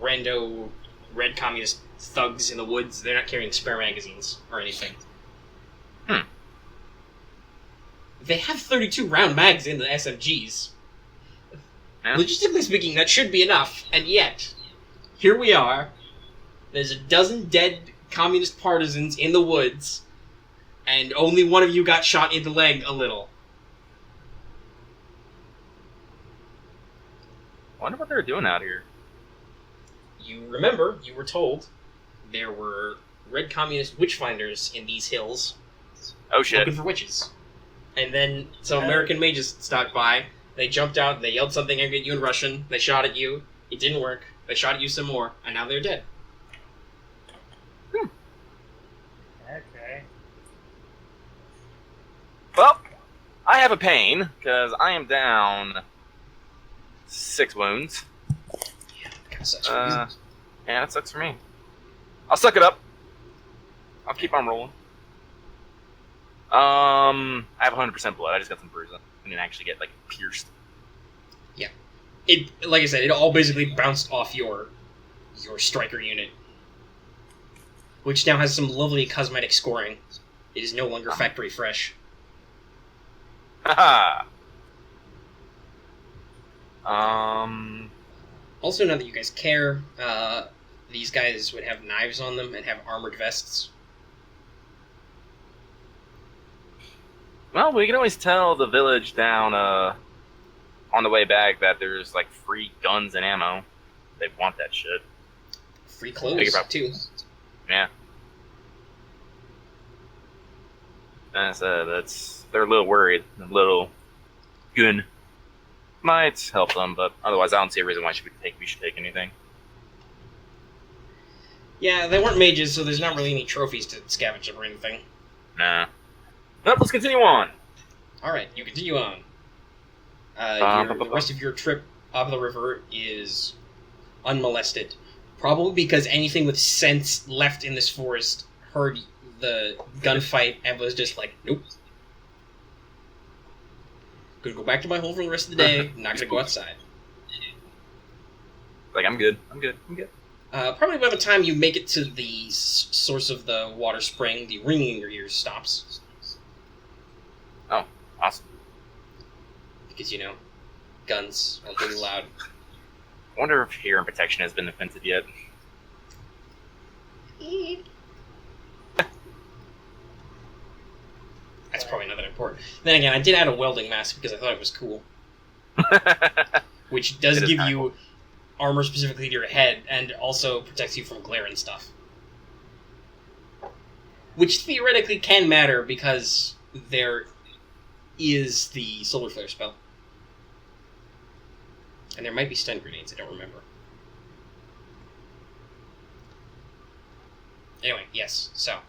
rando red communist thugs in the woods. They're not carrying spare magazines or anything. They have 32 round mags in the SMGs. Yeah. Logistically speaking, that should be enough, and yet, here we are. There's a dozen dead communist partisans in the woods, and only one of you got shot in the leg a little. I wonder what they're doing out here. You remember, you were told, there were red communist witchfinders in these hills Oh shit. looking for witches. And then some American mages stopped by, they jumped out, they yelled something at you in Russian, they shot at you, it didn't work, they shot at you some more, and now they're dead. Okay. Well, I have a pain, because I am down 6 wounds. Kinda sucks. Yeah, that sucks for me. I'll suck it up. I'll keep on rolling. I have 100% blood. I just got some bruising. I didn't actually get, pierced. It, like I said, it all basically bounced off your striker unit, which now has some lovely cosmetic scoring. It is no longer factory fresh. Haha! Also, now that you guys care, these guys would have knives on them and have armored vests. Well, we can always tell the village down, on the way back that there's, free guns and ammo. They want that shit. Free clothes, Think about- too. Yeah. They're a little worried. A little gun might help them, but otherwise I don't see a reason why we should take anything. Yeah, they weren't mages, so there's not really any trophies to scavenge or anything. Nah. Nope, let's continue on. Alright, you continue on. The rest of your trip up the river is unmolested. Probably because anything with sense left in this forest heard the gunfight and was just like, nope. Gonna go back to my hole for the rest of the day, not gonna go outside. I'm good. Probably by the time you make it to the source of the water spring, the ringing in your ears stops. Oh, awesome. Because, guns are really loud. I wonder if hearing protection has been invented yet. That's probably not that important. Then again, I did add a welding mask because I thought it was cool. Which does It is give kinda you cool. armor specifically to your head, and also protects you from glare and stuff. Which theoretically can matter, because there is the solar flare spell. And there might be stun grenades, I don't remember. Anyway, yes, so.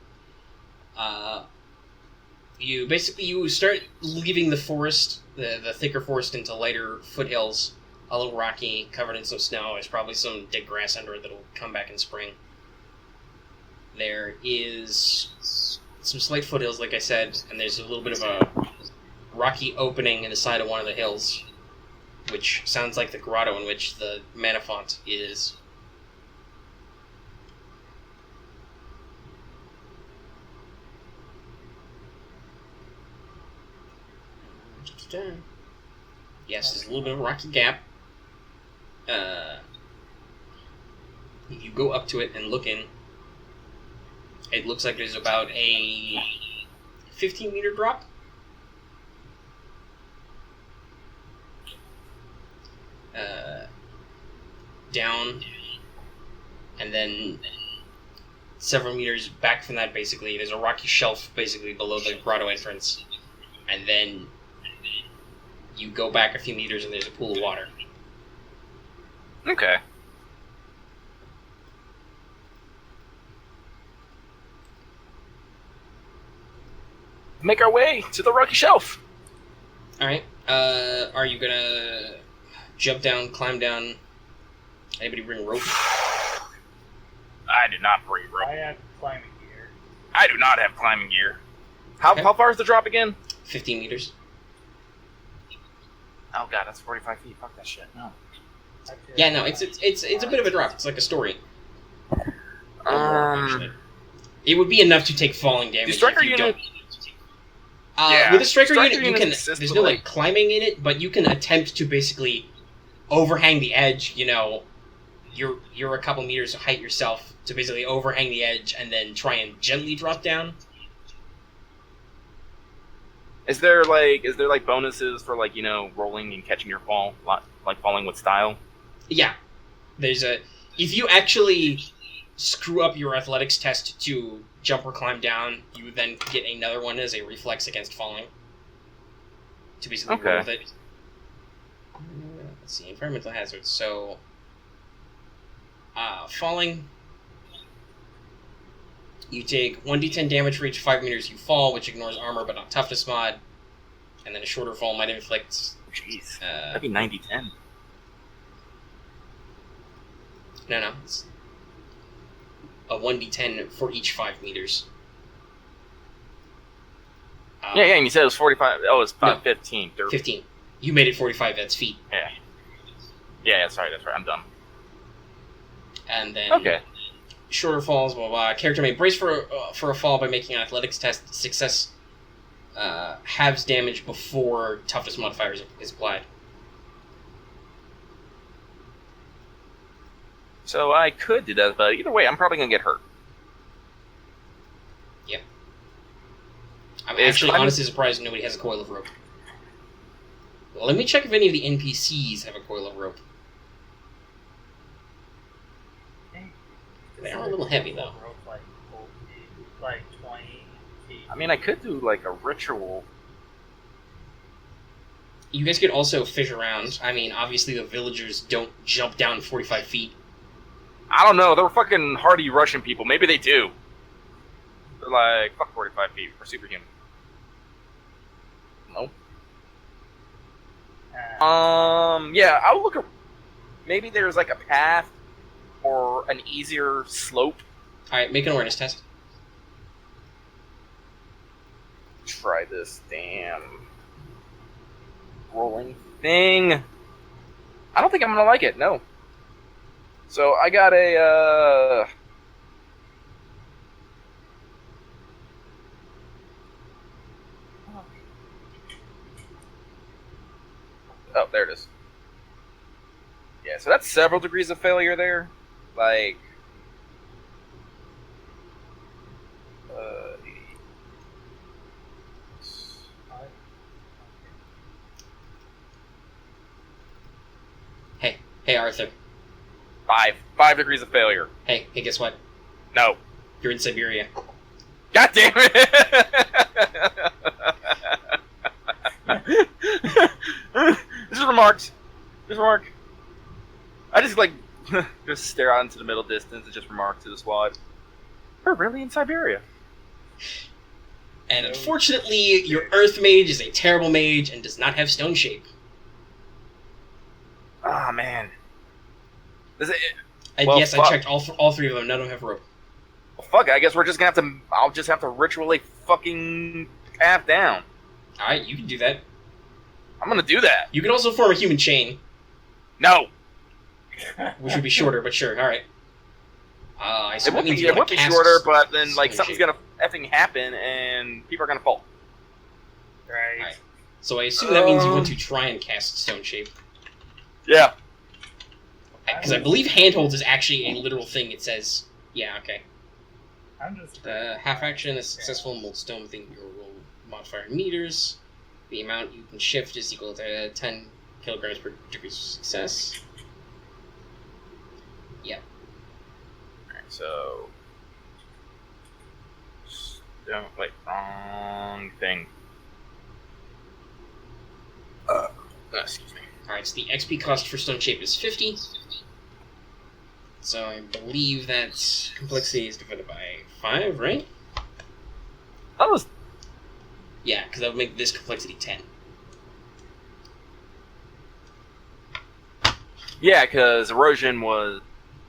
You start leaving the forest, the thicker forest, into lighter foothills, a little rocky, covered in some snow. There's probably some dead grass under it that'll come back in spring. There is some slight foothills, like I said, and there's a little bit of a rocky opening in the side of one of the hills, which sounds like the grotto in which the mana font is. Yes, there's a little bit of a rocky gap. You go up to it and look in. It looks like there's about a 15-meter drop. Down, and then several meters back from that, basically, there's a rocky shelf, basically, below the grotto entrance. and then you go back a few meters and there's a pool of water. Okay. Make our way to the rocky shelf. All right. Are you gonna jump down, climb down? Anybody bring rope? I did not bring I rope. have climbing gear. I do not have climbing gear. How Okay. how far is the drop again? 15 meters. Oh god, that's 45 feet. Fuck that shit. No. Yeah, no, it's a bit of a drop. It's like a story. Actually. It would be enough to take falling damage. The striker if you unit. don't. Yeah, With a striker striker unit, you unit can. exists There's with, no like- climbing in it, but you can attempt to basically overhang the edge. You know, you're a couple meters of height yourself to basically overhang the edge and then try and gently drop down. Is there like bonuses for like, you know, rolling and catching your fall, like falling with style? Yeah, there's a. If you actually screw up your athletics test to jump or climb down, you then get another one as a reflex against falling. To basically Okay. roll with it. Let's see, environmental hazards. So, falling. You take 1d10 damage for each 5 meters you fall, which ignores armor but not toughness mod. And then a shorter fall might inflict. Jeez, that'd be 90-10. No, it's a 1d10 for each 5 meters. Yeah, and you said it was 45. Oh, it's No. 15. 15. You made it 45, that's feet. Yeah, that's right. I'm dumb. And then Okay. shorter falls, blah, blah, blah. Character may brace for a fall by making an athletics test. Success halves damage before toughness modifier is applied. So I could do that, but either way, I'm probably gonna get hurt. I'm Is actually climbing- honestly surprised nobody has a coil of rope. Well, let me check if any of the NPCs have a coil of rope. They are a little heavy, though. Like 20 feet. I mean, I could do like a ritual. You guys could also fish around. I mean, obviously the villagers don't jump down 45 feet. I don't know. They're fucking hardy Russian people. Maybe they do. They're like, fuck 45 feet. We're superhuman. Nope. Yeah, I'll look at. Maybe there's like a path or an easier slope. Alright, make an awareness test. Try this damn rolling thing. I don't think I'm gonna like it. No. So I got a. Oh, there it is. Yeah, so that's several degrees of failure there. Like. Hey, Arthur. 5 degrees of failure. Hey, guess what? No. You're in Siberia. God damn it! Just remarked. I just like just stare out into the middle distance and just remark to the squad. We're really in Siberia. And unfortunately, your Earth Mage is a terrible mage and does not have stone shape. Ah man. Is it, And Well, yes, fuck. I checked all 3 of them. None of them have rope. well, fuck it. I guess we're just gonna have to. I'll just have to ritually fucking path down. Alright, you can do that. I'm gonna do that. You can also form a human chain, No. which would be shorter, but sure, alright. I It assume would that means be, you it wanna would be cast shorter, but then like stone something's shape. gonna effing happen and people are gonna fall. Right. Alright. So I assume that means you want to try and cast stone shape. Yeah. Because I believe handholds is actually a literal thing. It says, yeah, okay. I'm just. Half action is successful mold stone within your roll modifier in meters. The amount you can shift is equal to 10 kilograms per degree of success. Alright, so. Don't wait, wrong thing. Excuse me. Alright, so the XP cost for Stone Shape is 50. So I believe that complexity is divided by 5, right? That was Yeah, because that would make this complexity 10. yeah, because erosion was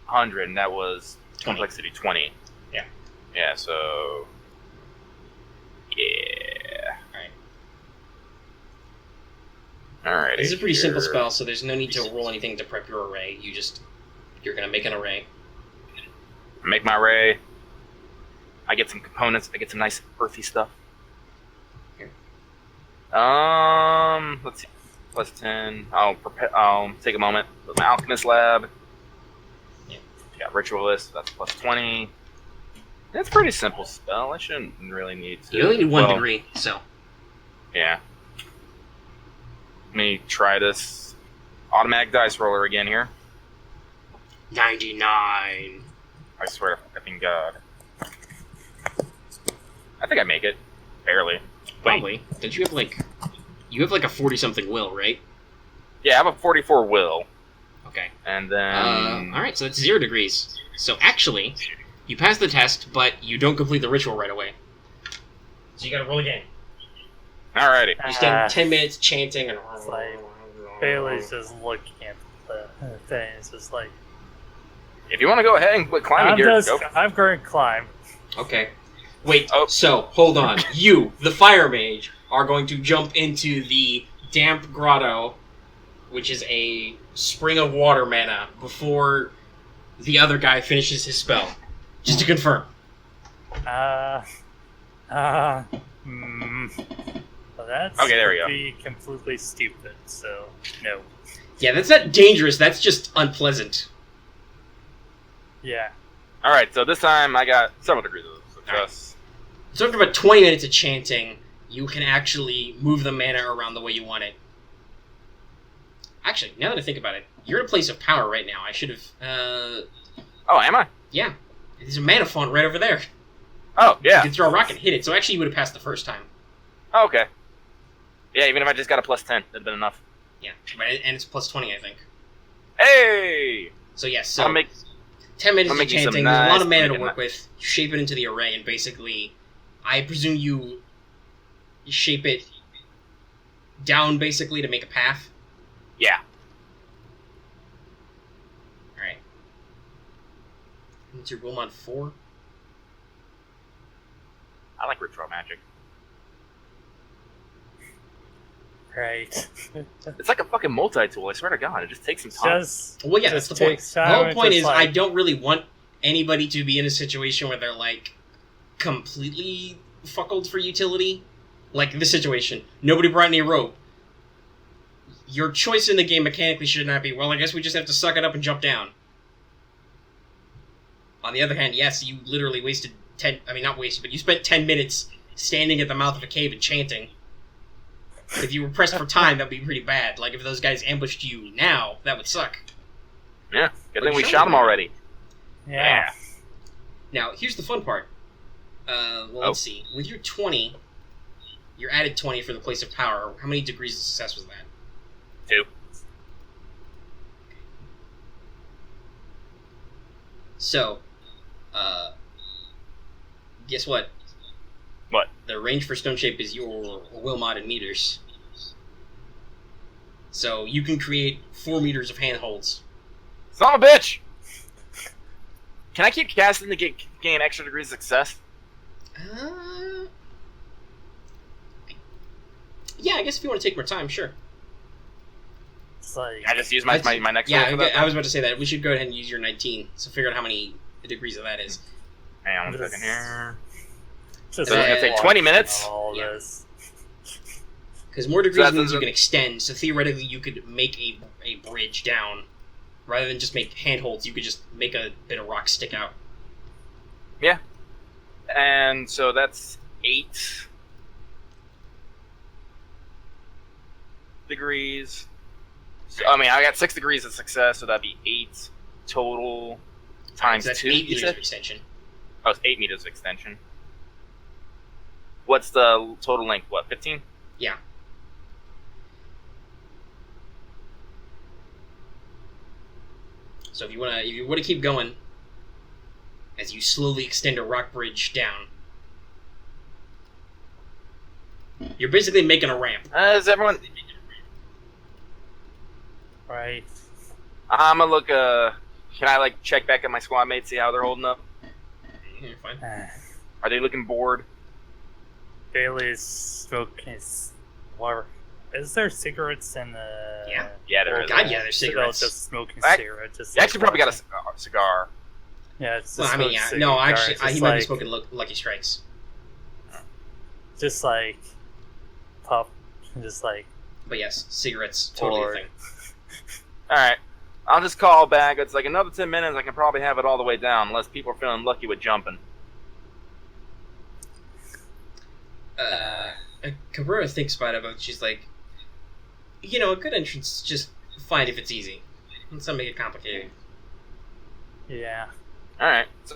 100, and that was 20. complexity 20. Yeah. Yeah. So. Yeah. Alright. This is a pretty simple spell, so there's no need to roll anything to prep your array. You're gonna make an array. Make my array. I get some components. I get some nice earthy stuff. Here. Let's see. Plus 10. I'll take a moment. With my alchemist lab. Yeah. Got ritualist. That's plus 20. It's a pretty simple spell. I shouldn't really need to. You only need 1 degree, so. Yeah. Let me try this automatic dice roller again here. 99. I swear to effing God. I think I make it. Barely. Probably. Don't you have you have like a 40-something will, right? Yeah, I have a 44 will. Okay. And then... Alright, so that's 0 degrees. So actually, you pass the test, but you don't complete the ritual right away. So you gotta roll again. Alrighty. You spend 10 minutes chanting and... It's like Bailey's just looking at the thing. It's just like If you want to go ahead and quit climbing here, go. I'm going to climb. Okay. Wait, Oh. so, hold on. You, the fire mage, are going to jump into the damp grotto, which is a spring of water mana, before the other guy finishes his spell. Just to confirm. Well, that's Okay, there we go. be completely stupid, so no. Yeah, that's not dangerous, that's just unpleasant. Yeah. Alright, so this time I got several degrees of success. So after about 20 minutes of chanting, you can actually move the mana around the way you want it. Actually, now that I think about it, you're in a place of power right now. I should have, Oh, am I? yeah. There's a mana font right over there. Oh, You yeah. can throw a rock and hit it, so actually you would have passed the first time. Oh, okay. Yeah, even if I just got a plus 10, that'd been enough. Yeah, and it's plus 20, I think. Hey! So yes, so I'll make 10 minutes I'll of make you some chanting, there's a lot nice of mana to friggin' work with. You shape it into the array, and basically, I presume you shape it down, basically, to make a path. Yeah. Alright. What's your Wilmot 4? I like ritual magic. Right. It's like a fucking multi-tool, I swear to God. It just takes some time. Well, yeah, that's the point. The whole point is, I don't really want anybody to be in a situation where they're, like, completely fuckled for utility. Like, this situation. Nobody brought any rope. Your choice in the game mechanically should not be, well, I guess we just have to suck it up and jump down. On the other hand, yes, you literally wasted not wasted, but you spent 10 minutes standing at the mouth of a cave and chanting. If you were pressed for time, that'd be pretty bad. Like, if those guys ambushed you now, that would suck. Yeah, good thing we Sure. shot them already. Yeah. Now, here's the fun part. Let's see. With your 20, your added 20 for the place of power, how many degrees of success was that? 2. So, guess what? What? The range for Stone Shape is your Wilmot in meters. So, you can create 4 meters of handholds. Son of a bitch! Can I keep casting to gain extra degrees of success? Yeah, I guess if you want to take more time, sure. It's like, I just use my next Yeah, roll for that? I was about to say that. We should go ahead and use your 19. So figure out how many degrees of that is. Hang on 1 second here. just So it's gonna take 20 minutes? All Yeah. this. Because more degrees So means you can extend, so theoretically you could make a bridge down. Rather than just make handholds, you could just make a bit of rock stick out. And so that's 8 degrees. So, I mean, I got 6 degrees of success, so that'd be 8 total times So that's 2. 8 you meters said? of extension. Oh, it's 8 meters of extension. What's the total length? What, 15? Yeah. So if you wanna keep going, as you slowly extend a rock bridge down, you're basically making a ramp. Is everyone? Right. I'm gonna look. Can I like check back at my squad mates, see how they're holding up? You're fine. Are they looking bored? Bailey's smoking his. What? Is there cigarettes in the? Yeah, there is. God, yeah, there's cigarettes. Just smoking cigarettes. Just You actually probably got a cigar. Yeah, it's Well, just I mean, yeah. cigar. No, actually, It's just he might be like- smoking Lucky Strikes. Just like pop, just like But yes, cigarettes, totally a Or- thing. Alright. I'll just call back. It's like another 10 minutes, I can probably have it all the way down, unless people are feeling lucky with jumping. Cabrera thinks about it, but she's like, you know, a good entrance is just fine if it's easy. Let's not make it complicated. yeah. Alright, so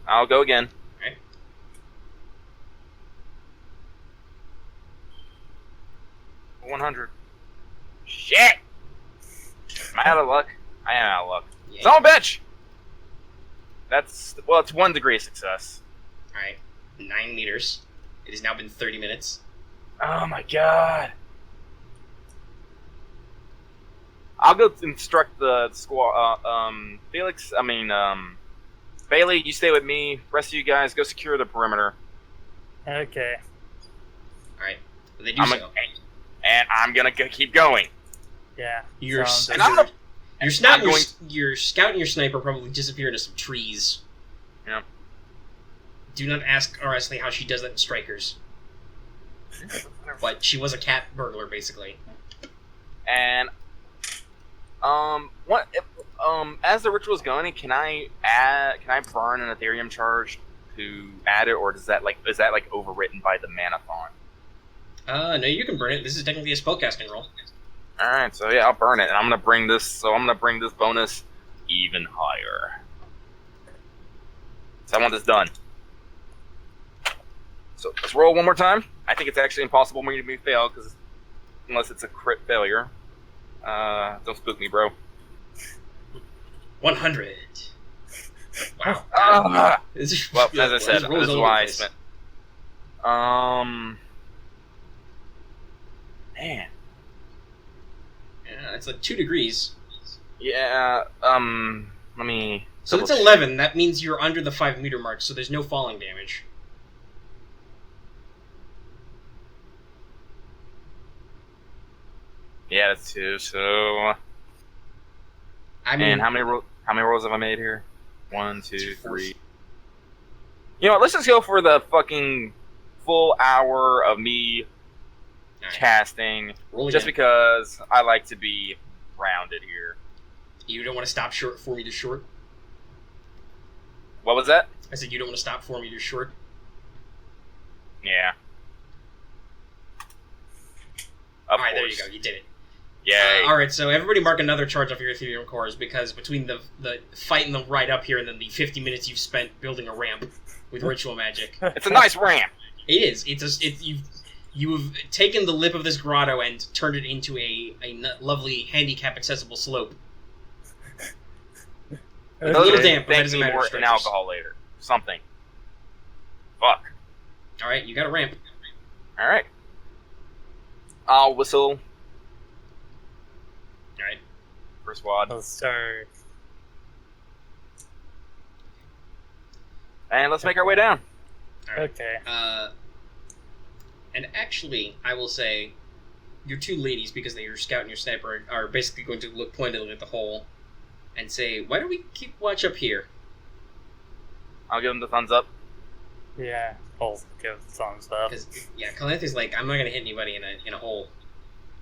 I'll go again. Alright. $100. Shit! Am I out of luck? I am out of luck. Yeah. Son of a bitch! It's 1 degree of success. Alright. 9 meters. It has now been 30 minutes. Oh my god. I'll go instruct the squad. Bailey, you stay with me. Rest of you guys, go secure the perimeter. Okay. Alright. They do so. And I'm gonna keep going. Yeah. Your sounds And I'm gonna- scout I'm your scout and your sniper probably disappear into some trees. Yeah. Do not ask Aracely how she does that in Strikers. But she was a cat burglar, basically. And as the ritual is going, can I burn an Ethereum charge to add it, or is that like overwritten by the mana font? No, you can burn it. This is technically a spellcasting roll. All right, so yeah, I'll burn it, and I'm gonna bring this bonus even higher. So I want this done. So let's roll one more time. I think it's actually impossible for me to fail, because unless it's a crit failure. Don't spook me, bro. 100. Wow. This is- Well, as I said, rolls this is all why over I the place. spent. Man. Yeah, it's like 2 degrees. Yeah. Let me. So that's 11. That means you're under the 5 meter mark, so there's no falling damage. Yeah, that's 2. So. I mean, And how many rolls have I made here? 1, 2, 3. You know what? Let's just go for the fucking full hour of me Alright. casting, roll just again. because I like to be rounded here. You don't want to stop 4 meters short? What was that? I said you don't want to stop 4 meters short? Yeah. Of Alright, there you course. go. You did it. Yay. Alright, so everybody mark another charge off your Ethereum cores, because between the fight and the ride up here and then the 50 minutes you've spent building a ramp with ritual magic. It's a nice ramp. It is. You've taken the lip of this grotto and turned it into a lovely handicap accessible slope. A little Okay. damp, but that Thank doesn't me matter. more to in strikers. alcohol later. Something. Fuck. Alright, you got a ramp. Alright. I'll whistle Alright. for squad. Let's start. And let's make our way down. Alright. Okay. And actually, I will say, your 2 ladies, because they're your scout and your sniper, are basically going to look pointedly at the hole and say, why don't we keep watch up here? I'll give them the thumbs up. Yeah. I'll give thumbs up. Because, yeah, Calanthe's like, I'm not going to hit anybody in a hole.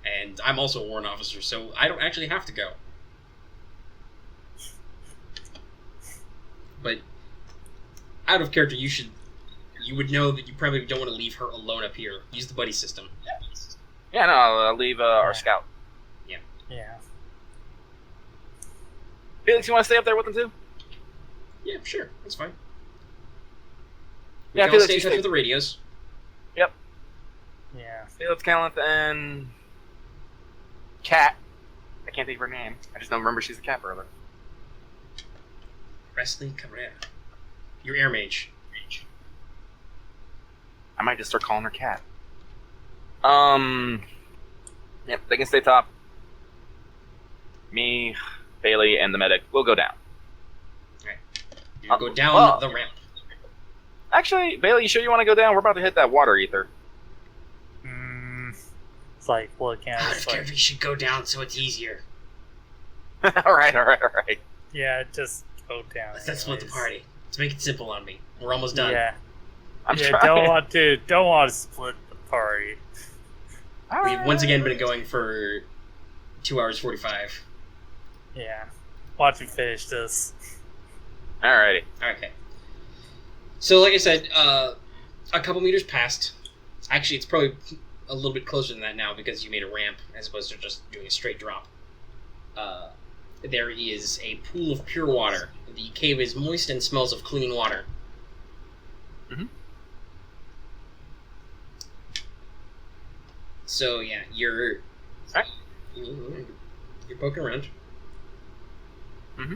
And I'm also a warrant officer, so I don't actually have to go. But, out of character, you would know that you probably don't want to leave her alone up here. Use the buddy system. Yeah, no, I'll leave our scout. Yeah. Felix, you want to stay up there with them too? Yeah, sure, that's fine. We Yeah, can all Felix, stay in you touch stay. with the radios. Yeah. Felix, Calanth, and Cat. I can't think of her name. I just don't remember she's a cat brother. Presley Cabrera. Your air mage. I might just start calling her Cat. Yep, they can stay top. Me, Bailey, and the medic will go down. Alright. You go down the ramp. Actually, Bailey, you sure you want to go down? We're about to hit that water ether. It's like looking at I it. figured we should go down so it's easier. Alright. Yeah, just go down. Let's split the party. Let's make it simple on me. We're almost done. Yeah. I'm Yeah, trying. don't want to split the party. We've once again been going for 2 hours 45. Yeah. Watch me finish this. Alrighty. Okay. So, like I said, a couple meters past. Actually, it's probably a little bit closer than that now because you made a ramp as opposed to just doing a straight drop. There is a pool of pure water. The cave is moist and smells of clean water. Mm-hmm. So yeah, you're poking around. Mm-hmm.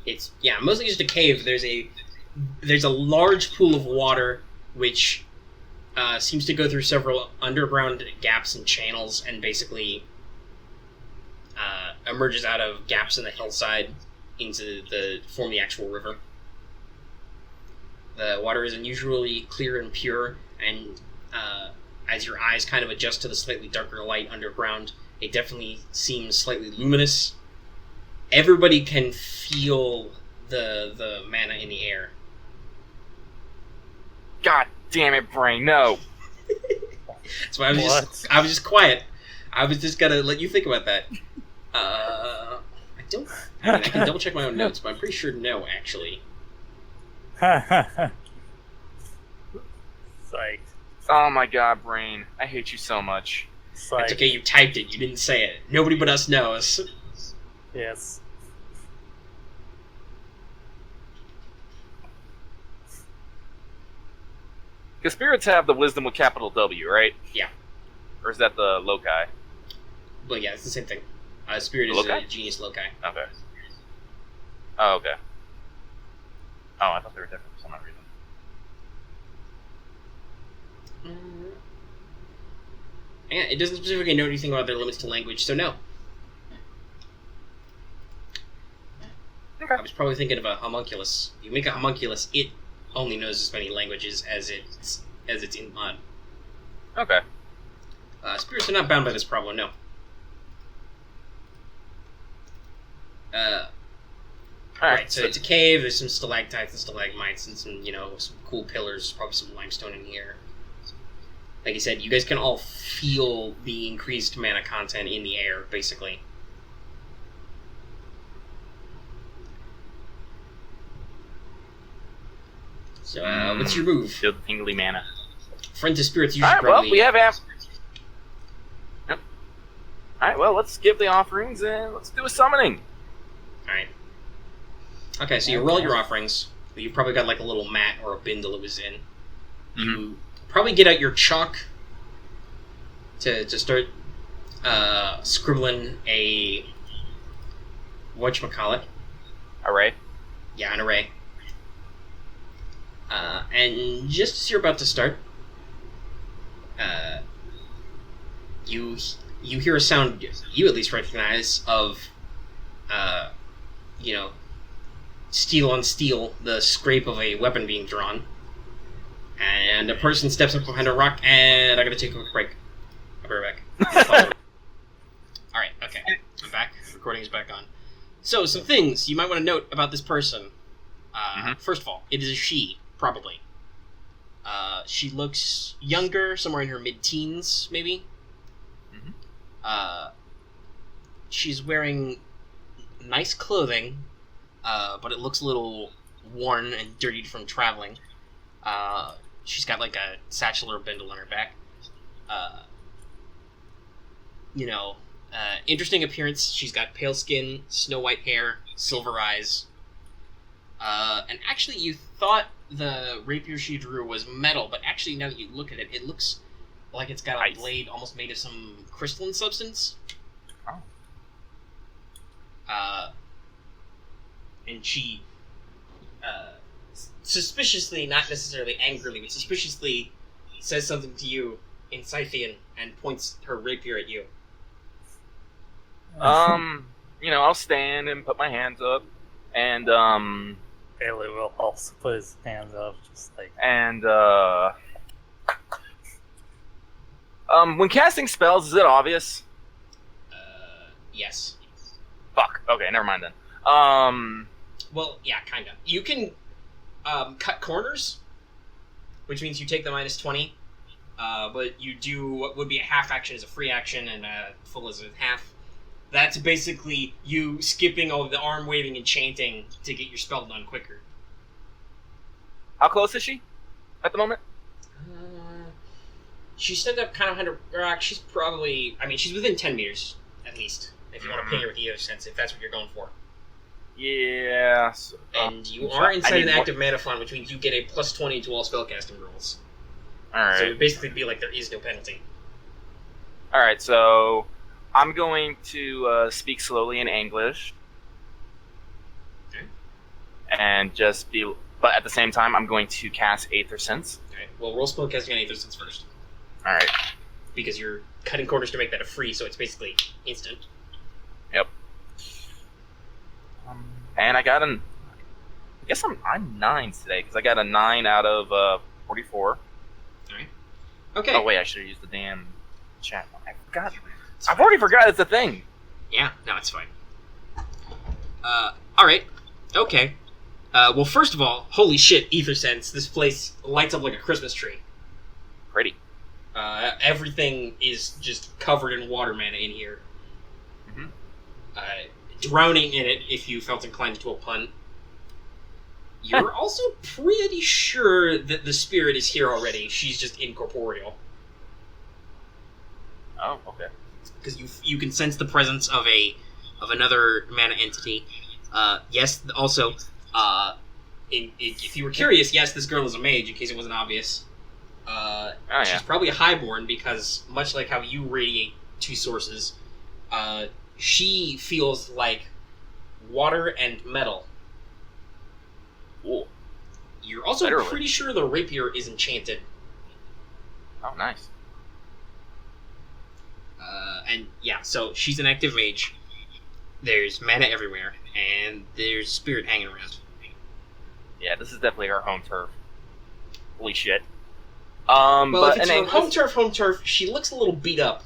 It's mostly just a cave. There's a large pool of water which seems to go through several underground gaps and channels, and basically emerges out of gaps in the hillside into form the actual river. The water is unusually clear and pure, and as your eyes kind of adjust to the slightly darker light underground, it definitely seems slightly luminous. Everybody can feel the mana in the air. God damn it, brain, no. So I was just quiet. I was just gonna let you think about that. I can double check my own notes, but I'm pretty sure no, actually. It's like, Oh my god, brain. I hate you so much. it's like, It's okay, you typed it, you didn't say it. Nobody but us knows. yes. Because spirits have the wisdom with capital W, right? Yeah. Or is that the loci? But yeah, it's the same thing. Spirit is Loci? a genius loci. Okay. Oh, okay. Oh, I thought they were different for some odd reason. Yeah, it doesn't specifically note anything about their limits to language, so no. Okay. I was probably thinking of a homunculus. You make a homunculus, it only knows as many languages as it's in mod. Okay. Spirits are not bound by this problem, no. Right, so it's a cave, there's some stalactites and stalagmites and some, some cool pillars, probably some limestone in here. Like I said, you guys can all feel the increased mana content in the air, basically. So, what's your move? Feel the tingly mana. Friend to spirits usually Alright, well, probably... we have Yep. Alright, well, let's give the offerings and let's do a summoning. Alright. Okay, so you roll your offerings. You've probably got like a little mat or a bindle it was in. You probably get out your chalk to start scribbling a... whatchamacallit. Array. Yeah, an array. And just as you're about to start, you hear a sound you at least recognize of, steel on steel, the scrape of a weapon being drawn. And a person steps up behind a rock, and I gotta take a quick break. I'll be right back. Alright, okay. I'm back. Recording is back on. So, some things you might want to note about this person. First of all, it is a she, probably. She looks younger, somewhere in her mid-teens, maybe. She's wearing nice clothing, but it looks a little worn and dirtied from traveling. She's got like a satchel or bindle on her back. Interesting appearance. She's got pale skin, snow white hair, silver eyes. And actually, you thought the rapier she drew was metal, but actually, now that you look at it, it looks like it's got a blade almost made of some crystalline substance. Oh. and she, suspiciously, not necessarily angrily, but suspiciously, says something to you in Scythian and points her rapier at you. I'll stand and put my hands up, and Bailey will also put his hands up, just like. and when casting spells, is it obvious? Yes. Fuck. Okay, never mind then. Well, yeah, kinda. You can cut corners, which means you take the -20, but you do what would be a half action as a free action and a full as a half. That's basically you skipping all the arm waving and chanting to get your spell done quicker. How close is she at the moment? She stood up kind of under rock. She's probably, she's within 10 meters, at least, if you want to ping her with the other sense, if that's what you're going for. Yeah. And you are inside an active mana font, which means you get a +20 to all spellcasting rolls. Alright. So it would basically be like there is no penalty. Alright, so I'm going to speak slowly in English. Okay. And just be... But at the same time, I'm going to cast Aether Sense. Alright, well, roll spellcasting on Aether Sense first. Alright. Because you're cutting corners to make that a free, so it's basically instant. Yep. And I got I guess I'm 9s today, because I got a 9 out of 44. Alright. Okay. Oh, wait, I should have used the damn chat. I forgot. I've already forgot it's a thing. Yeah, no, it's fine. Alright. Okay. Well, first of all, holy shit, Aether Sense. This place lights up like a Christmas tree. Pretty. Everything is just covered in water mana in here. Mm-hmm. Drowning in it, if you felt inclined to a pun. You're also pretty sure that the spirit is here already. She's just incorporeal. Oh, okay. Because you can sense the presence of another mana entity. Yes, also, if you were curious, yes, this girl is a mage, in case it wasn't obvious. She's probably a highborn, because much like how you radiate two sources, she feels like water and metal. Cool. You're also Literally. pretty sure the rapier is enchanted. Oh, nice. And yeah, so she's an active mage. There's mana everywhere, and there's spirit hanging around. Yeah, this is definitely her home turf. Holy shit. Well, but if it's her home turf, she looks a little beat up.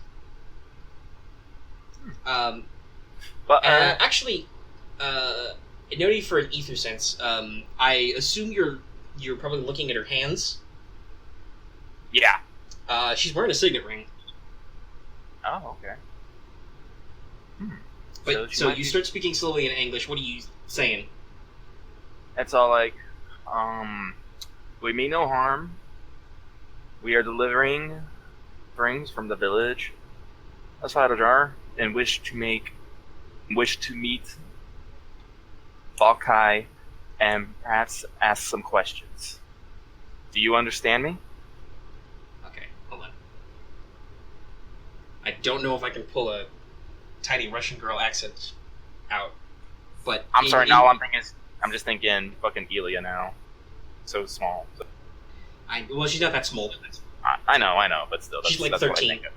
But Actually, no need for an Aether Sense. I assume you're probably looking at her hands. yeah. She's wearing a signet ring. Oh, okay. But so you start speaking slowly in English. What are you saying? It's all like, we mean no harm. We are delivering things from the village of Stavrodar and wish to meet Valkai and perhaps ask some questions. Do you understand me? Okay, hold on. I don't know if I can pull a tiny Russian girl accent out, but I'm sorry. Now I'm just thinking fucking Elia now. So small. So. Well, she's not that small. I know, but still, She's like that's 13. What I think of.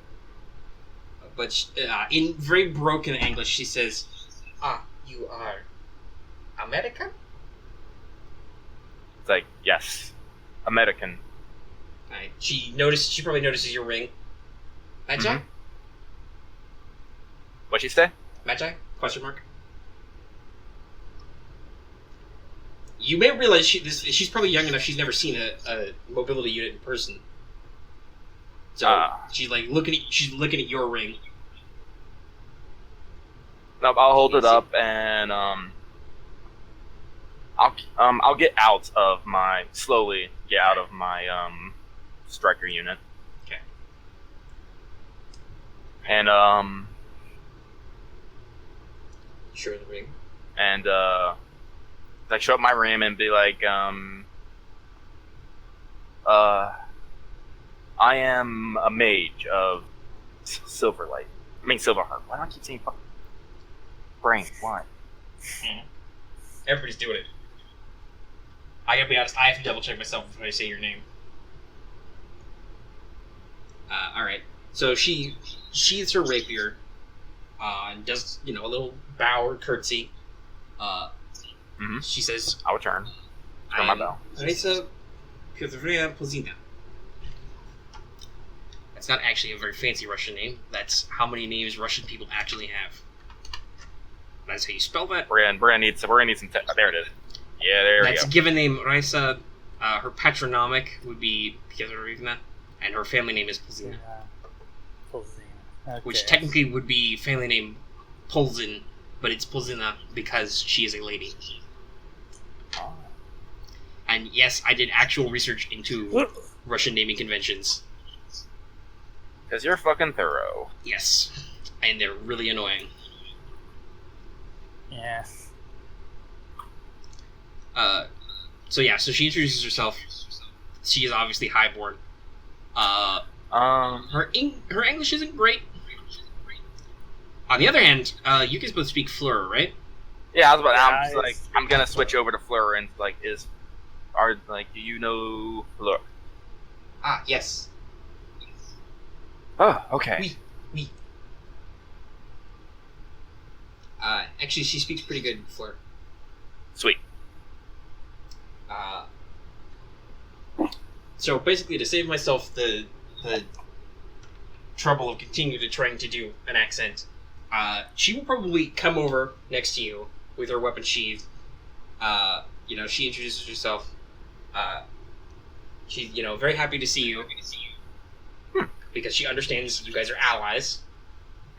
But in very broken English, she says, you are American? It's like, yes, American. Right. She probably notices your ring. Magi? Mm-hmm. What'd she say? Magi? Question mark. You may realize she's probably young enough. She's never seen a mobility unit in person. So she's like she's looking at your ring. Nope, I'll hold it up and I'll get out of my striker unit. Okay. And Sure, the ring. And like show up my rim and be like, I am a mage of Silverlight. I mean Silverheart. Why do I keep saying fucking brain? Why? Everybody's doing it. I gotta be honest, I have to double check myself before I say your name. Alright. So she sheathes her rapier, and does, a little bow or curtsy. She says, I will turn my bow. Raisa Piotrowna Plzina. That's not actually a very fancy Russian name. That's how many names Russian people actually have. That's how you spell that. We're gonna need some. There it is. Yeah, there we go. That's a given name. Raisa, her patronymic would be Piotrowna, and her family name is Plzina. Okay. Which technically would be family name Polzin, but it's Plzina because she is a lady. Oh. And yes, I did actual research into Russian naming conventions. Because you're fucking thorough. Yes, and they're really annoying. Yeah. So she introduces herself. She is obviously highborn. Her English isn't great. On the other hand, you guys both speak Fleur, right? Yeah, I was about. I'm gonna switch over to Fleur and do you know Fleur? Ah, yes. Oh, okay. Oui. Actually, she speaks pretty good Fleur. Sweet. So basically, to save myself the trouble of continuing to trying to do an accent, she will probably come over next to you with her weapon sheathed. She introduces herself. She's very happy to see you because she understands you guys are allies.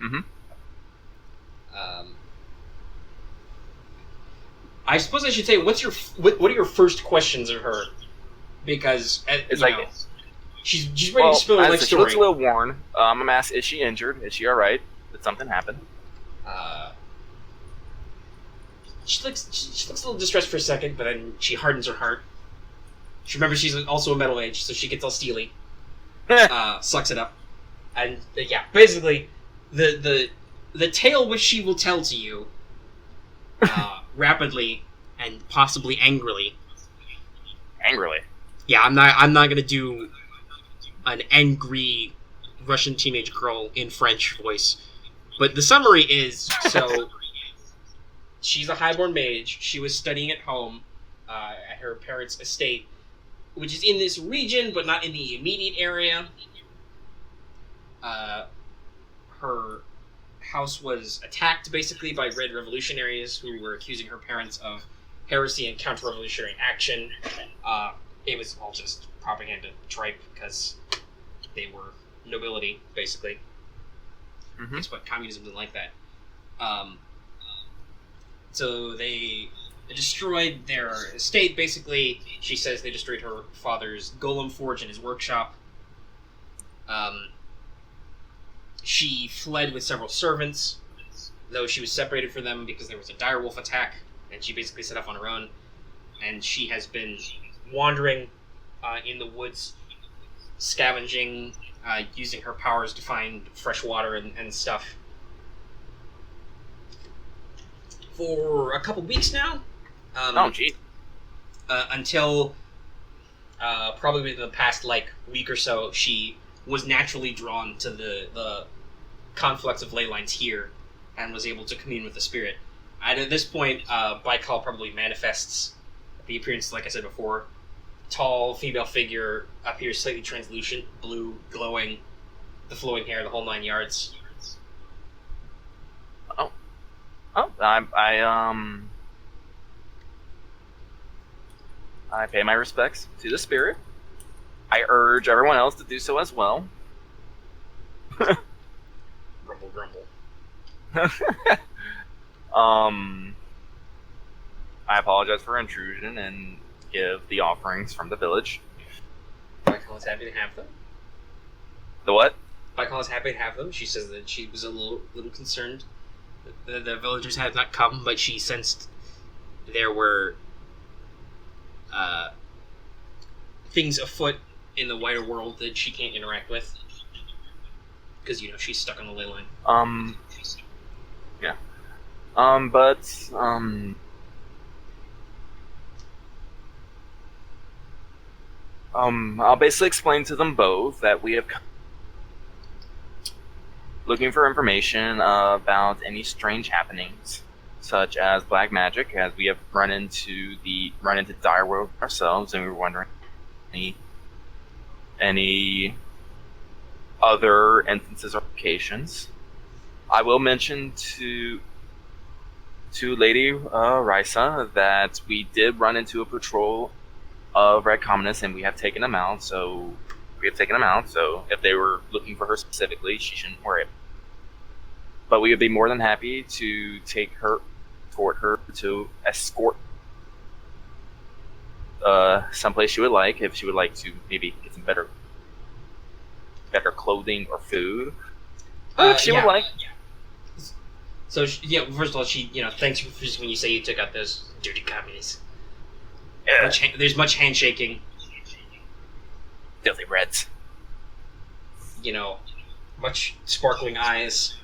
Mm-hmm. I suppose I should say, what are your first questions of her? Because she's ready to spill her life She story. looks a little worn. I'm gonna ask: is she injured? Is she all right? Did something happen? She looks a little distressed for a second, but then she hardens her heart. She remembers she's also a metal mage, so she gets all steely. Sucks it up, and basically, the tale which she will tell to you, rapidly and possibly angrily. Angrily. Yeah, I'm not gonna do an angry Russian teenage girl in French voice, but the summary is so. She's a highborn mage. She was studying at home, at her parents' estate, which is in this region, but not in the immediate area. Her house was attacked, basically, by Red Revolutionaries who were accusing her parents of heresy and counter-revolutionary action. It was all just propaganda tripe, because they were nobility, basically. Mm-hmm. That's what communism didn't like that. So they destroyed their estate, basically. She says they destroyed her father's golem forge and his workshop. She fled with several servants, though she was separated from them because there was a direwolf attack, and she basically set off on her own. And she has been wandering in the woods, scavenging, using her powers to find fresh water and stuff. For a couple weeks now. Until probably within the past week or so, she was naturally drawn to the conflux of ley lines here and was able to commune with the spirit. And at this point, Baikal probably manifests the appearance, like I said before. Tall female figure, appears slightly translucent, blue, glowing, the flowing hair, the whole 9 yards. I pay my respects to the spirit. I urge everyone else to do so as well. Grumble, grumble. I apologize for intrusion and give the offerings from the village. Baikal is happy to have them. The what? Baikal is happy to have them. She says that she was a little concerned that the villagers had not come, but she sensed there were things afoot in the wider world that she can't interact with. Because, she's stuck on the ley line. Yeah. But I'll basically explain to them both that we have looking for information about any strange happenings, such as black magic, as we have run into dire world ourselves, and we were wondering any other instances or locations. I will mention to Lady Risa that we did run into a patrol of Red Communists, and we have taken them out. So if they were looking for her specifically, she shouldn't worry. But we would be more than happy to escort her someplace she would like, if she would like to maybe get some better clothing or food. If she would like. So first of all, thanks for when you say you took out those dirty communists. Yeah. There's much handshaking. Filthy Reds. Much sparkling eyes.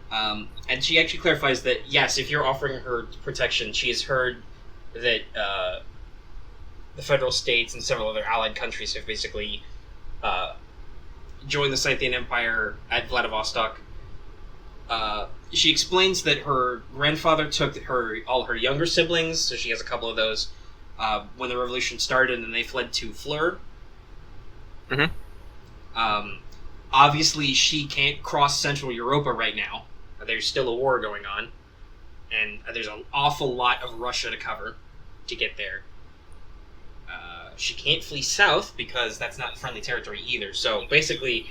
And she actually clarifies that, yes, if you're offering her protection, she has heard that the federal states and several other allied countries have basically joined the Scythian Empire at Vladivostok. She explains that her grandfather took all her younger siblings, so she has a couple of those, when the revolution started, and they fled to Fleur. Mm-hmm. Obviously, she can't cross Central Europa right now. There's still a war going on, and there's an awful lot of Russia to cover to get there. She can't flee south because that's not friendly territory either. So basically,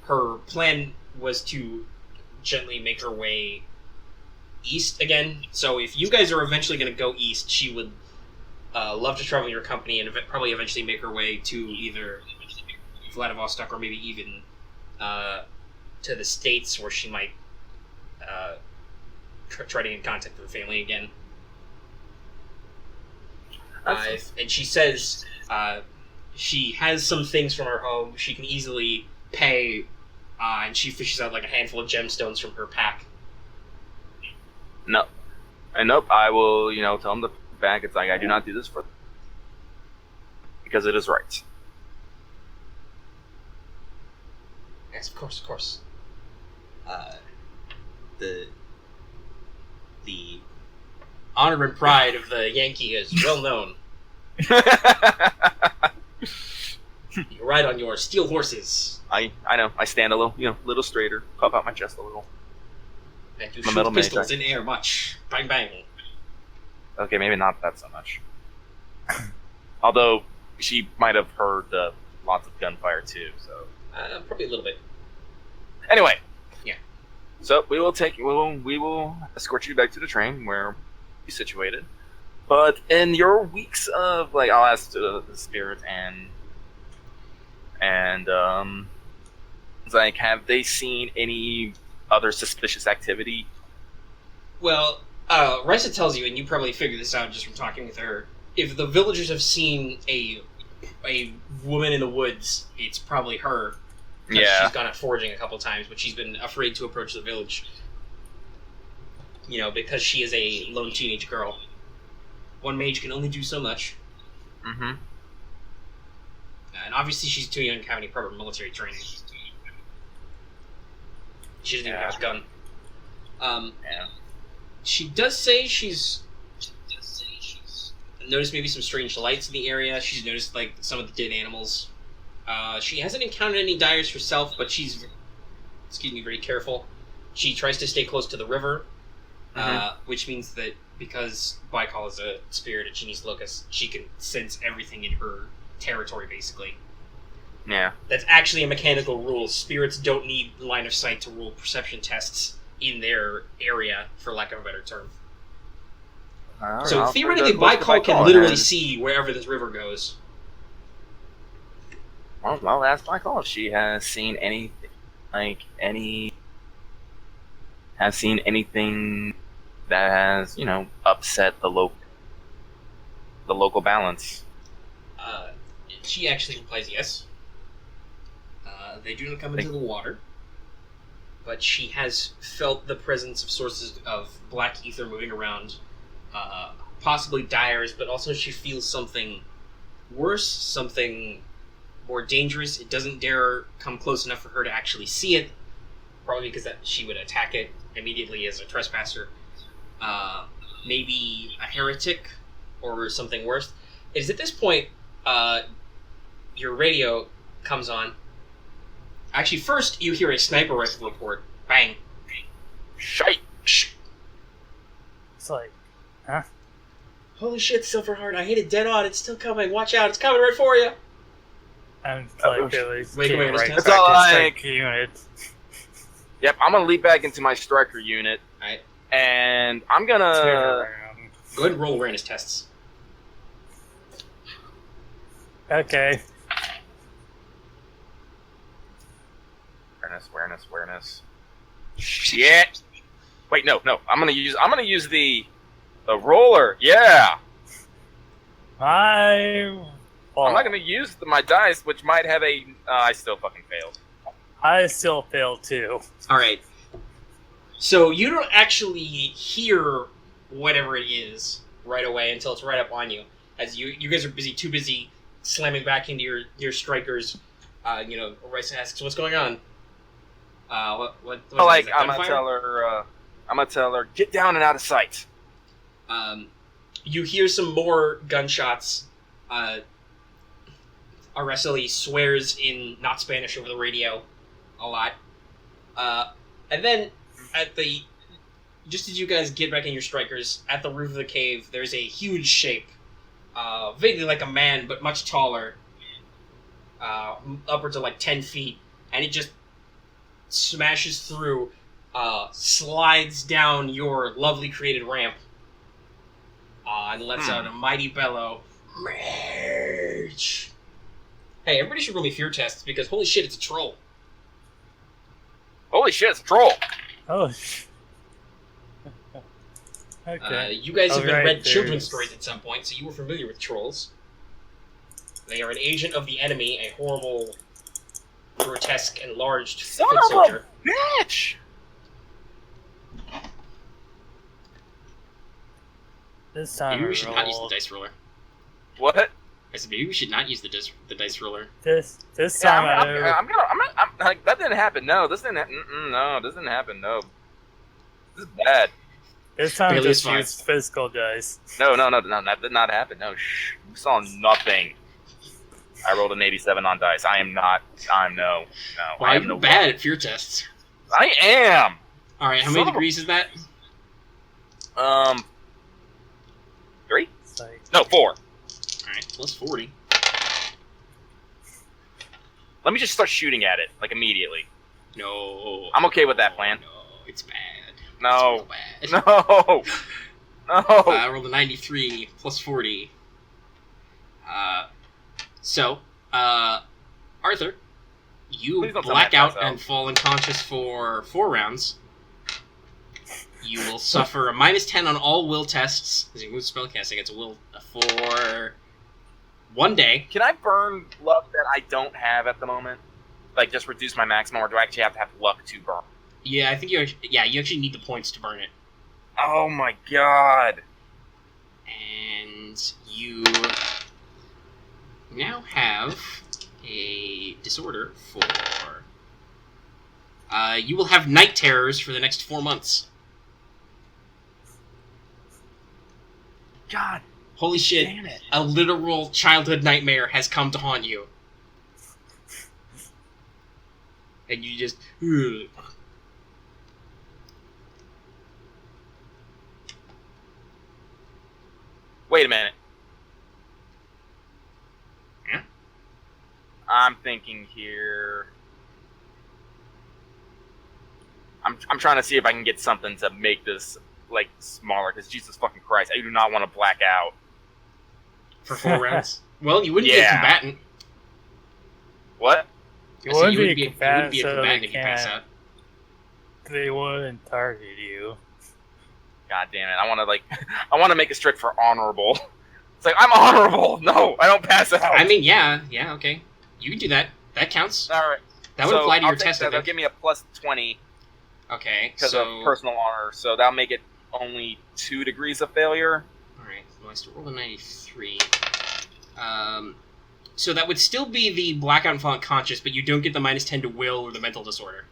her plan was to gently make her way east again. So if you guys are eventually going to go east, she would love to travel in your company and probably eventually make her way to either Vladivostok or maybe even to the States, where she might try to get in contact with her family again. And she says she has some things from her home she can easily pay, and she fishes out like a handful of gemstones from her pack. Nope, I will, tell them to put back. It's like, I do not do this for them, because it is right. Yes, of course. The honor and pride of the Yankee is well known. You ride on your steel horses. I know. I stand a little straighter, puff out my chest a little. And you shoot pistols in air much. Bang, bang. Okay, maybe not that so much. Although, she might have heard lots of gunfire too, so... probably a little bit. Anyway. Yeah. So, we will escort you back to the train, where you're situated. But in your weeks of, I'll ask the spirit and have they seen any other suspicious activity? Well, Risa tells you, and you probably figured this out just from talking with her, if the villagers have seen a woman in the woods, it's probably her. Yeah. She's gone out foraging a couple times, but she's been afraid to approach the village. Because she is a lone teenage girl. One mage can only do so much. Mm-hmm. And obviously she's too young to have any proper military training. She doesn't even have a gun. Yeah. She does say she's noticed maybe some strange lights in the area. She's noticed, some of the dead animals. She hasn't encountered any dyers herself, but she's, very careful. She tries to stay close to the river, which means that because Baikal is a spirit at Genie's Locus, she can sense everything in her territory, basically. Yeah. That's actually a mechanical rule. Spirits don't need line of sight to rule perception tests in their area, for lack of a better term. So theoretically, Baikal can literally see wherever this river goes. Well, ask Baikal if she has seen anything, anything that has, upset the local balance. She actually replies yes. They do not come into the water, but she has felt the presence of sources of black ether moving around, possibly dyers, but also she feels something worse, something more dangerous. It doesn't dare come close enough for her to actually see it, probably because she would attack it immediately as a trespasser. Maybe a heretic or something worse. It is at this point your radio comes on. Actually, first you hear a sniper rifle report. Bang. Shite. It's like, huh? Holy shit, Silverheart, I hit it dead on. It's still coming. Watch out, it's coming right for you. And it's like, at least Wait, get wait, right that's back all to like- strike unit. Yep, I'm gonna leap back into my striker unit. Alright. And I'm Turn gonna... around. Go ahead and roll awareness tests. Okay. Awareness. Shit! Wait, no. I'm gonna use the roller. Yeah! I'm not gonna use my dice, which might have a... I still fucking failed. I still failed too. Alright. So you don't actually hear whatever it is right away until it's right up on you. As you guys are too busy slamming back into your strikers. Rice asks, "What's going on?" What I'm gunfire? gonna tell her, get down and out of sight. You hear some more gunshots. Araceli swears in not Spanish over the radio a lot. And then just as you guys get back in your strikers, at the roof of the cave, there's a huge shape, vaguely like a man, but much taller, upwards of like 10 feet, and it just smashes through, slides down your lovely created ramp, and lets out a mighty bellow. Rage. Hey, everybody should roll me fear tests, because holy shit, it's a troll. Holy shit, it's a troll! Oh. Okay. You guys have Alright, read children's there's- stories at some point, so you were familiar with trolls. They are an agent of the enemy, a horrible, grotesque, enlarged Son foot of a soldier. bitch! This time Maybe I we should not use the rolled. dice roller. What? I said maybe we should not use the dice roller. This Yeah, time I'm like, that didn't happen. No, this didn't. No, this didn't happen. No, this is bad. This time Barely just is fine. use physical dice. No, that did not happen. No, shh. You saw nothing. I rolled an 87 on dice. I'm no. Why I are have you no. bad at fear tests? I am. Alright, how Son many of a- degrees is that? 3? It's like, No, 4. Alright, plus 40. Let me just start shooting at it like immediately. No. I'm okay with that plan. No, it's bad. No. It's real bad. No. No. I rolled a 93 plus 40. Arthur, you Please don't tell me black I pass out out. and fall unconscious for 4 rounds. You will suffer a minus 10 on all will tests. Because you move spellcasting, it's a will for 1 day. Can I burn luck that I don't have at the moment? Like, just reduce my maximum, or do I actually have to have luck to burn? Yeah, I think you actually need the points to burn it. Oh my god. And you now have a disorder for... you will have night terrors for the next 4 months. God Holy shit, damn it. a literal childhood nightmare has come to haunt you. And you just... Ugh. Wait a minute. Yeah? I'm thinking here. I'm trying to see if I can get something to make this like smaller, because Jesus fucking Christ, I do not want to black out. For 4 rounds. Well, you wouldn't be a Yeah. combatant. What? you I said wouldn't you be a wouldn't be a combatant, so they combatant if you pass can't. out. They wouldn't target you. God damn it! I want to make a strict for honorable. It's like I'm honorable. No, I don't pass out. I mean, yeah, okay. You can do that. That counts. all right. That would apply to I'll your take test, I that. They'll think. give me a plus 20 Okay, because so... of personal honor. So that'll make it only 2 degrees of failure. Alright, so I still rolled a 93. So that would still be the blackout and fall unconscious, but you don't get the -10 to will or the mental disorder.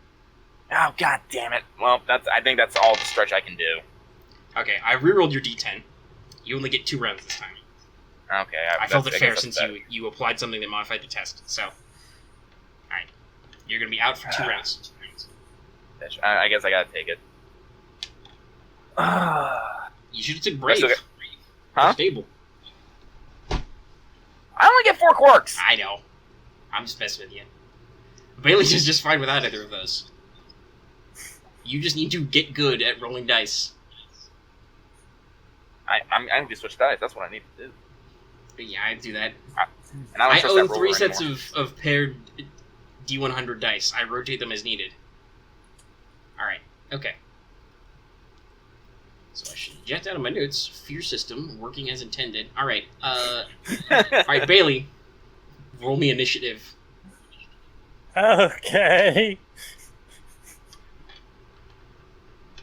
Oh, god damn it. Well, I think that's all the stretch I can do. Okay, I rerolled your d10. You only get 2 rounds this time. Okay. I felt it fair guess since that's you applied something that modified the test. So, alright. You're going to be out for 2 rounds. I guess I gotta take it. You should have took Brave. Okay. Huh? You're stable. I only get 4 quarks! I know. I'm just messing with you. Bailey's is just fine without either of those. You just need to get good at rolling dice. I need to switch dice. That's what I need to do. But yeah, I do that. And I I don't trust own that 3 roller sets anymore. of paired D100 dice. I rotate them as needed. Alright, okay. So I should jet out of my notes. Fear system, working as intended. Alright, Alright, Bailey. Roll me initiative. Okay.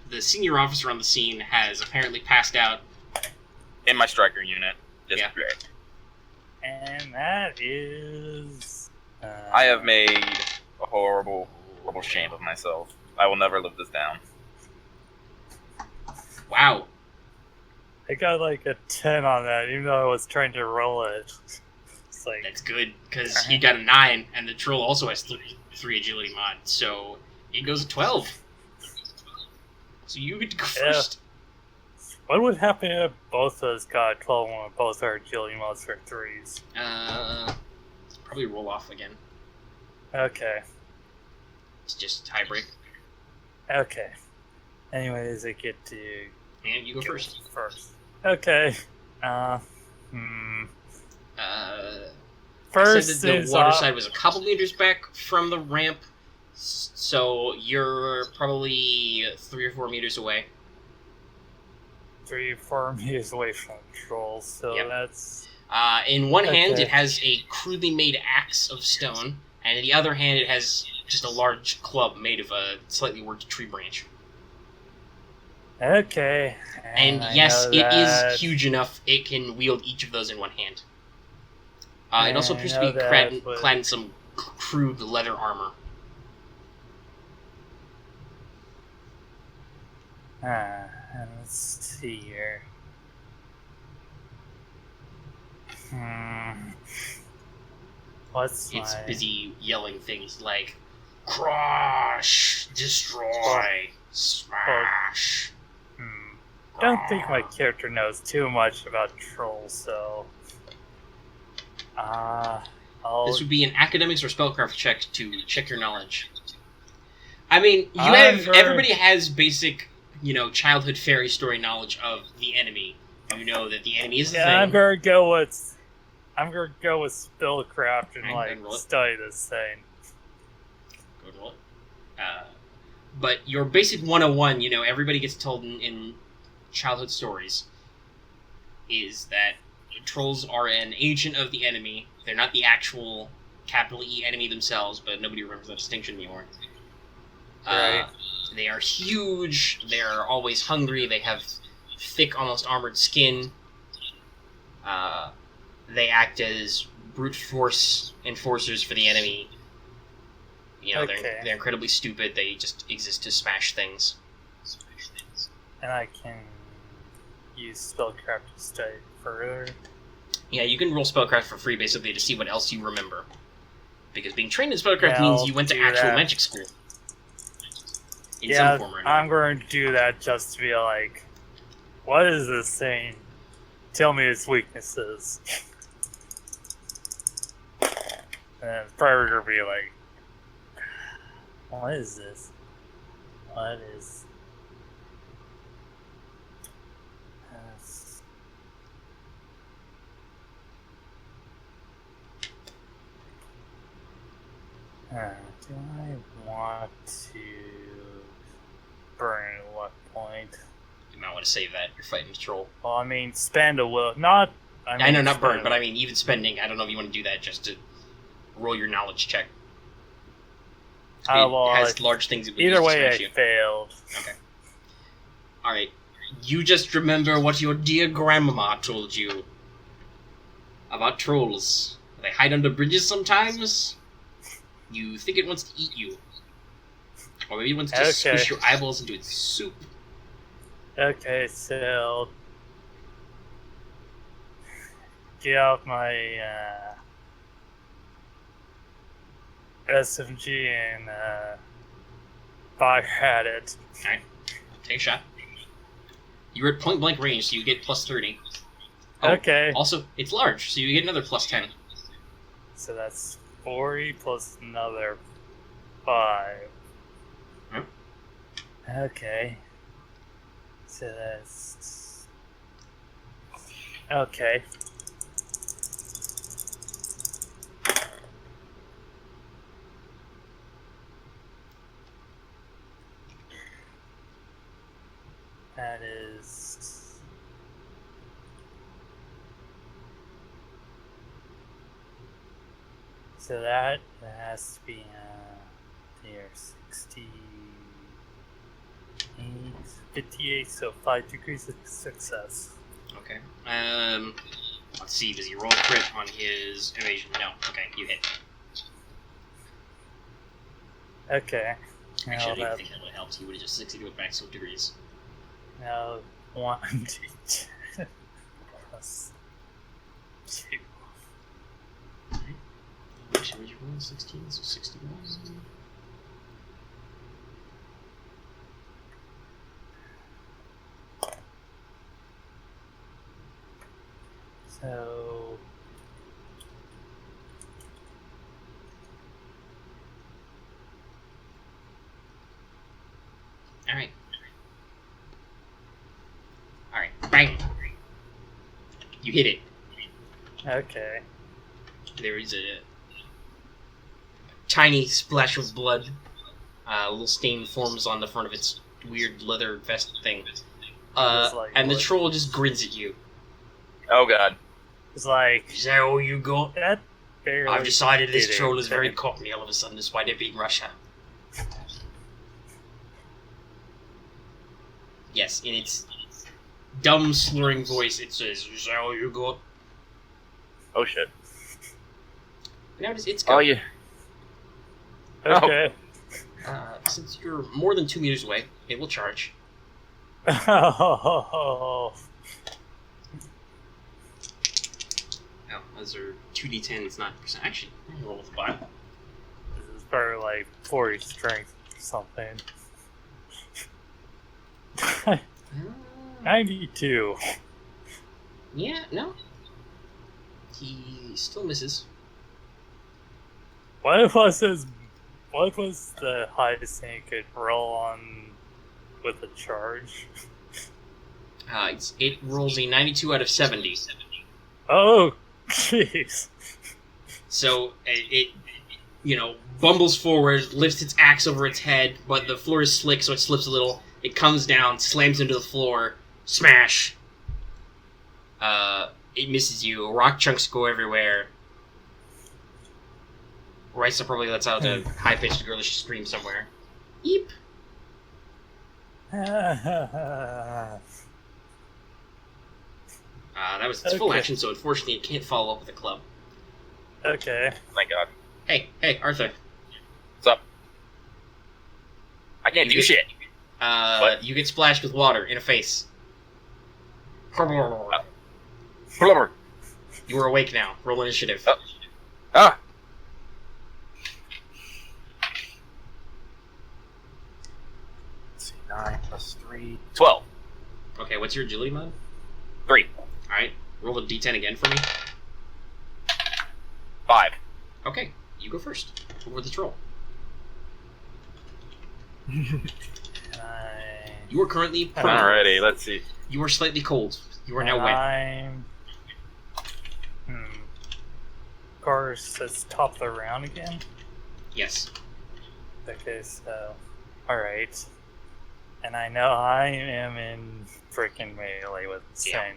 The senior officer on the scene has apparently passed out. In my striker unit. Just Yeah. great. And that is... I have made a horrible shame of myself. I will never live this down. Wow. I got like a 10 on that, even though I was trying to roll it. It's like... That's good, because he got a 9, and the troll also has 3 agility mod, so it goes to 12. So you get to go Yeah. first. What would happen if both of us got 12 when both our agility mods for 3s? Probably roll off again. Okay. It's just tie break. Okay. Anyways, I get to And you go first. Okay. I First said that is the water side was a couple meters back from the ramp, so you're probably 3 or 4 meters away. 3 or 4 meters away from troll, so Yep. that's... In one hand, Okay. it has a crudely made axe of stone, and in the other hand, it has just a large club made of a slightly worked tree branch. Okay. And I yes, know it that. is huge enough it can wield each of those in one hand. It also I appears to know be that, but- clad in some crude leather armor. Let's see here. What's It's my... busy yelling things like, crush, destroy, smash. Don't think my character knows too much about trolls, so... I'll... This would be an academics or spellcraft check to check your knowledge. I mean, everybody has basic, childhood fairy story knowledge of the enemy. You know that the enemy is the thing. I'm gonna go with spellcraft and Alright, then roll it. study this thing. Go to it. But your basic 101, everybody gets told in childhood stories, is that trolls are an agent of the enemy. They're not the actual capital E enemy themselves, but nobody remembers that distinction anymore. Right. They are huge. They're always hungry. They have thick, almost armored skin. They act as brute force enforcers for the enemy. Okay. They're incredibly stupid. They just exist to smash things. And I can use spellcraft to study further. Yeah, you can roll spellcraft for free, basically, to see what else you remember. Because being trained in spellcraft Yeah, means I'll you went to do actual that. magic school. In Yeah, some form or another. I'm going to do that just to be like, what is this thing? Tell me its weaknesses. And it's probably going to be like, what is this? What is... this? Do I want to burn a luck point? You might want to save that. You're fighting a troll. Well, I mean, spend a will. Not. I know, not burn, spend- but I mean, even spending, I don't know if you want to do that just to roll your knowledge check. well, it has large things it would Either use to way, smash I you. failed. Okay. Alright. You just remember what your dear grandmama told you. about trolls. They hide under bridges sometimes. You think it wants to eat you. Or maybe it wants to squish your eyeballs into its soup. Okay, so... Get out my SMG and fire at it. Alright, take a shot. You're at point blank range, so you get plus 30. Oh, okay. Also, it's large, so you get another plus 10. So that's 40 plus another 5. Hmm? Okay. So that's... Okay. That is... So that has to be here, 68, 58, so 5 degrees of success. Okay. Let's see, does he roll a crit on his evasion? No. Okay, you hit. Okay. Actually, I Now don't even that, think that would have helped. He would have just succeeded with maximum degrees. now 1 d10 plus 2. Actually, would you roll 16? So 61. So... Alright. Alright, bang! You hit it. Okay. There is a tiny splash of blood. A little stain forms on the front of its weird leather vest thing. And the troll just grins at you. Oh god. It's like... Is that all you got? That barely I've decided this did troll is very anything. cockney all of a sudden, despite it being Russia. Yes, in its dumb, slurring voice, it says, "Is that all you got?" Oh shit. Now it's go. Oh yeah. Okay. Since you're more than 2 meters away, it will charge. Oh. Oh, those are 2d10s, not percent. Actually, I'm gonna roll with the bottom. This is probably like 40 strength or something. 92. Yeah, no. He still misses. What was the highest thing you could roll on with a charge? It rolls a 92 out of 70. Oh, jeez. So it bumbles forward, lifts its axe over its head, but the floor is slick, so it slips a little. It comes down, slams into the floor, smash. It misses you. Rock chunks go everywhere. Risa probably lets out a high-pitched girlish scream somewhere. Eep. That was its full Okay. action, so unfortunately it can't follow up with a club. Okay. My god. Hey, Arthur. What's up? I can't do You- shit. What? You get splashed with water in the face. Blubber. You are awake now. Roll initiative. Oh. Ah. Let's see, 9 plus 3. 12. Okay, what's your agility mod? 3. Alright, roll a d10 again for me. 5. Okay, you go first. Over the troll. You are currently prone. Alrighty, let's see. You are slightly cold. You are now wet. Of course, it's top of the round again. Yes. Okay, so... Alright. And I know I am in freaking melee with the Yeah. same.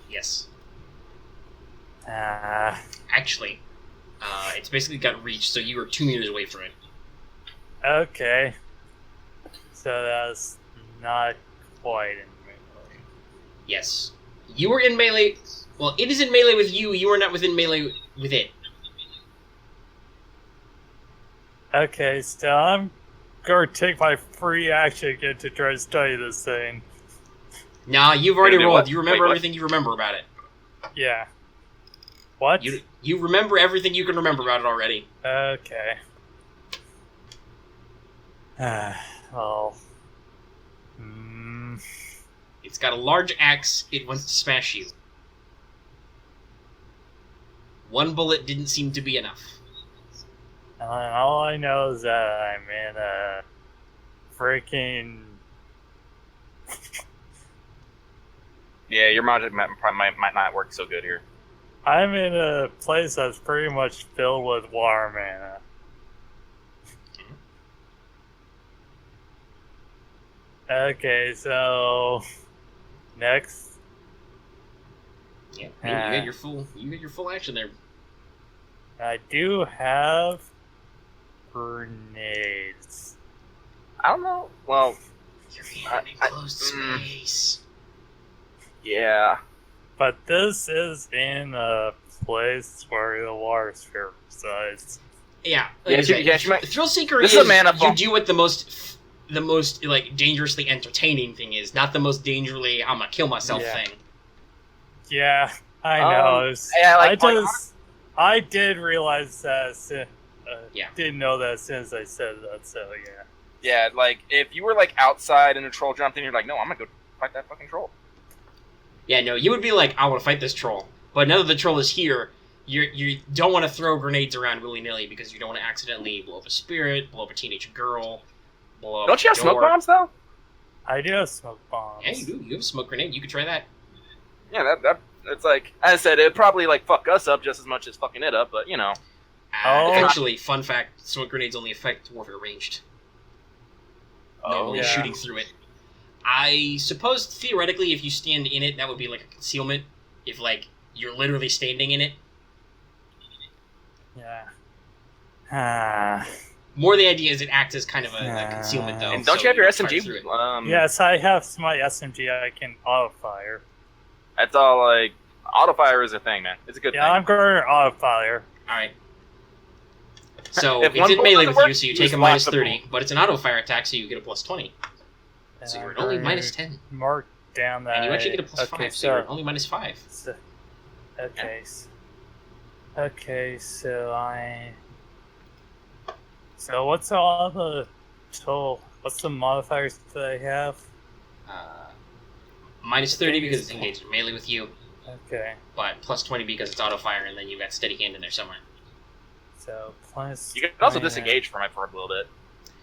Yes. Actually, It's basically got reach, so you are 2 meters away from it. okay. So that's not quite in melee. Yes. You were in melee. Well, it is in melee with you. You are not within melee with it. Okay, so I'm going to take my free action again to try to study this thing. Nah, you've already do rolled. what? You remember Wait, what? everything you remember about it. Yeah. What? You remember everything you can remember about it already. Okay. Well. It's got a large axe. It wants to smash you. One bullet didn't seem to be enough. All I know is that I'm in a freaking. Yeah, your magic might not work so good here. I'm in a place that's pretty much filled with water mana. Okay, so next. Yeah, man, you get your full action there. I do have grenades. I don't know. Well, You're in enclosed space. yeah. But this is in a place where the water sphere resides. Yeah, Yeah, I said, she might- Thrill Seeker This is is a mana you bomb. do what the most like dangerously entertaining thing is, not the most dangerously I'm gonna kill myself Yeah. thing. Yeah, I know. Yeah, like, I did realize that. Yeah. Didn't know that as soon as I said that. So yeah. Yeah, like if you were like outside and a troll jumped in, you're like, no, I'm gonna go fight that fucking troll. Yeah, no, you would be like, I want to fight this troll, but now that the troll is here, you don't want to throw grenades around willy nilly because you don't want to accidentally blow up a spirit, blow up a teenage girl, blow up. Don't you have a smoke door. bombs though? I do have smoke bombs. Yeah, you do. You have a smoke grenade. You could try that. Yeah, that's like, as I said, it'd probably like fuck us up just as much as fucking it up, but you know. Actually, fun fact: smoke grenades only affect warfare ranged. Normally yeah. shooting through it. I suppose theoretically, if you stand in it, that would be like a concealment. If like you're literally standing in it. Yeah. More the idea is it acts as kind of a concealment, though. And don't so you have your fire through it. SMG? Yes, I have my SMG. I can auto fire. That's all. Like auto fire is a thing, man. It's a good Yeah, thing. I'm going to auto fire. All right. So If it's one in bullet melee doesn't with you, work, so you you take just a minus blast the 30, but it's an auto fire attack, so you get a plus 20. So you're only minus 10. Mark down that. And you actually get a plus 5, so you're only minus 5. Okay, so I. So what's all the total? What's the modifiers that I have? Minus 30 because it's engaged in melee with you, Okay, but plus 20 because it's auto fire, and then you got steady hand in there somewhere. so plus. You can also 20. disengage from it for a little bit.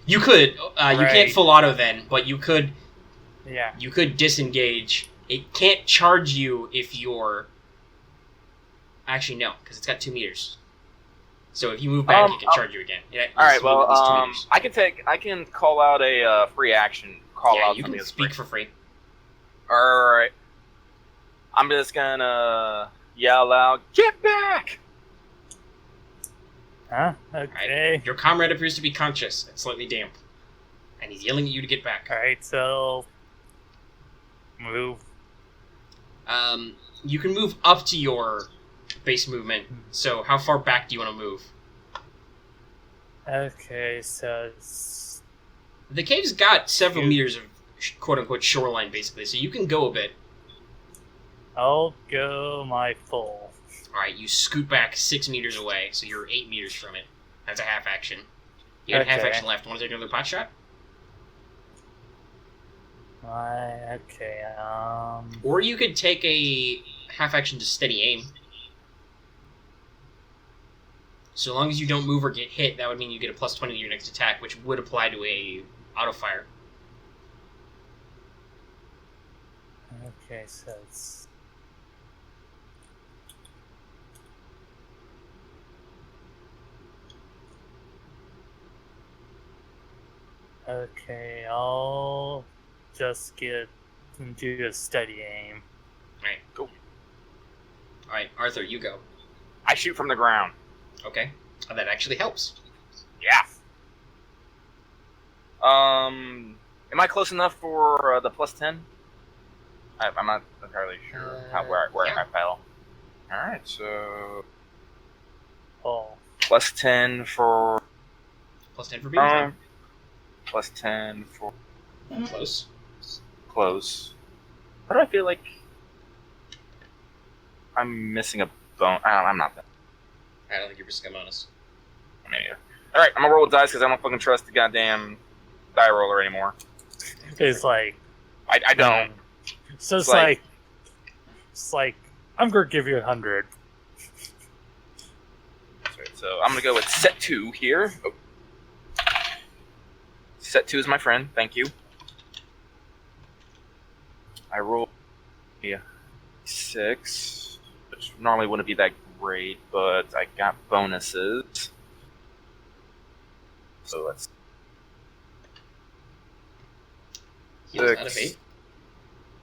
You could. You can't Right. full auto then, but you could. Yeah. You could disengage. It can't charge you if you're. Actually, no, because it's got 2 meters. So if you move back, it can charge you again. Yeah, All right, it's moving at least 2 meters. I can call out a free action. Call Yeah, out you something can that's speak free. for free. All right. I'm just gonna yell out, "Get back!" Huh? Okay. Your comrade appears to be conscious and slightly damp, and he's yelling at you to get back. All right. So. Move. You can move up to your base movement. So how far back do you want to move? Okay, so it's The cave's got several Shoot. meters of quote-unquote shoreline, basically, so you can go a bit. I'll go my full. Alright, you scoot back 6 meters away, so you're 8 meters from it. That's a half action. You got a half Okay. action left. Want to take another pot shot? Okay. Or you could take a half action to steady aim. So long as you don't move or get hit, that would mean you get a plus 20 to your next attack, which would apply to a auto fire. Okay, so it's. Okay, I'll just get and do a steady aim. Alright, cool. Alright, Arthur, you go. I shoot from the ground. Okay. Oh, that actually helps. Yeah. Am I close enough for the plus 10? I'm not entirely sure where I fell. Alright, so... Oh. Plus 10 for... Plus 10 for being plus 10 for... close. Close. Why do I feel like... I'm missing a bone? I'm not that. I don't think you're missing a bonus. Maybe. Alright, I'm gonna roll with dice because I don't fucking trust the goddamn die roller anymore. It's like... I don't. So it's like... It's like... I'm gonna give you 100. So I'm gonna go with set 2 here. Oh. Set 2 is my friend. Thank you. I rolled a 6, which normally wouldn't be that great, but I got bonuses. So let's. He was out of 8.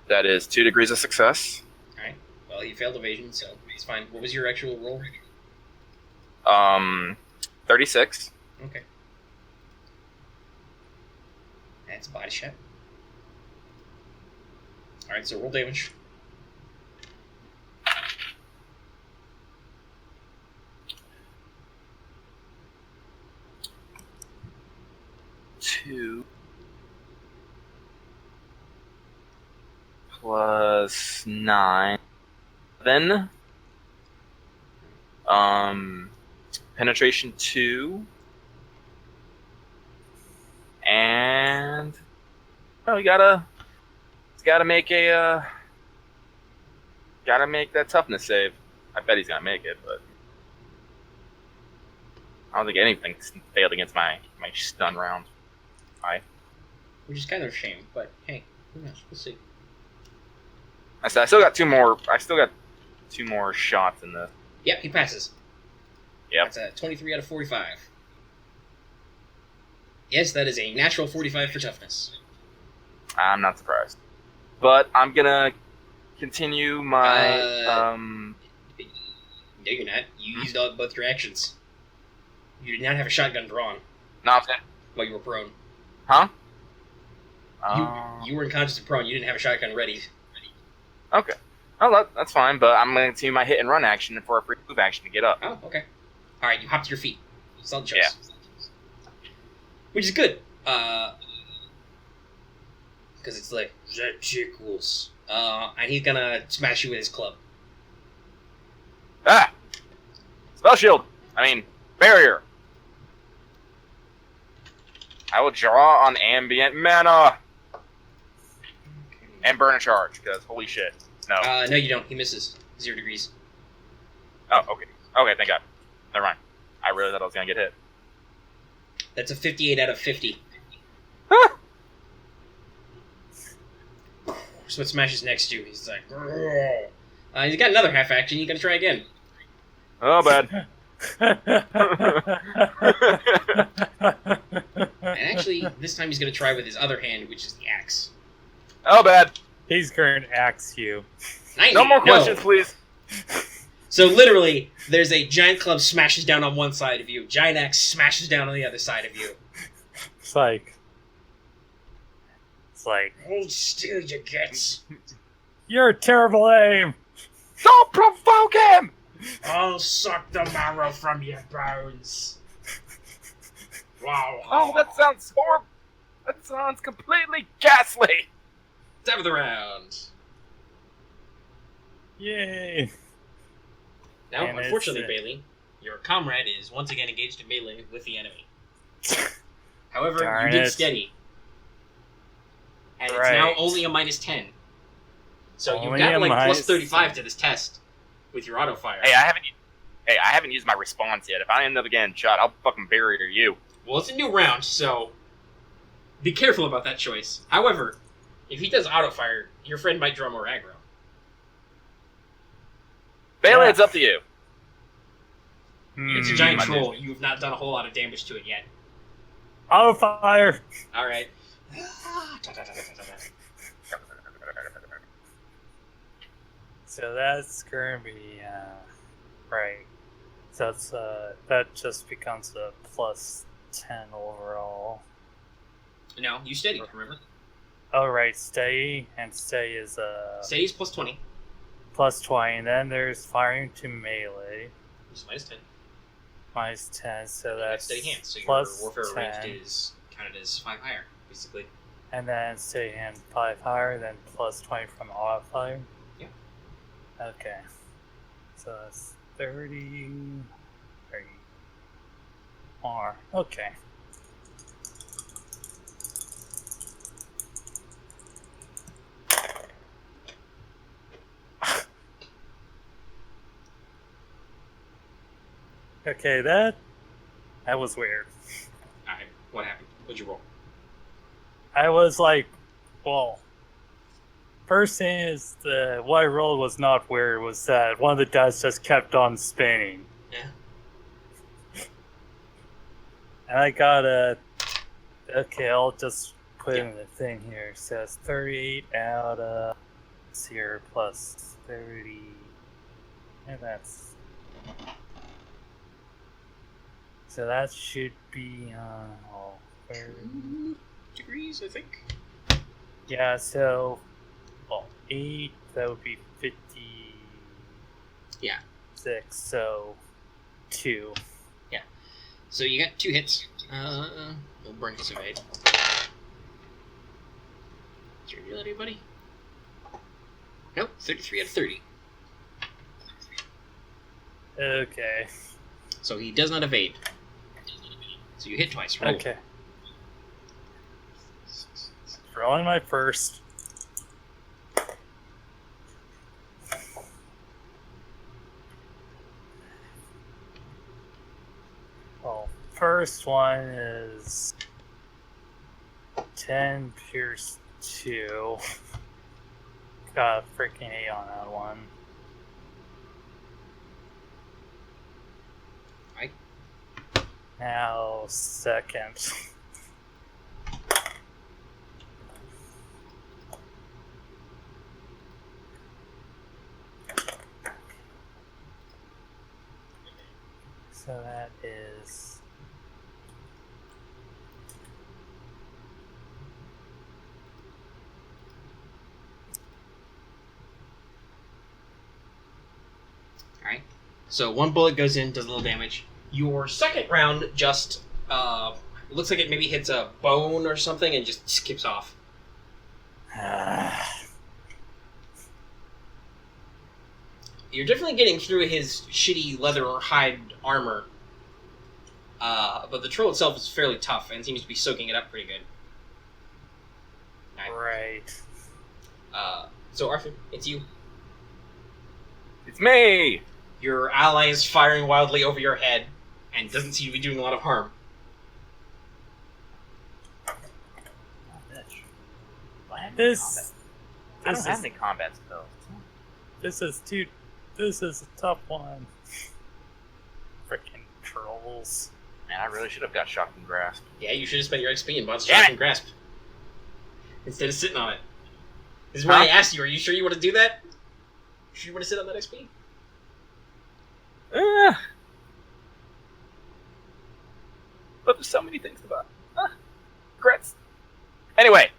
That is 2 degrees of success. Alright. Well, you failed evasion, so it's fine. What was your actual roll? 36. Okay. That's a body shot. Alright, so roll damage. Two plus 9. Then penetration 2. And well, you gotta make that toughness save. I bet he's gonna make it, but I don't think anything failed against my stun round. Which is kind of a shame, but hey, who knows? We'll see. I still got 2 more. I still got 2 more shots in the. Yep, he passes. Yep. That's a 23 out of 45. Yes, that is a natural 45 for toughness. I'm not surprised, but I'm gonna continue my. No, you're not. You used both your actions. You did not have a shotgun drawn No, I'm saying. while you were prone. Huh? You were unconscious and prone. You didn't have a shotgun ready. Okay. Oh, that's fine, but I'm going to continue my hit and run action for a free move action to get up. Oh, okay. All right, you hop to your feet. Solid choice. Yeah. Which is good. Because it's like ridiculous. And he's gonna smash you with his club. Ah! Spell shield! Barrier! I will draw on ambient mana! And burn a charge, because holy shit. No. No, you don't. He misses. 0 degrees. Oh, okay. Okay, thank God. Never mind. I really thought I was going to get hit. That's a 58 out of 50. So it smashes next to you. He's like, he's got another half action. You gotta try again. Oh, bad. And actually, this time he's gonna try with his other hand, which is the axe. Oh, bad. He's going to axe you. 90. No more questions, please. So literally, there's a giant club smashes down on one side of you. Giant axe smashes down on the other side of you. It's like... Hold still, you gets. You're a terrible aim! Don't provoke him! I'll suck the marrow from your bones. Wow. Oh, that sounds horrible. That sounds completely ghastly. Top of the round. Yay! Now, And unfortunately, it's, Bailey, your comrade is once again engaged in melee with the enemy. However, Darn you did it. steady. And it's Right. now only a -10. So you've Only got a like plus minus 35 to this test with your auto fire. Hey, I haven't used my response yet. If I end up getting shot, I'll fucking barrier you. Well, it's a new round, so be careful about that choice. However, if he does auto fire, your friend might draw more aggro. Bailey, Yeah. it's up to you. It's a giant I troll. You have not done a whole lot of damage to it yet. Auto fire! Alright. So that's going to be, right. So that's, that just becomes a plus 10 overall. No, you steadied, remember? Oh, right, steady, and steady is Steady's plus 20. plus 20, and then there's firing to melee, Which is minus 10. minus 10, so And you got that's steady hands, so your plus warfare 10, ranged is counted as 5 higher, basically. and then steady hand 5 higher, then plus 20 from auto fire. Yeah. Okay, so that's 30 more. Okay. Okay, that was weird. Alright, what happened? What'd you roll? I was like, well, first thing is what I rolled was not weird. Was that one of the dice just kept on spinning, Yeah. and I got a. Okay, I'll just put in the thing here. It says 38 out of here plus 30, and that's. So that should be where, Degrees, I think. yeah. So, well, 8. That would be 50. Yeah. 6. So 2. So you got 2 hits. We'll burn his evade. Did you reveal anybody? Nope, 33 out of 30. Okay. So he does not evade. So you hit twice. Roll. Okay. Rolling my first. Well, first one is 10 pierce 2. Got a freaking 8 on that one. Right. Now, second. So that is Alright. So one bullet goes in, does a little damage. Your second round just looks like it maybe hits a bone or something and just skips off. You're definitely getting through his shitty leather or hide armor. But the troll itself is fairly tough and seems to be soaking it up pretty good. right. So Arthur, it's you. It's me! Your ally is firing wildly over your head and doesn't seem to be doing a lot of harm. This I don't this have is any combat spells. this is a tough one. Freaking trolls. Man, I really should have got shocked and grasp. Yeah, you should have spent your XP in Monster Yeah. Shock and Grasp. Instead of sitting on it. This is why I Huh? asked you, are you sure you want to do that? Sure you want to sit on that XP? But there's so many things about regrets. Anyway,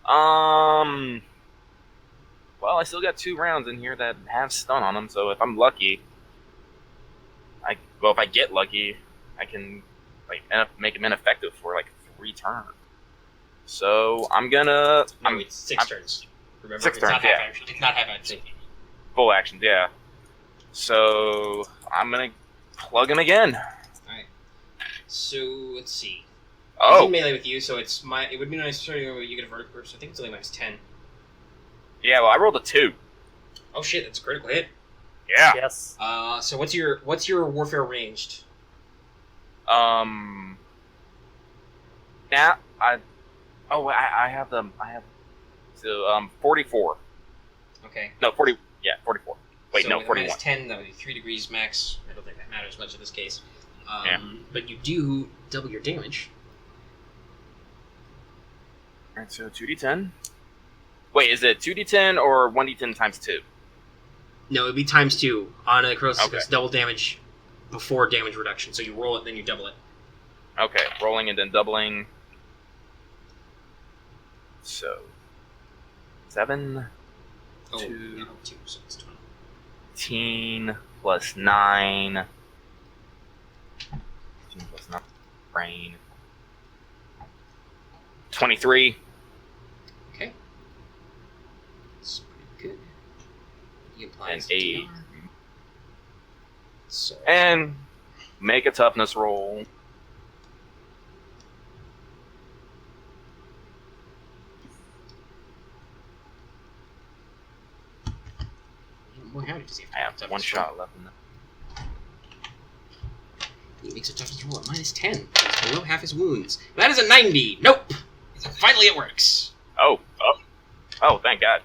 well, I still got 2 rounds in here that have stun on them, so if I'm lucky, if I get lucky, I can make them ineffective for 3 turns. So I'm gonna No, it's 6 turns. Remember, 6 it's turns, not yeah. half action. It's not half action. full actions, yeah. So I'm gonna plug him again. Alright. So, let's see. He's Oh, in melee with you, so it would be nice to you get a vertical, so I think it's only minus 10. yeah. Well, I rolled a 2. Oh shit, that's a critical hit. Yeah. Yes. So what's your warfare ranged? Now I have them. I have 44. Okay. No, 40. Yeah, 44. Wait, So no, with 41. minus 10, that would be 3 degrees max. I don't think that matters much in this case. Yeah. But you do double your damage. All right, so 2d10. Wait, is it 2d10 or 1d10 times 2? No, it'd be times 2 on a necrosis. Okay. It's double damage before damage reduction. So you roll it, then you double it. Okay, rolling and then doubling. So 7, Oh, 2, yeah, 2, so it's 20. 18 plus 9. 18 plus 9. Brain. 23. Okay. That's pretty good. He And applies 8. DR. So, And make a toughness roll. boy, how does he I have toughness one roll? shot left in the. He makes a toughness roll at minus 10. He's below half his wounds. That is a 90. Nope. Finally, it works. Oh, thank God.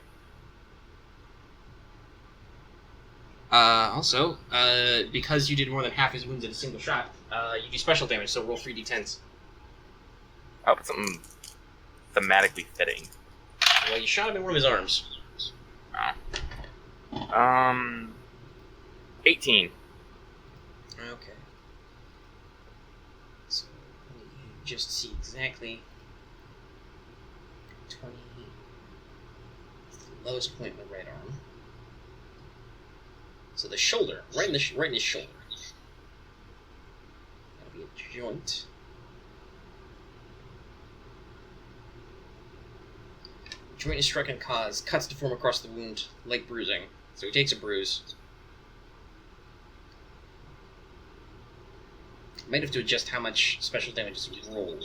Also, because you did more than half his wounds in a single shot, you do special damage, so roll 3d10s. Oh, but something thematically fitting. Well, you shot him in one of his arms. 18. Okay. So, let me just see exactly. 20. The lowest point in the right arm. So the shoulder, right in his shoulder. That'll be a joint. Joint is struck and cause cuts to form across the wound, like bruising. So he takes a bruise. Might have to adjust how much special damage is rolled,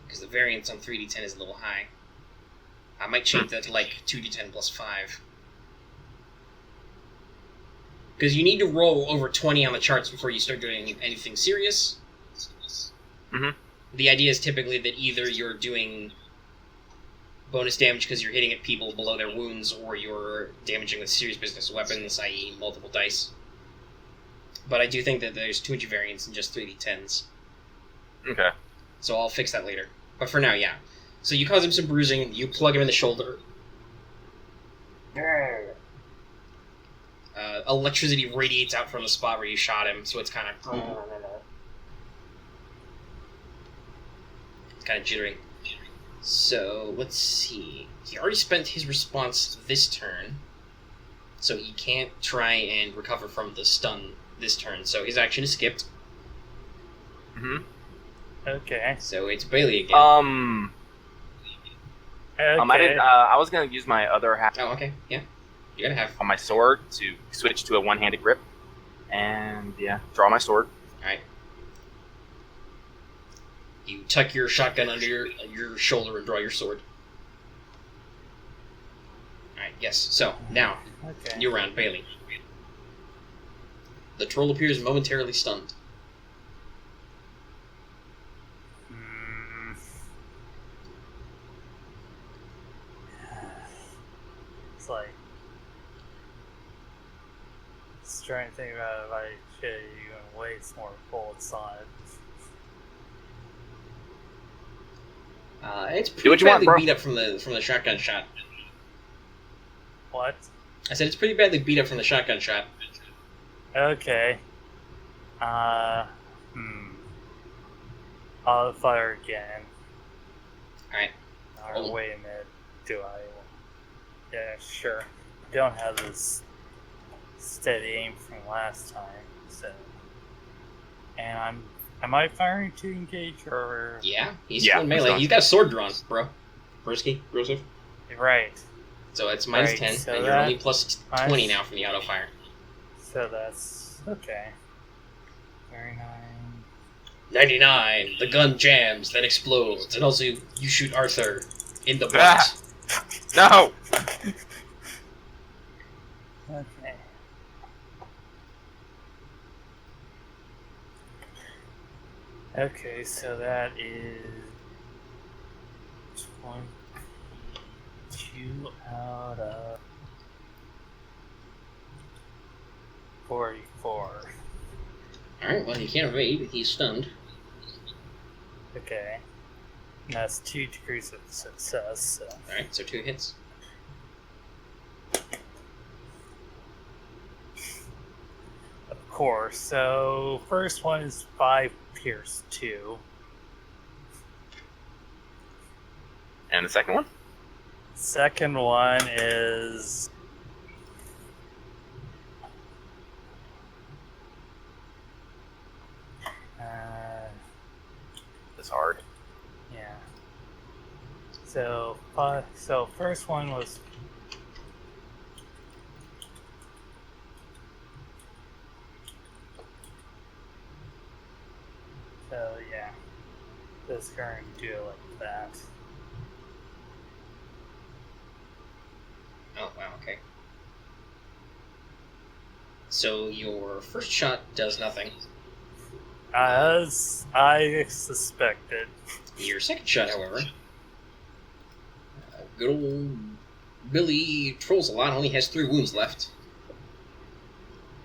because the variance on 3d10 is a little high. I might change that to like 2d10 plus 5. Because you need to roll over 20 on the charts before you start doing anything serious. Mm-hmm. The idea is typically that either you're doing bonus damage because you're hitting at people below their wounds, or you're damaging with serious business weapons, i.e. multiple dice. But I do think that there's too much variance in just 3d10s. Okay. So I'll fix that later. But for now, yeah. So you cause him some bruising, you plug him in the shoulder. Electricity radiates out from the spot where you shot him, so it's kind of jittery. So, let's see. He already spent his response this turn, so he can't try and recover from the stun this turn, so his action is skipped. Mm-hmm. Okay. So it's Bailey again. Okay. I was gonna use my other half Oh, okay, yeah. You're gonna have... on my sword to switch to a one-handed grip, and yeah, draw my sword. Alright. You tuck your shotgun under your shoulder and draw your sword. Alright, yes. So, now, Okay. new round, Bailey. The troll appears momentarily stunned. It's like... Just trying to think about if I should even waste more bullets on it. It's Do pretty what you want, badly bro. beat up from the shotgun shot. What? I said it's pretty badly beat up from the shotgun shot. Okay. I'll fire again. Alright. Or wait a minute. Do I? Yeah, sure. Don't have this steady aim from last time, so. And am I firing to engage or? Yeah, he's Yeah, still in melee. he's He's got a sword drawn, bro. Broski, Grosov. Right. So it's minus Right, 10, so and you're that- only plus 20 now from the auto fire. So that's okay. 39. 99. The gun jams, then explodes, and also you shoot Arthur in the butt. Ah! No! Okay. Okay, so that is 22 out of 44. Alright, well, he can't evade. He's stunned. Okay. And that's 2 degrees of success, so. Alright, so 2 hits. Of course. So, first one is 5 pierce 2. And the second one? Second one is It's hard. yeah. So first one was yeah. Just going to do it like that. Oh, wow, okay. So your first shot does nothing. As I suspected. Your second shot, however, good old Billy trolls a lot, only has 3 wounds left.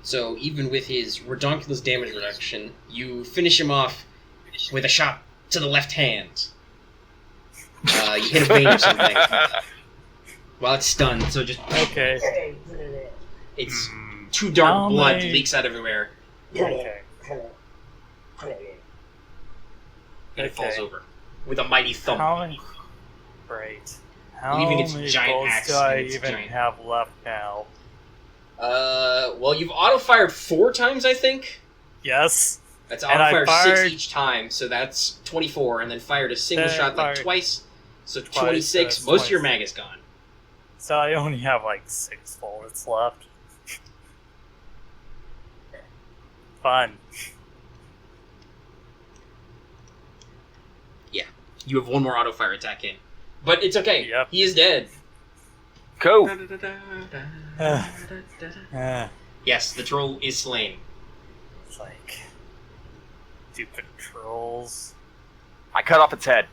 So even with his redonkulous damage reduction, you finish him off with a shot to the left hand. You hit a vein or something. While it's stunned, so just... Okay. It's too dark How blood many- leaks out everywhere. Okay. And it falls Okay. over with a mighty thump. How many? Right. How Leaving its many giant bolts axe do I and its even giant- have left now? Well, you've auto-fired 4 times, I think? Yes. That's And I auto-fire 6 fired- each time, so that's 24, and then fired a single Then I shot like fired twice, so twice, 26. that's Most of your 20. mag is gone. So I only have like 6 bullets left. Fun. You have 1 more auto-fire attack in. But it's okay. Yep. He is dead. Cool. Yes, the troll is slain. It's like stupid trolls. I cut off its head.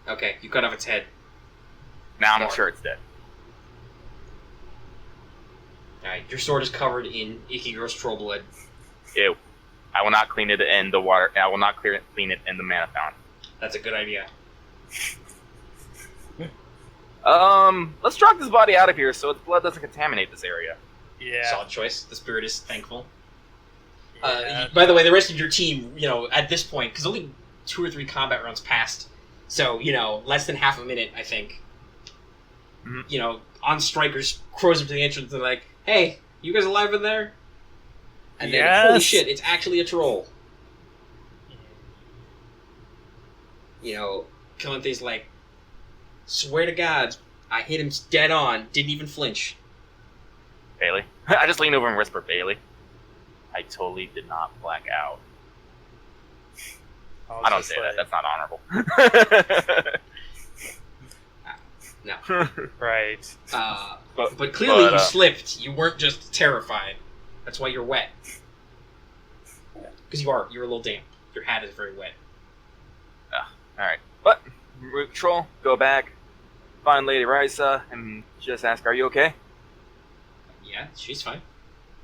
Okay, you cut off its head. Now I'm More. sure it's dead. Alright, your sword is covered in icky, gross troll blood. Ew. I will not clean it in the water. I will not clean it in the mana fountain. That's a good idea. Let's drop this body out of here so its blood doesn't contaminate this area. Yeah. Solid choice. The spirit is thankful. Yeah. By the way, the rest of your team, at this point, because only 2 or 3 combat rounds passed, so, less than half a minute, I think. Mhm. On strikers, crows up to the entrance and like, hey, you guys alive in there? And then, Yes. holy shit, it's actually a troll. Calente's like, swear to God, I hit him dead on, didn't even flinch. Bailey. I just lean over and whisper, Bailey. I totally did not black out. was I don't just say like, that. That's not honorable. No. Right. But clearly but, you slipped. You weren't just terrified. That's why you're wet. Because you are. You're a little damp. Your hat is very wet. Alright. But, root troll, go back, find Lady Risa, and just ask, are you okay? Yeah, she's fine.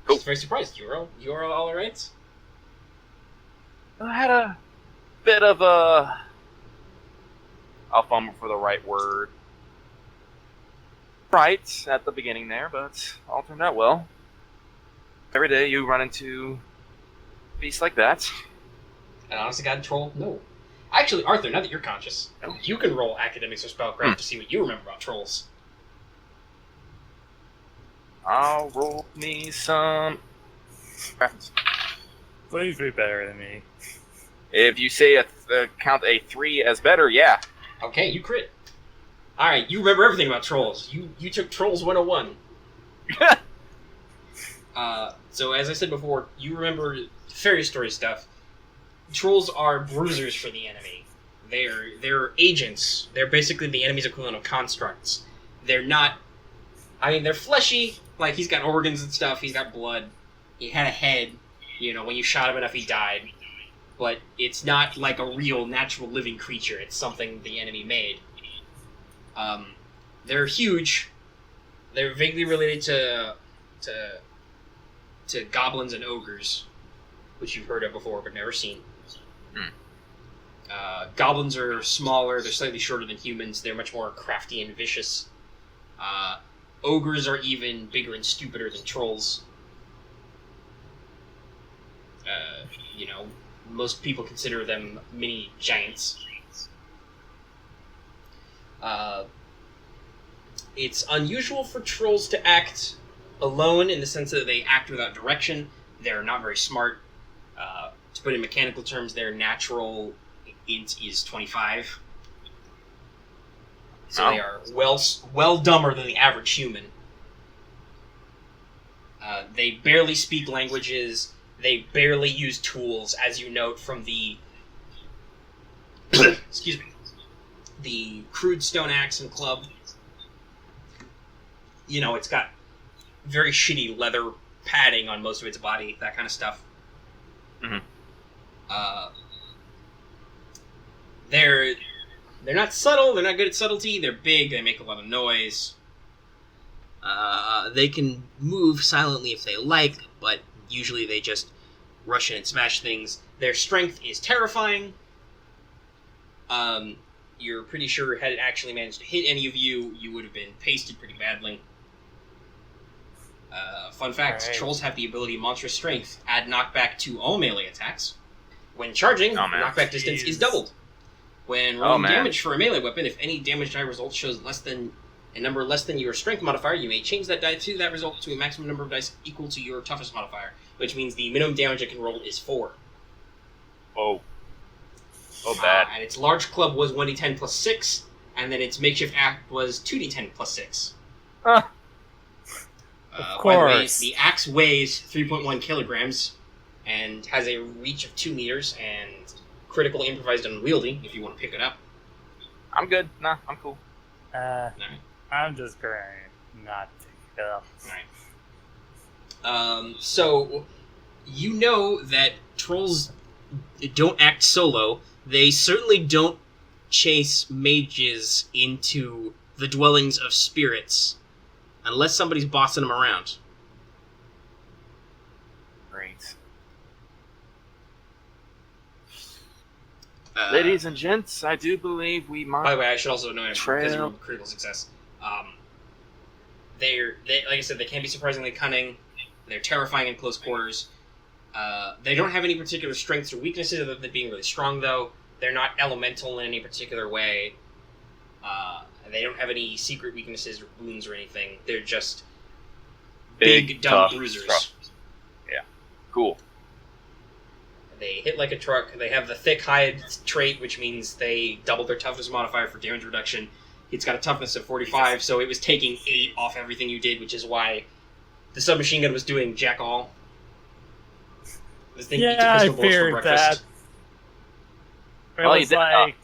Cool. She's very surprised. You're all alright? I had a bit of a... I'll fumble for the right word. Fright at the beginning there, but all turned out well. Every day you run into beasts like that. And honestly, God, troll? No. Actually, Arthur, now that you're conscious, you can roll academics or spellcraft to see what you remember about trolls. I'll roll me some... crafts. Please be better than me. If you say count a 3 as better, yeah. Okay, you crit. Alright, you remember everything about trolls. You took Trolls 101. So as I said before, you remember fairy story stuff. Trolls are bruisers for the enemy. They're agents. They're basically the enemy's equivalent of constructs. They're not... they're fleshy. Like, he's got organs and stuff. He's got blood. He had a head. When you shot him enough, he died. But it's not like a real, natural, living creature. It's something the enemy made. They're huge. They're vaguely related to goblins and ogres, which you've heard of before but never seen. Goblins are smaller. They're slightly shorter than humans. They're much more crafty and vicious. Ogres are even bigger and stupider than trolls. Most people consider them mini giants. It's unusual for trolls to act alone in the sense that they act without direction. They're not very smart. To put it in mechanical terms, their natural int is 25. So they are well dumber than the average human. They barely speak languages. They barely use tools, as you note from the excuse me, the crude stone axe and club. You know, it's got very shitty leather padding on most of its body, that kind of stuff. Mm-hmm. They're not subtle. They're not good at subtlety. They're big. They make a lot of noise. They can move silently if they like, but usually they just rush in and smash things. Their strength is terrifying. You're pretty sure had it actually managed to hit any of you, you would have been pasted pretty badly. Fun fact, Right. Trolls have the ability Monstrous Strength, add knockback to all melee attacks. When charging, knockback distance is doubled. When rolling damage for a melee weapon, if any damage die result shows a number less than your strength modifier, you may change that die to that result to a maximum number of dice equal to your toughness modifier, which means the minimum damage it can roll is 4. Oh. Oh, bad. And its large club was 1d10 plus 6, and then its makeshift axe was 2d10 plus 6. Huh. Of By the way, course. the axe weighs 3.1 kilograms and has a reach of 2 meters and critical improvised unwieldy if you want to pick it up. I'm good. Nah, I'm cool. Alright. I'm just going to not pick it up. Alright. So, you know that trolls don't act solo. They certainly don't chase mages into the dwellings of spirits unless somebody's bossing them around. Great. Uh, Ladies and gents, I do believe we might... By the way, I should also note, because you Trail. rolled critical success, they like I said, they can be surprisingly cunning. They're terrifying in close quarters. They don't have any particular strengths or weaknesses other than being really strong, though. They're not elemental in any particular way. They don't have any secret weaknesses or wounds or anything. They're just big dumb tough, bruisers. tough. Yeah. Cool. They hit like a truck. They have the thick hide trait, which means they double their toughness modifier for damage reduction. It's got a toughness of 45, so it was taking 8 off everything you did, which is why the submachine gun was doing jack all. This thing eats Yeah, I pistol bullets for feared breakfast. that. Well, you was did- like,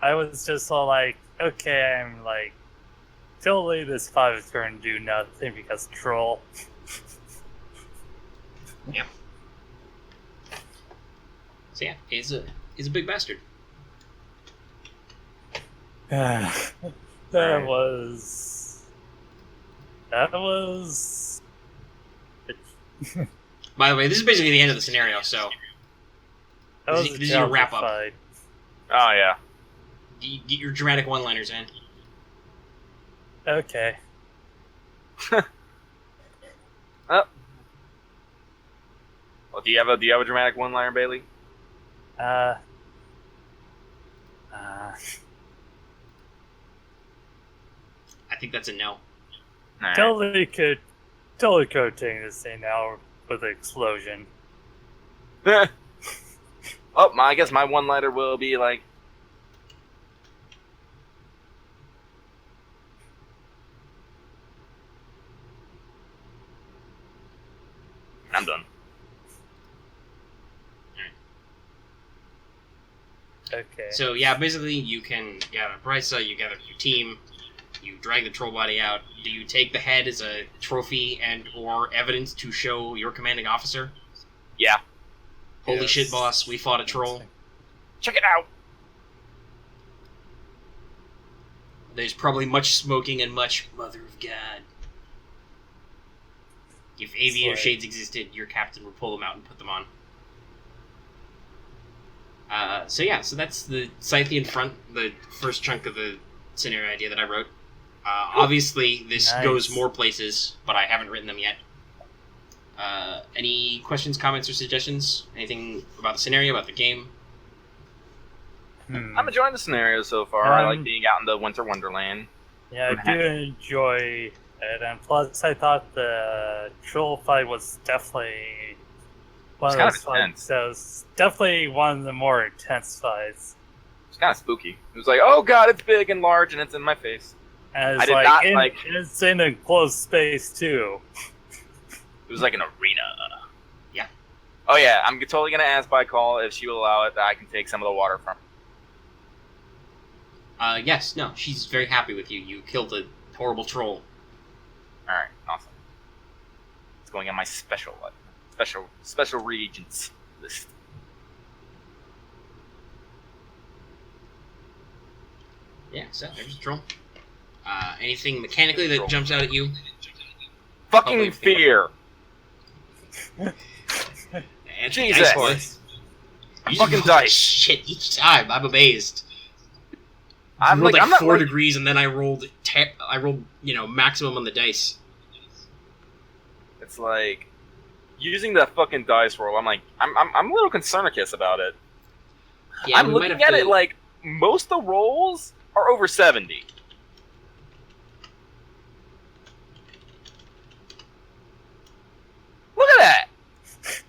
I was just all like, okay, I'm like, totally this 5 is going to do nothing because troll. So yeah, he's a big bastard. That Right. was. By the way, this is basically the end of the scenario, so That was This a is your terrible wrap-up. fight. Oh, yeah. get your dramatic one-liners in. Okay. Oh. Well, do you have a dramatic one-liner, Bailey? I think that's a no. Alright. Totally could take this thing now with an explosion. Oh, I guess my one-liner will be like... I'm done. Okay. So yeah, basically you can gather Brysa, you gather your team, you drag the troll body out. Do you take the head as a trophy and or evidence to show your commanding officer? Yeah. Holy Yes. shit, boss, we fought a troll. Check it out! There's probably much smoking and much Mother of God. If aviator like- shades existed, your captain would pull them out and put them on. So that's the Scythian front, the first chunk of the scenario idea that I wrote. Obviously, this Nice. goes more places, but I haven't written them yet. Any questions, comments, or suggestions? Anything about the scenario, about the game? Hmm. I'm enjoying the scenario so far. I like Um, being out in the Winter Wonderland. Yeah, I do enjoy it, and plus I thought the troll fight was definitely one of kind those of fights intense. that was definitely one of the more intense fights. It's kind of spooky. It was like, oh god, it's big and large and it's in my face. And I it's did like, not like- it's in a closed space too. It was like an arena. Yeah. Oh yeah, I'm totally gonna ask by call if she will allow it that I can take some of the water from. Yes, no, she's very happy with you. You killed a horrible troll. All right, awesome. It's going on my special reagents list. Yeah, so there's a troll. Anything mechanically that jumps out at you? Fucking wait, fear. And Jesus. dice for it. You Fucking just roll dice. shit each time. I'm amazed. I'm I rolled like, like I'm not 4 like, degrees, and then I rolled maximum on the dice. it's like using the fucking dice roll. I'm like, I'm a little concernicus about it. Yeah, I'm we might looking have at to- it like most of the rolls are over 70. Look at that.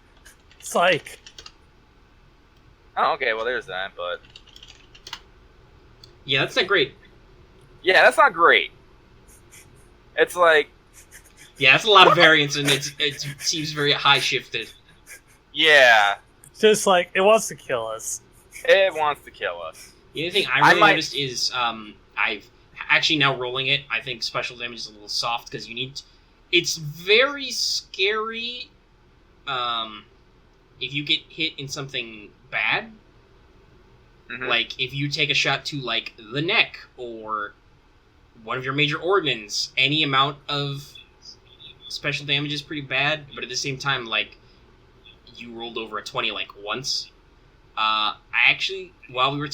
Psych. Oh, okay. Well, there's that. But Yeah, that's not great. yeah, that's not great. It's like, Yeah, that's a lot of variance, and it seems very high shifted. yeah, Just like, it wants to kill us. it wants to kill us. The only thing I I really might- noticed is I've actually now rolling it. I think special damage is a little soft because you need. It's very scary. If you get hit in something bad, Mhm. like if you take a shot to like the neck or one of your major organs, any amount of special damage is pretty bad. But at the same time, like you rolled over a 20 like once. I actually, while we were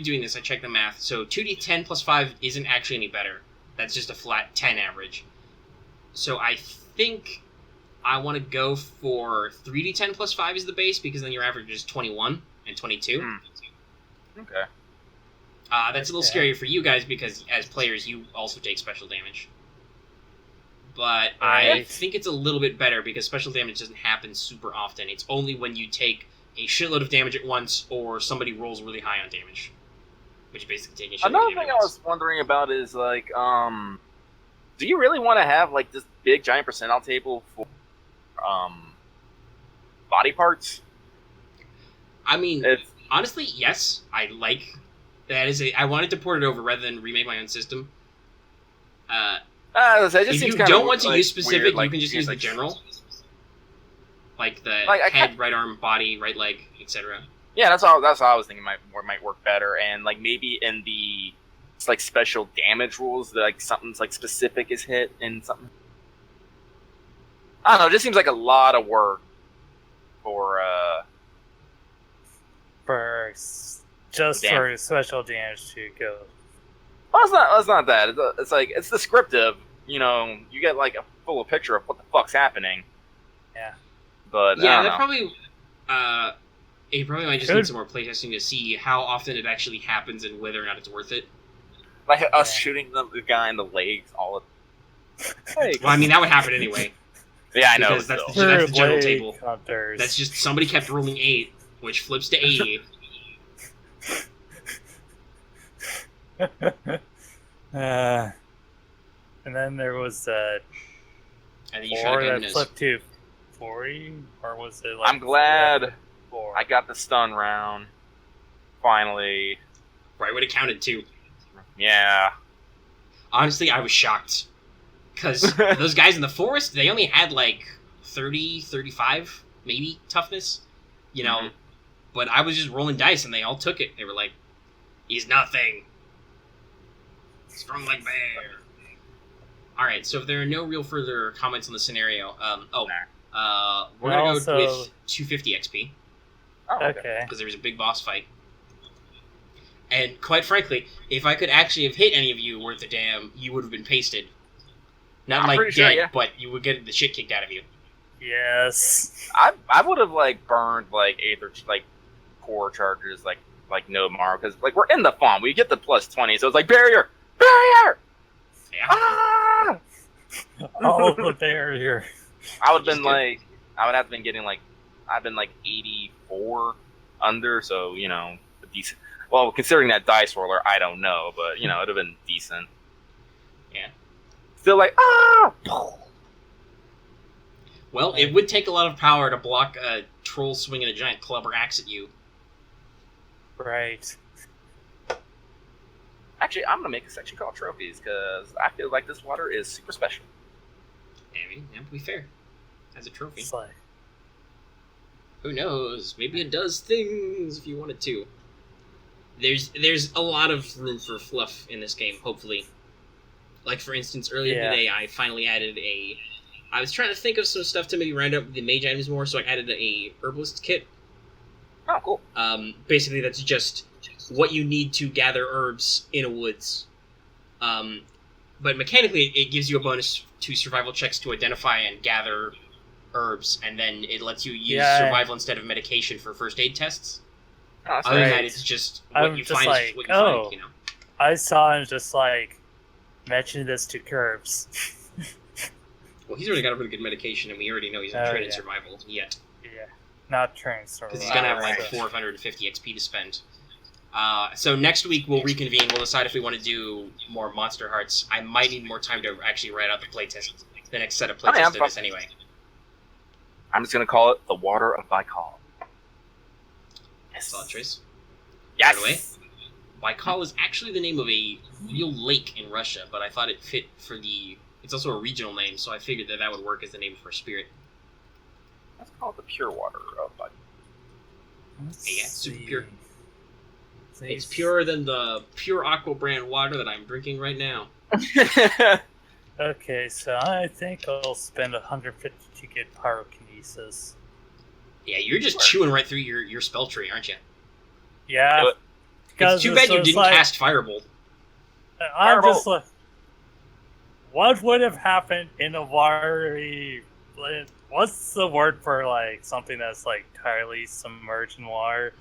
doing this, I checked the math. So 2d10 plus 5 isn't actually any better. That's just a flat 10 average. So I think I want to go for 3d10 plus 5 is the base, because then your average is 21 and 22. Okay. That's a little Okay. scarier for you guys, because as players, you also take special damage. But I Right. think it's a little bit better, because special damage doesn't happen super often. It's only when you take a shitload of damage at once, or somebody rolls really high on damage. Which is basically taking a shitload Another of damage thing I at once. was wondering about is like, do you really want to have like this big giant percentile table for body parts? I mean, It's honestly, yes. I like that. I wanted to port it over rather than remake my own system. it just If seems you kinda, don't want to like, use specific, weird, like, you can just use the like- general. Like the Like, I head, can't- right arm, body, right leg, etc. Yeah, that's all I was thinking might work better, and like maybe in the it's like special damage rules, that like something's like specific is hit and something. I don't know. It just seems like a lot of work for Just Damn. for special damage to go. Well, it's not that. It's like it's descriptive. You know, you get like a full picture of what the fuck's happening. Yeah. But Yeah, I that don't know. probably. It probably might just Good. need some more playtesting to see how often it actually happens and whether or not it's worth it. Like us Yeah. shooting the guy in the legs all the hey, Well, I mean, that would happen anyway. yeah, I know. because But that's still. the general Leg table. hunters. That's just somebody kept rolling 8, which flips to 8. And then there was that And then you shot a 4 guy in the that nose. flipped to 40, or was it like? I'm glad 4? I got the stun round. Finally, Right when it counted, too. yeah. Honestly, I was shocked. Because those guys in the forest, they only had like 30, 35, maybe, toughness. You know, Mhm. but I was just rolling dice and they all took it. They were like, he's nothing. Strong like bear. Alright, so if there are no real further comments on the scenario, we're gonna Also- go with 250 XP, Oh, Okay. because there was a big boss fight. And quite frankly, if I could actually have hit any of you worth a damn, you would have been pasted. Not I'm like pretty sure, dead, yeah. but you would get the shit kicked out of you. Yes. I would have like burned like Aether like core charges like no tomorrow, because like we're in the farm, we get the plus 20, so it's like barrier. all the barrier. I would have been Just like, I would have been getting like, I've been like 84 under, so a decent. Well, considering that dice roller, I don't know, but it'd have been decent. Yeah. Still like Well, it would take a lot of power to block a troll swinging a giant club or axe at you. Right. Actually, I'm gonna make a section called trophies because I feel like this water is super special. I mean, to be fair, as a trophy. It's like, Who knows? Maybe it does things if you wanted to. There's a lot of room for fluff in this game, hopefully. Like, for instance, earlier today, I finally added I was trying to think of some stuff to maybe round up the mage items more, so I added a herbalist kit. Oh, cool. Basically, that's just what you need to gather herbs in a woods. But mechanically, it gives you a bonus to survival checks to identify and gather herbs, and then it lets you use survival instead of medication for first aid tests. Oh, that's Other than nice. that, it's just what I'm you just find like, is what you find, I saw him just like mention this to Curbs. Well, he's already got a really good medication, and we already know he's not trained in survival yet. Yeah, not trained survival. Because he's gonna have like 450 XP to spend. So next week we'll reconvene. We'll decide if we want to do more Monster Hearts. I might need more time to actually write out the next set of playtests of this anyway. I'm just gonna call it the Water of Baikal. Yes. Solid choice. Yes. By the way, Baikal is actually the name of a real lake in Russia, but I thought it fit for the... It's also a regional name, so I figured that would work as the name for a spirit. Let's call it the pure water of Baikal. Yeah, it's super pure. It's purer than the pure Aqua brand water that I'm drinking right now. Okay, so I think I'll spend 150 to get pyrokinesis. Yeah, you're just chewing right through your spell tree, aren't you? Yeah. It's too bad you didn't cast Firebolt. I'm just like, what would have happened in a watery... What's the word for like something that's like entirely submerged in water?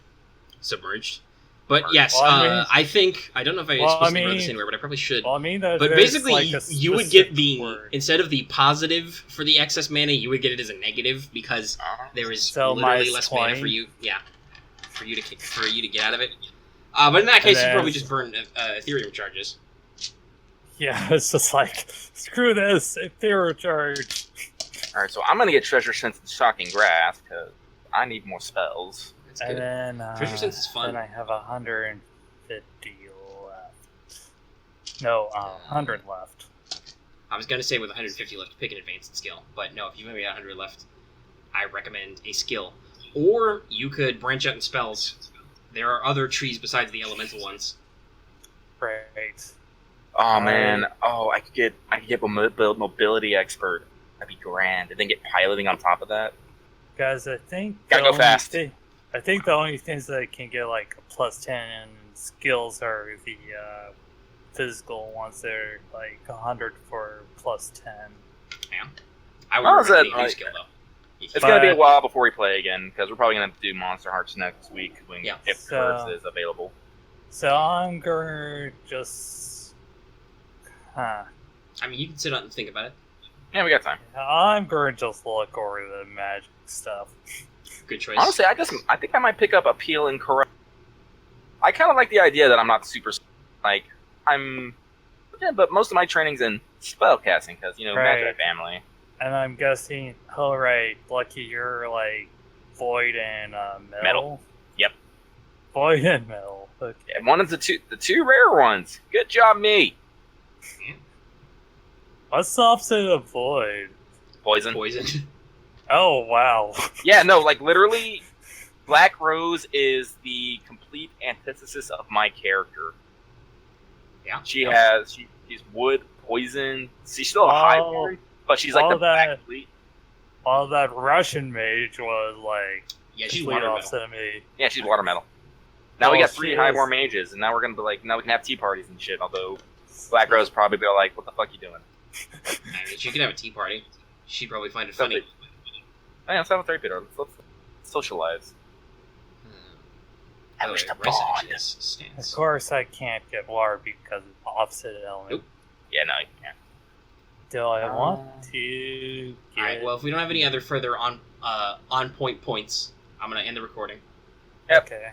Submerged. But yes, well, I think... I don't know if I explicitly wrote this anywhere, but I probably should. Well, I mean, but basically, like you would get the... word. Instead of the positive for the excess mana, you would get it as a negative, because there is literally less mana for you. Yeah. For you to get out of it. But in that case, you probably just burn Ethereum charges. Yeah, it's just like, screw this, Ethereum charge. Alright, so I'm gonna get Treasure Sense and Shocking Grasp, because I need more spells. That's good. And then, Treasure Sense is fun. Then I have 150 left. No, 100 left. I was going to say with 150 left, pick an advanced skill. But no, if you've only got 100 left, I recommend a skill. Or you could branch out in spells. There are other trees besides the elemental ones. Right. Oh man, I could get Mobility Expert. That'd be grand. And then get Piloting on top of that. Guys, I think... Gotta go fast. I think the only things that can get like a plus 10 skills are the physical ones. They're like 100 for plus 10. Yeah. I would recommend a new skill though. It's gonna be a while before we play again, because we're probably gonna have to do Monster Hearts next week if Curves is available. So I'm gonna just... I mean, you can sit out and think about it. Yeah, we got time. I'm gonna just look over the magic stuff. Good choice. Honestly, I think I might pick up Appeal and Corrupt. I kind of like the idea that I'm not super... but most of my training's in spellcasting, because, Magi family. And I'm guessing, Lucky, you're like Void and Metal? Yep. Void and Metal. Okay. Yeah, one of the two rare ones. Good job, me. What's the opposite of Void? Poison. Oh, wow. Yeah, no, like literally, Black Rose is the complete antithesis of my character. Yeah. She's wood, poison. She's still a high fairy, but she's like the black fleet. All that Russian mage was like... Yeah, she's watermetal. Yeah, she's watermetal. Now we got 3 high war mages, and now we're gonna be like, now we can have tea parties and shit, although Black Rose probably be like, what the fuck you doing? I mean, she could have a tea party. She'd probably find it funny. Oh, yeah, let's have a therapy. Let's socialize. I wish the bond. Of course, I can't get water because of the opposite element. Nope. Yeah, no, you can't. Do I want to? All right. Well, if we don't have any other further on point points, I'm gonna end the recording. Yep. Okay.